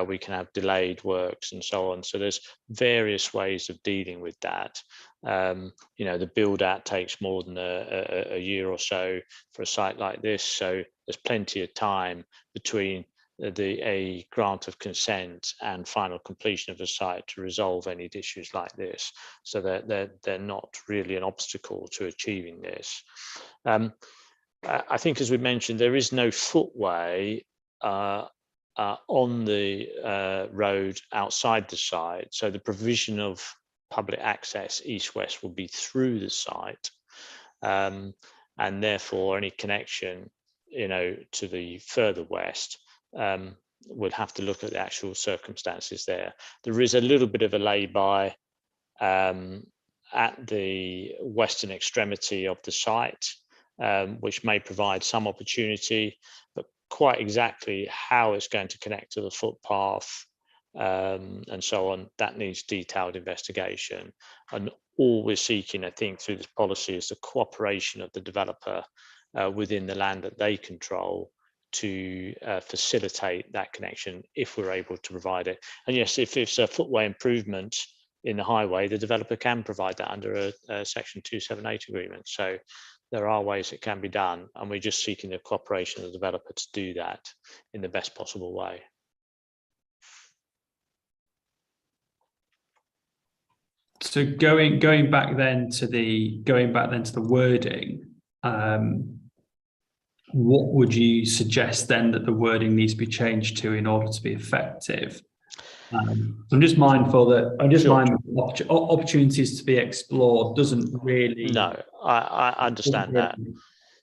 we can have delayed works and so on. So there's various ways of dealing with that. You know, the build out takes more than a year or so for a site like this. So there's plenty of time between a grant of consent and final completion of a site to resolve any issues like this, so that they're not really an obstacle to achieving this. I think, as we mentioned, there is no footway on the road outside the site, so the provision of public access east-west will be through the site, and therefore any connection, you know, to the further west we'll have to look at the actual circumstances there. There is a little bit of a lay-by at the western extremity of the site, which may provide some opportunity, but quite exactly how it's going to connect to the footpath and so on, that needs detailed investigation. And all we're seeking, I think, through this policy is the cooperation of the developer within the land that they control to facilitate that connection if we're able to provide it. And yes, if it's a footway improvement in the highway, the developer can provide that under a section 278 agreement. So there are ways it can be done, and we're just seeking the cooperation of the developer to do that in the best possible way. So going back then to the wording, what would you suggest then that the wording needs to be changed to in order to be effective? I'm just mindful that Sure. Opportunities to be explored doesn't really. No, I understand that.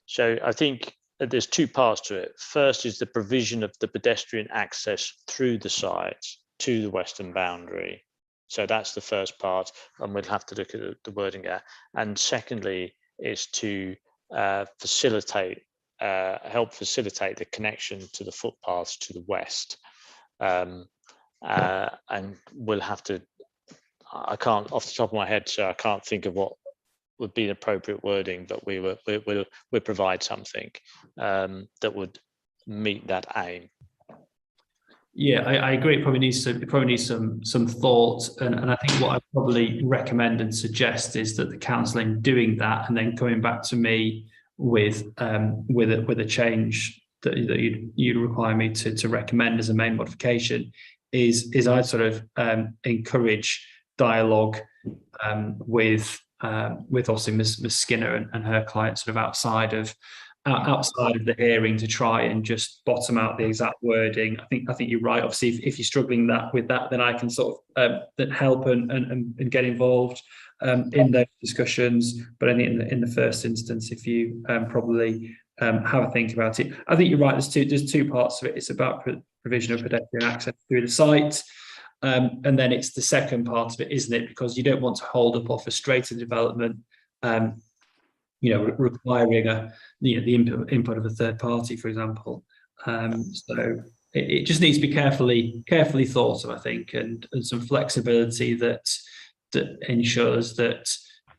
So I think there's two parts to it. First is the provision of the pedestrian access through the site to the western boundary. So that's the first part, and we'll have to look at the wording there. And secondly is to facilitate, help facilitate the connection to the footpaths to the west. And we'll have to, I can't, off the top of my head, so I can't think of what would be the appropriate wording, but we'll provide something that would meet that aim. Yeah, I agree. It probably needs some thought, and I think what I probably recommend and suggest is that the council, in doing that and then coming back to me with a change that you'd require me to recommend as a main modification, is I sort of encourage dialogue with obviously Ms. Skinner and her client sort of outside of the hearing, to try and just bottom out the exact wording. I think you're right. Obviously, if you're struggling with that, then I can sort of help and get involved in those discussions. But I think in the first instance, if you probably have a think about it, I think you're right. There's two parts of it. It's about provision of pedestrian access through the site. And then it's the second part of it, isn't it? Because you don't want to hold up or frustrate a development, requiring the input of a third party, for example. So it just needs to be carefully thought of, I think, and some flexibility that ensures that,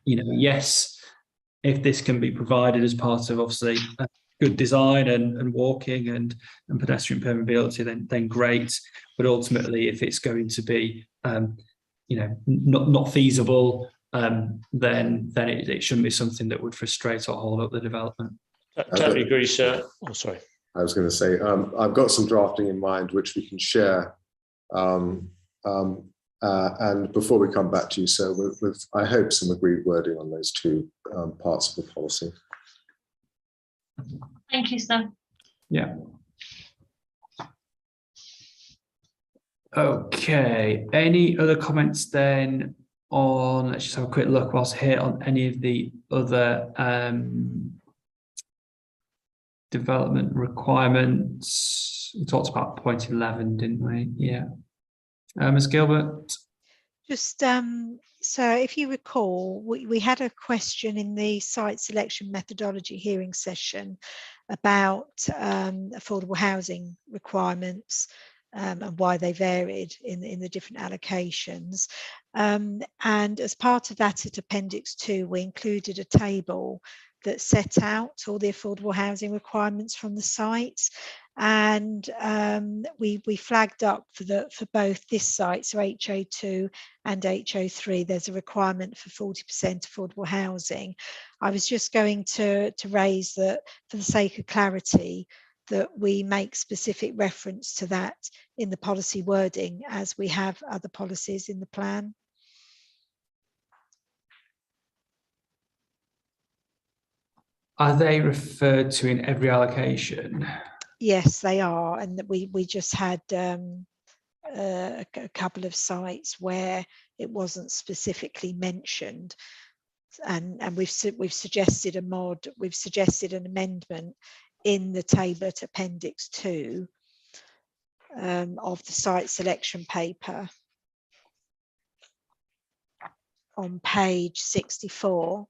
yes, if this can be provided as part of obviously good design and walking and pedestrian permeability, then great. But ultimately, if it's going to be not feasible, then it shouldn't be something that would frustrate or hold up the development. Totally agree, sir. Oh, sorry. I was going to say, I've got some drafting in mind which we can share. And before we come back to you, sir, with I hope some agreed wording on those two parts of the policy. Thank you, sir. Yeah. Okay. Any other comments then on, let's just have a quick look whilst here, on any of the other development requirements? We talked about point 11, didn't we? Yeah. Ms. Gilbert? Just so if you recall, we had a question in the site selection methodology hearing session about affordable housing requirements and why they varied in the different allocations. And as part of that, at Appendix 2, we included a table that set out all the affordable housing requirements from the sites. And we flagged up for both this site, so HO2 and HO3, there's a requirement for 40% affordable housing. I was just going to raise that, for the sake of clarity, that we make specific reference to that in the policy wording, as we have other policies in the plan. Are they referred to in every allocation? Yes, they are, and that we just had a couple of sites where it wasn't specifically mentioned, and we've suggested we've suggested an amendment in the table at Appendix 2 of the site selection paper on page 64,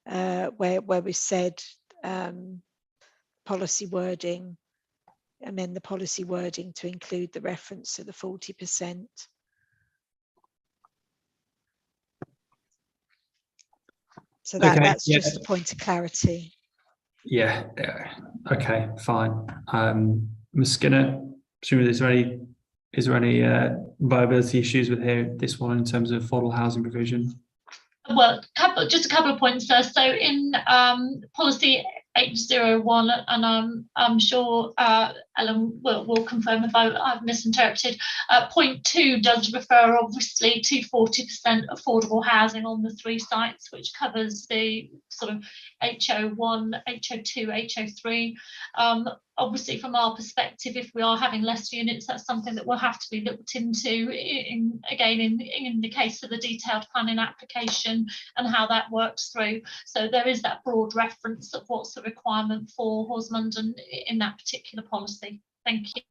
where we said policy wording, amend the policy wording to include the reference to the 40%. So that's just a point of clarity. Yeah. Okay, fine. Ms. Skinner, presumably is there any viability issues with this one in terms of affordable housing provision? Well, just a couple of points there. So in policy 801, and I'm sure Ellen will confirm if I've misinterpreted, point 2 does refer obviously to 40% affordable housing on the 3 sites, which covers the sort of HO1, HO2, HO3. obviously from our perspective, if we are having less units, that's something that will have to be looked into in the case of the detailed planning application and how that works through. So there is that broad reference of what's the requirement for Horsmondon in that particular policy. Thank you.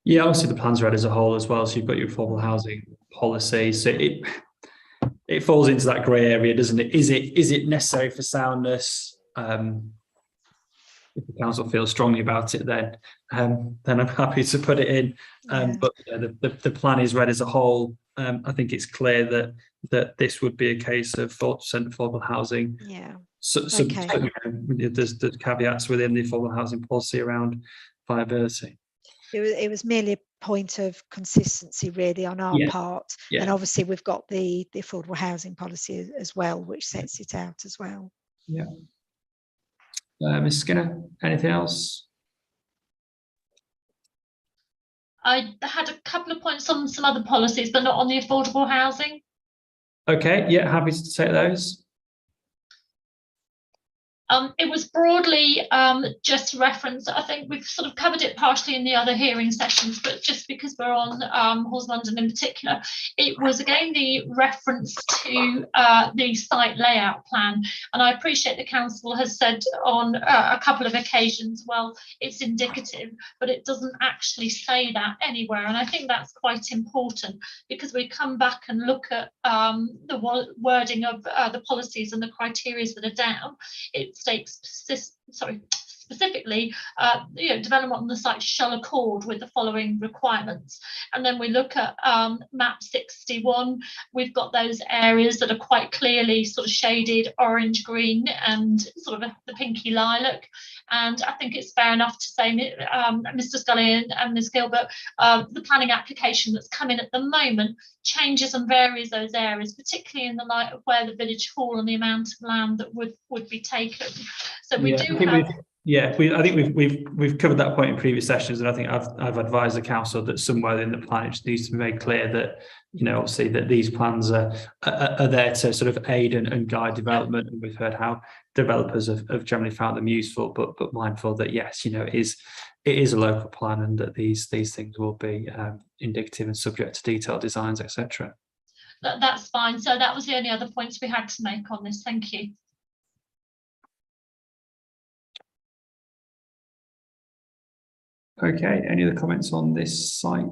Yeah, obviously the plan's read as a whole as well. So you've got your affordable housing policy. So it falls into that grey area, doesn't it? Is it necessary for soundness? If the council feels strongly about it, then I'm happy to put it in. But the plan is read as a whole. I think it's clear that this would be a case of 4% affordable housing. Yeah. So Okay. there's caveats within the affordable housing policy around viability. It was merely a point of consistency, really, on our part. Yeah. And obviously, we've got the affordable housing policy as well, which sets it out as well. Yeah. Ms. Skinner, anything else? I had a couple of points on some other policies, but not on the affordable housing. Okay, yeah, happy to take those. It was broadly just reference. I think we've sort of covered it partially in the other hearing sessions, but just because we're on Horsmondon in particular, it was again the reference to the site layout plan. And I appreciate the council has said on a couple of occasions, well, it's indicative, but it doesn't actually say that anywhere. And I think that's quite important because we come back and look at the wording of the policies and the criteria that are down. It states specifically, development on the site shall accord with the following requirements. And then we look at map 61. We've got those areas that are quite clearly sort of shaded orange, green, and sort of the pinky lilac. And I think it's fair enough to say, Mr. Scully and Ms. Gilbert, the planning application that's come in at the moment changes and varies those areas, particularly in the light of where the village hall and the amount of land that would be taken. So we do have. I think we've covered that point in previous sessions, and I think I've advised the council that somewhere in the plan it just needs to be made clear that, obviously that these plans are there to sort of aid and guide development, and we've heard how developers have generally found them useful, but mindful that yes, it is a local plan, and that these things will be indicative and subject to detailed designs, etc. That's fine. So that was the only other points we had to make on this. Thank you. Okay, any other comments on this site?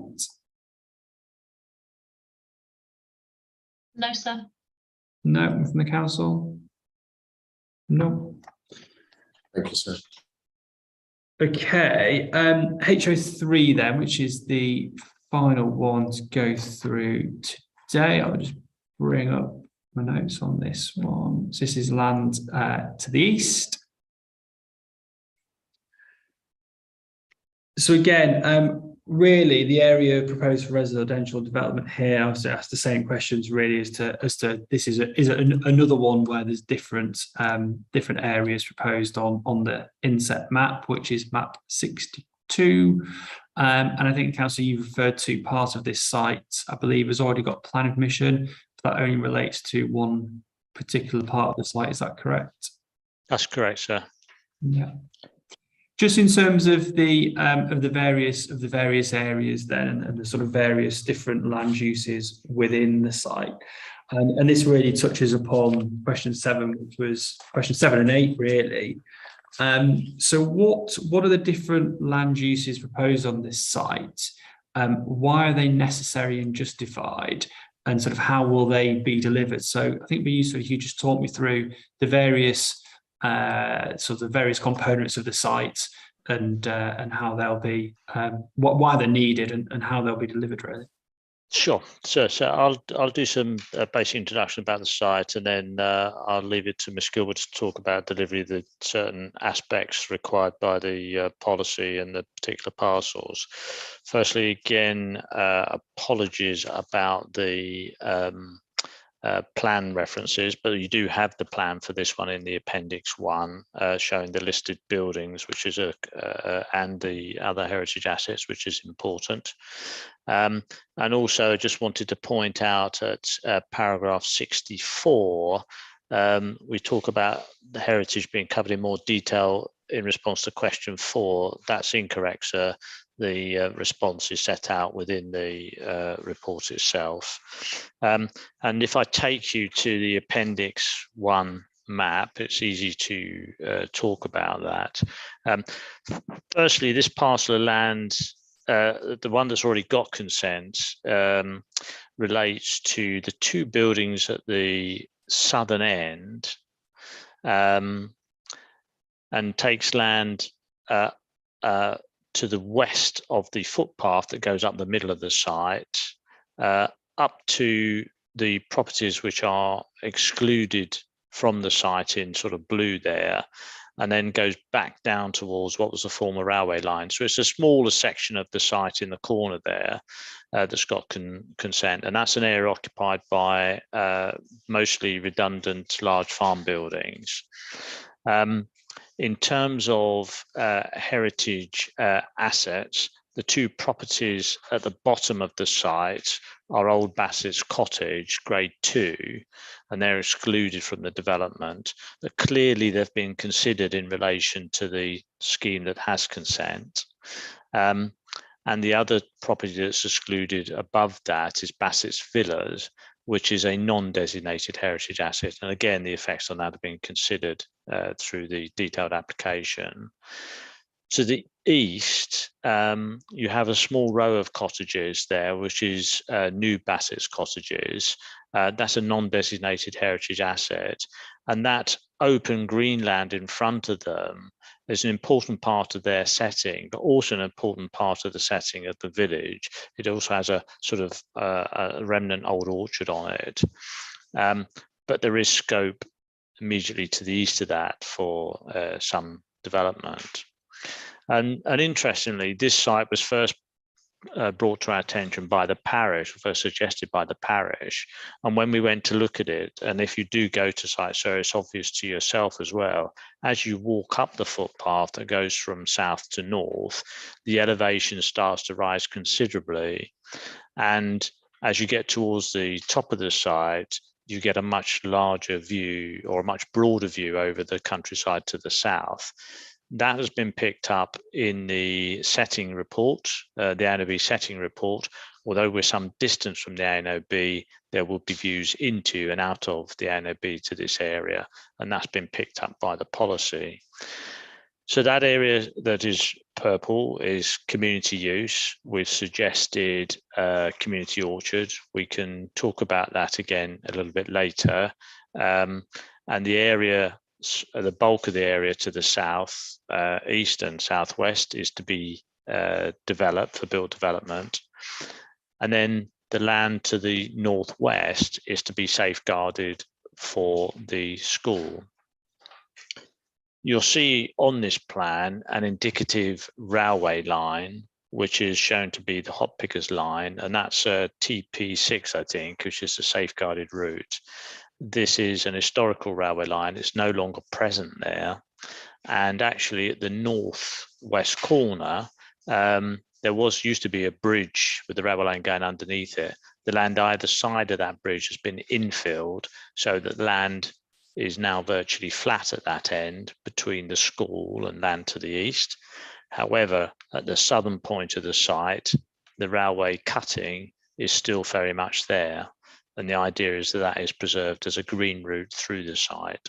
No, sir. No, from the council? No. Thank you, sir. Okay, HO3 then, which is the final one to go through today. I'll just bring up my notes on this one. So this is land to the east. So again, really the area proposed for residential development here, I was asked the same questions really as to this is another one where there's different areas proposed on the inset map, which is map 62. And I think, Councillor, you referred to part of this site, I believe, has already got planning permission. That only relates to one particular part of the site. Is that correct? That's correct, sir. Yeah. Just in terms of the various areas then, and the sort of various different land uses within the site, and this really touches upon question 7, which was question 7 and 8 really. So what are the different land uses proposed on this site? Why are they necessary and justified? And sort of how will they be delivered? So I think it'd be useful if you just talk me through the various various components of the site and how they'll be why they're needed and how they'll be delivered really. Sure. So I'll do some basic introduction about the site, and then I'll leave it to Ms. Gilbert to talk about delivery of the certain aspects required by the policy and the particular parcels. Firstly, again, apologies about the plan references, but you do have the plan for this one in the appendix 1, showing the listed buildings, which is and the other heritage assets, which is important. And also I just wanted to point out at paragraph 64, we talk about the heritage being covered in more detail in response to question 4, that's incorrect, sir. The response is set out within the report itself. And if I take you to the Appendix 1 map, it's easy to talk about that. Firstly, this parcel of land, the one that's already got consent, relates to the 2 buildings at the southern end, and takes land to the west of the footpath that goes up the middle of the site, up to the properties which are excluded from the site in sort of blue there, and then goes back down towards what was the former railway line. So it's a smaller section of the site in the corner there that's got consent, and that's an area occupied by mostly redundant large farm buildings. In terms of heritage assets, the 2 properties at the bottom of the site are Old Bassett's Cottage, grade 2, and they're excluded from the development. But clearly they've been considered in relation to the scheme that has consent. And the other property that's excluded above that is Bassett's Villas, which is a non-designated heritage asset. And again, the effects on that have been considered through the detailed application. To the east, you have a small row of cottages there, which is New Bassett's Cottages. That's a non-designated heritage asset. And that open green land in front of them is an important part of their setting, but also an important part of the setting of the village. It also has a sort of a remnant old orchard on it. But there is scope immediately to the east of that for some development. And interestingly, this site was first brought to our attention by the parish, first suggested by the parish. And when we went to look at it, and if you do go to site, so it's obvious to yourself as well, as you walk up the footpath that goes from south to north, the elevation starts to rise considerably. And as you get towards the top of the site, you get a much larger view or a much broader view over the countryside to the south. That has been picked up in the setting report, the ANOB setting report. Although we're some distance from the ANOB, there will be views into and out of the ANOB to this area, and that's been picked up by the policy. So that area that is purple is community use. We've suggested community orchard. We can talk about that again a little bit later. And the area, the bulk of the area to the south, east and southwest is to be developed for built development. And then the land to the northwest is to be safeguarded for the school. You'll see on this plan an indicative railway line, which is shown to be the hop pickers line, and that's TP6, I think, which is the safeguarded route. This is an historical railway line. It's no longer present there. And actually at the northwest corner, there used to be a bridge with the railway line going underneath it. The land either side of that bridge has been infilled so that the land is now virtually flat at that end between the school and land to the east. However, at the southern point of the site, the railway cutting is still very much there. And the idea is that that is preserved as a green route through the site.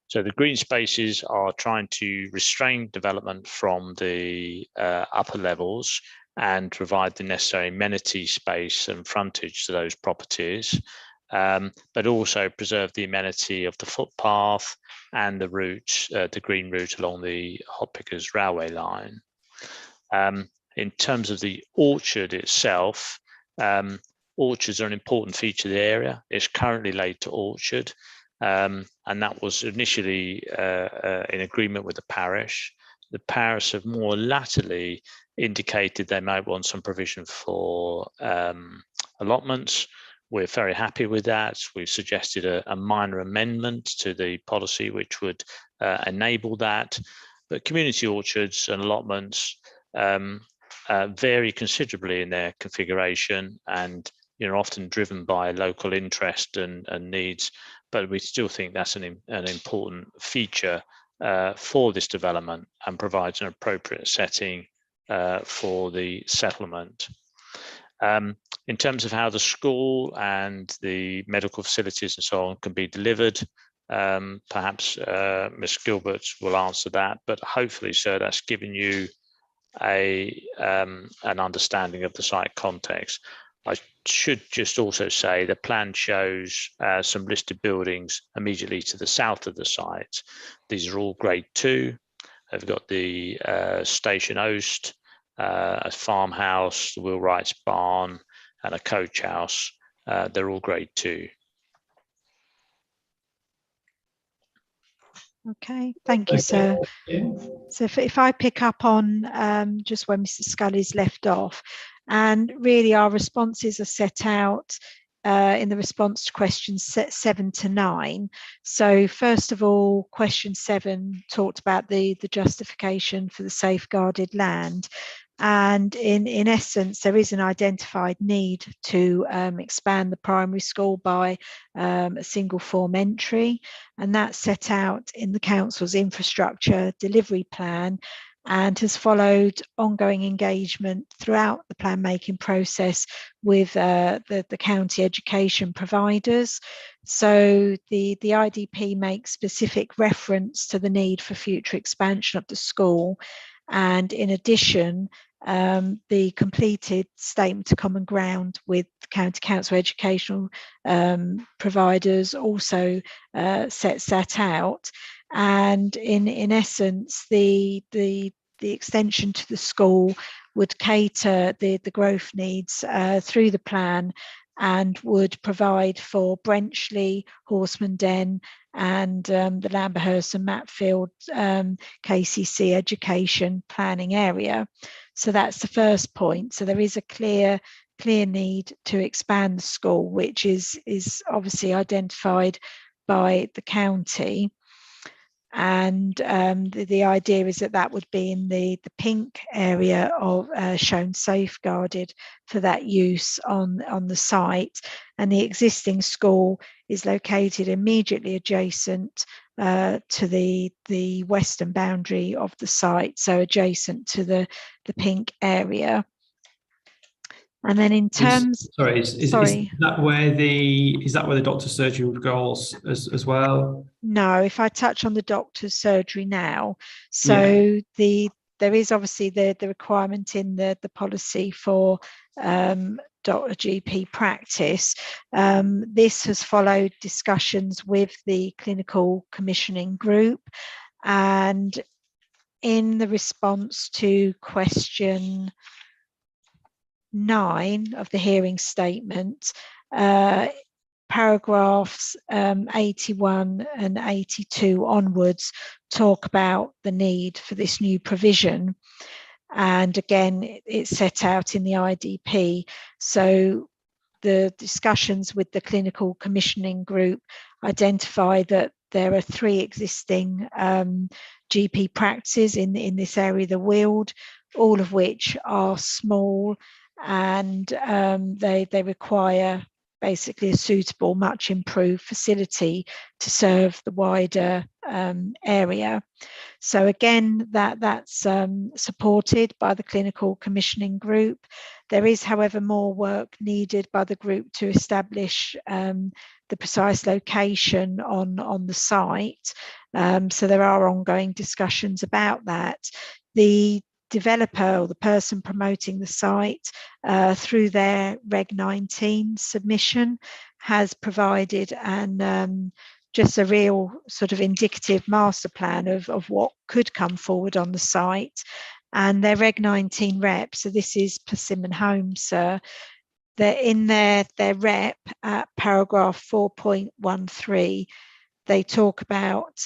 So the green spaces are trying to restrain development from the upper levels and provide the necessary amenity space and frontage to those properties, but also preserve the amenity of the footpath and the route, the green route along the hop pickers railway line. In terms of the orchard itself, orchards are an important feature of the area. It's currently laid to orchard, and that was initially in agreement with the parish. The parish have more latterly indicated they might want some provision for allotments. We're very happy with that. We've suggested a minor amendment to the policy which would enable that. But community orchards and allotments vary considerably in their configuration and often driven by local interest and needs. But we still think that's an important feature for this development and provides an appropriate setting for the settlement. In terms of how the school and the medical facilities and so on can be delivered, perhaps Ms. Gilbert will answer that, but hopefully, sir, that's given you an understanding of the site context. I should just also say the plan shows some listed buildings immediately to the south of the site. These are all grade 2. They've got the station host, a farmhouse, the wheelwright's barn, and a coach house. They're all grade 2. Okay, thank you, sir. So if I pick up on just where Mr. Scully's left off, and really our responses are set out in the response to questions 7 to 9. So first of all, question 7 talked about the justification for the safeguarded land. And in essence, there is an identified need to expand the primary school by a single form entry, and that's set out in the council's infrastructure delivery plan and has followed ongoing engagement throughout the plan making process with the county education providers. So the IDP makes specific reference to the need for future expansion of the school, and in addition, the completed statement to common ground with county council educational providers also sets that out. And in essence, the extension to the school would cater the growth needs through the plan and would provide for Brenchley, Horseman Den, and the Lamberhurst and Matfield KCC education planning area. So that's the first point. So there is a clear need to expand the school, which is obviously identified by the county. And the idea is that would be in the pink area of shown safeguarded for that use on the site. And the existing school is located immediately adjacent to the western boundary of the site, so adjacent to the pink area. And then in terms, is that where the doctor's surgery would go as well? No, if I touch on the doctor's surgery now, so yeah. There is obviously the requirement in the policy for GP practice. This has followed discussions with the clinical commissioning group, and in the response to question 9 of the hearing statement, paragraphs 81 and 82 onwards talk about the need for this new provision. And again, it's set out in the IDP. So the discussions with the clinical commissioning group identify that there are 3 existing GP practices in this area of the Weald, all of which are small, and they require basically a suitable, much improved facility to serve the wider area. So again, that's supported by the clinical commissioning group. There is, however, more work needed by the group to establish the precise location on the site. So there are ongoing discussions about that. The developer or the person promoting the site through their Reg 19 submission has provided just a real sort of indicative master plan of what could come forward on the site. And their Reg 19 rep, so this is Persimmon Homes, sir, they're in their rep at paragraph 4.13, they talk about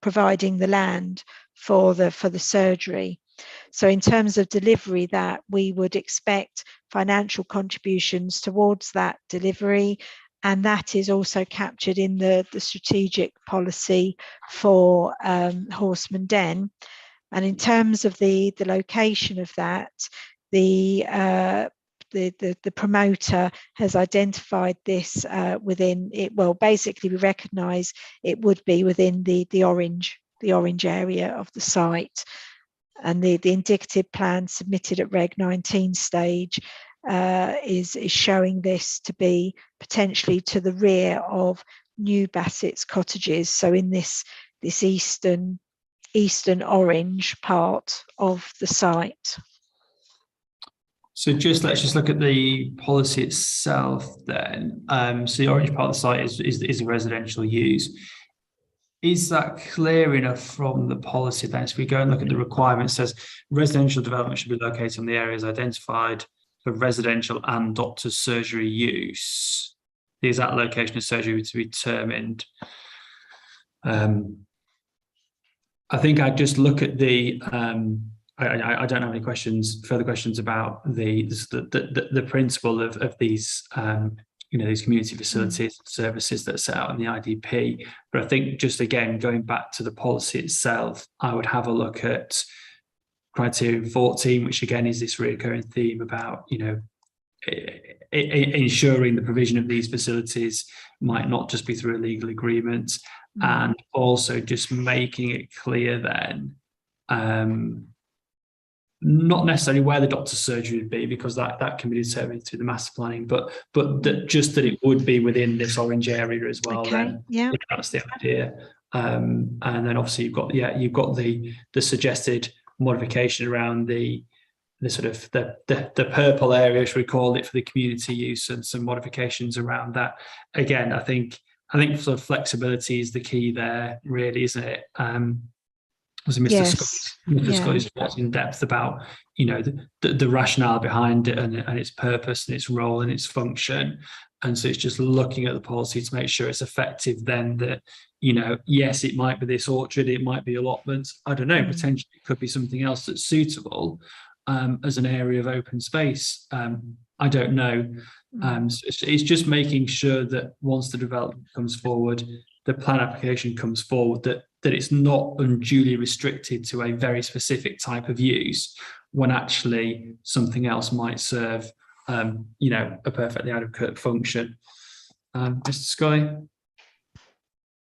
providing the land for the surgery. So in terms of delivery, that we would expect financial contributions towards that delivery, and that is also captured in the strategic policy for Horseman Den. And in terms of the location of that, the the promoter has identified this within it. Well, basically, we recognise it would be within the orange area of the site, and the indicative plan submitted at Reg 19 stage is showing this to be potentially to the rear of New Bassett's cottages. So in this eastern orange part of the site. So let's just look at the policy itself then. So the orange part of the site is a residential use. Is that clear enough from the policy then? If we go and look at the requirements, it says residential development should be located on the areas identified for residential and doctor's surgery use. The exact location of surgery to be determined. I think I'd just look at the. I don't have any further questions about the principle of these. These community facilities services that are set out in the IDP. But I think just again, going back to the policy itself, I would have a look at criterion 14, which again is this recurring theme about, ensuring the provision of these facilities might not just be through a legal agreement, and also just making it clear then, not necessarily where the doctor's surgery would be, because that can be determined through the master planning, but that it would be within this orange area as well. Okay. Then, yeah, that's the idea. And then obviously you've got the suggested modification around the sort of the purple area, should we call it, for the community use, and some modifications around that. Again, I think sort of flexibility is the key there, really, isn't it? Was Mr. Scully's talked in depth about, the rationale behind it and its purpose and its role and its function. And so it's just looking at the policy to make sure it's effective then, that, yes, it might be this orchard, it might be allotments, I don't know, potentially it could be something else that's suitable as an area of open space. I don't know. So it's just making sure that once the development comes forward, the plan application comes forward, that it's not unduly restricted to a very specific type of use, when actually something else might serve, a perfectly adequate function. Mr. Scully?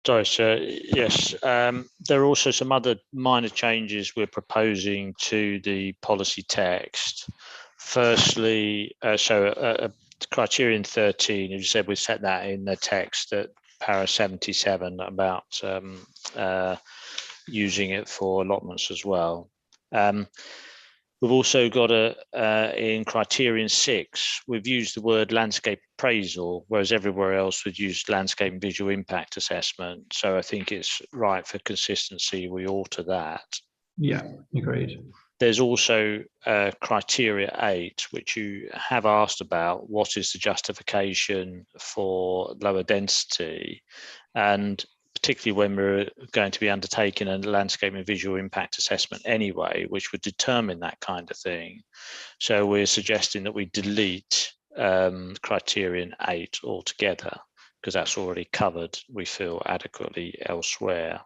Sorry, sir. Yes, there are also some other minor changes we're proposing to the policy text. Firstly, criterion 13, as you said, we set that in the text at para 77 about using it for allotments as well. We've also got in criterion 6, we've used the word landscape appraisal, whereas everywhere else we've used landscape and visual impact assessment. So I think it's right, for consistency, we alter that. Yeah, agreed. There's also criteria 8, which you have asked about. What is the justification for lower density? And particularly when we're going to be undertaking a landscape and visual impact assessment anyway, which would determine that kind of thing. So we're suggesting that we delete criterion 8 altogether, because that's already covered, we feel, adequately elsewhere.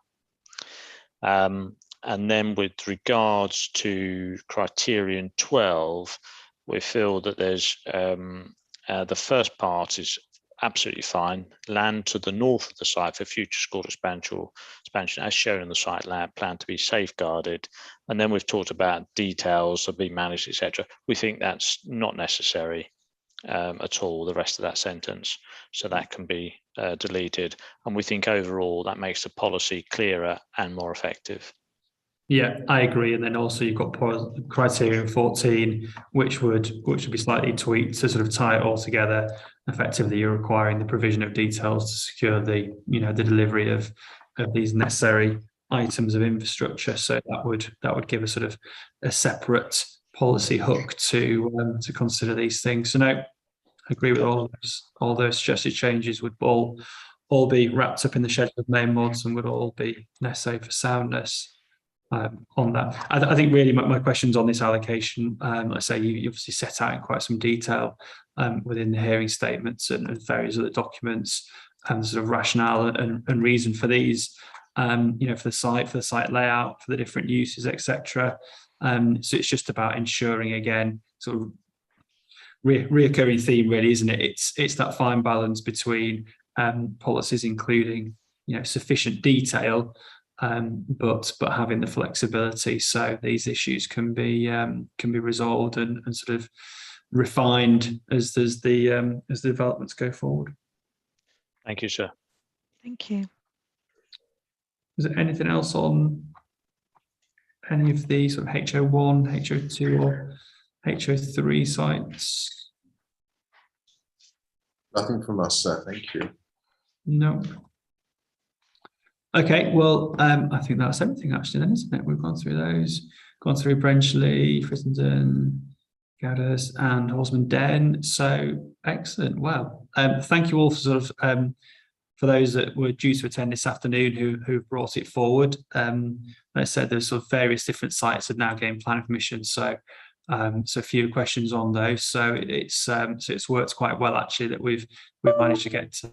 And then with regards to criterion 12, we feel that there's the first part is absolutely fine. Land to the north of the site for future school expansion as shown in the site plan to be safeguarded. And then we've talked about details of being managed, etc. We think that's not necessary at all, the rest of that sentence. So that can be deleted. And we think overall that makes the policy clearer and more effective. Yeah, I agree. And then also you've got criterion 14, which would be slightly tweaked to sort of tie it all together. Effectively, you're requiring the provision of details to secure the delivery of these necessary items of infrastructure. So that would give a sort of a separate policy hook to consider these things. So no, I agree with all of those. All those suggested changes would all be wrapped up in the schedule of main mods and would all be necessary for soundness. On that, I think really my questions on this allocation, I say you obviously set out in quite some detail within the hearing statements and various other documents, and the sort of rationale and reason for these, for the site layout, for the different uses, etc. So it's just about ensuring, again, sort of reoccurring theme, really, isn't it? It's that fine balance between policies including, sufficient detail, but having the flexibility so these issues can be resolved and sort of refined as the developments go forward. Thank you, sir. Thank you. Is there anything else on any of the sort of HO1, HO2 or HO3 sites? Nothing from us, sir. Thank you. No. Okay, well, I think that's everything actually then, isn't it? We've gone through those, gone through Brenchley, Frittenden, Gadders and Osmond Den. So excellent. Well, thank you all for sort of for those that were due to attend this afternoon who brought it forward. Like I said, there's sort of various different sites that now gain planning permission. So so few questions on those. So it's worked quite well actually that we've managed to get to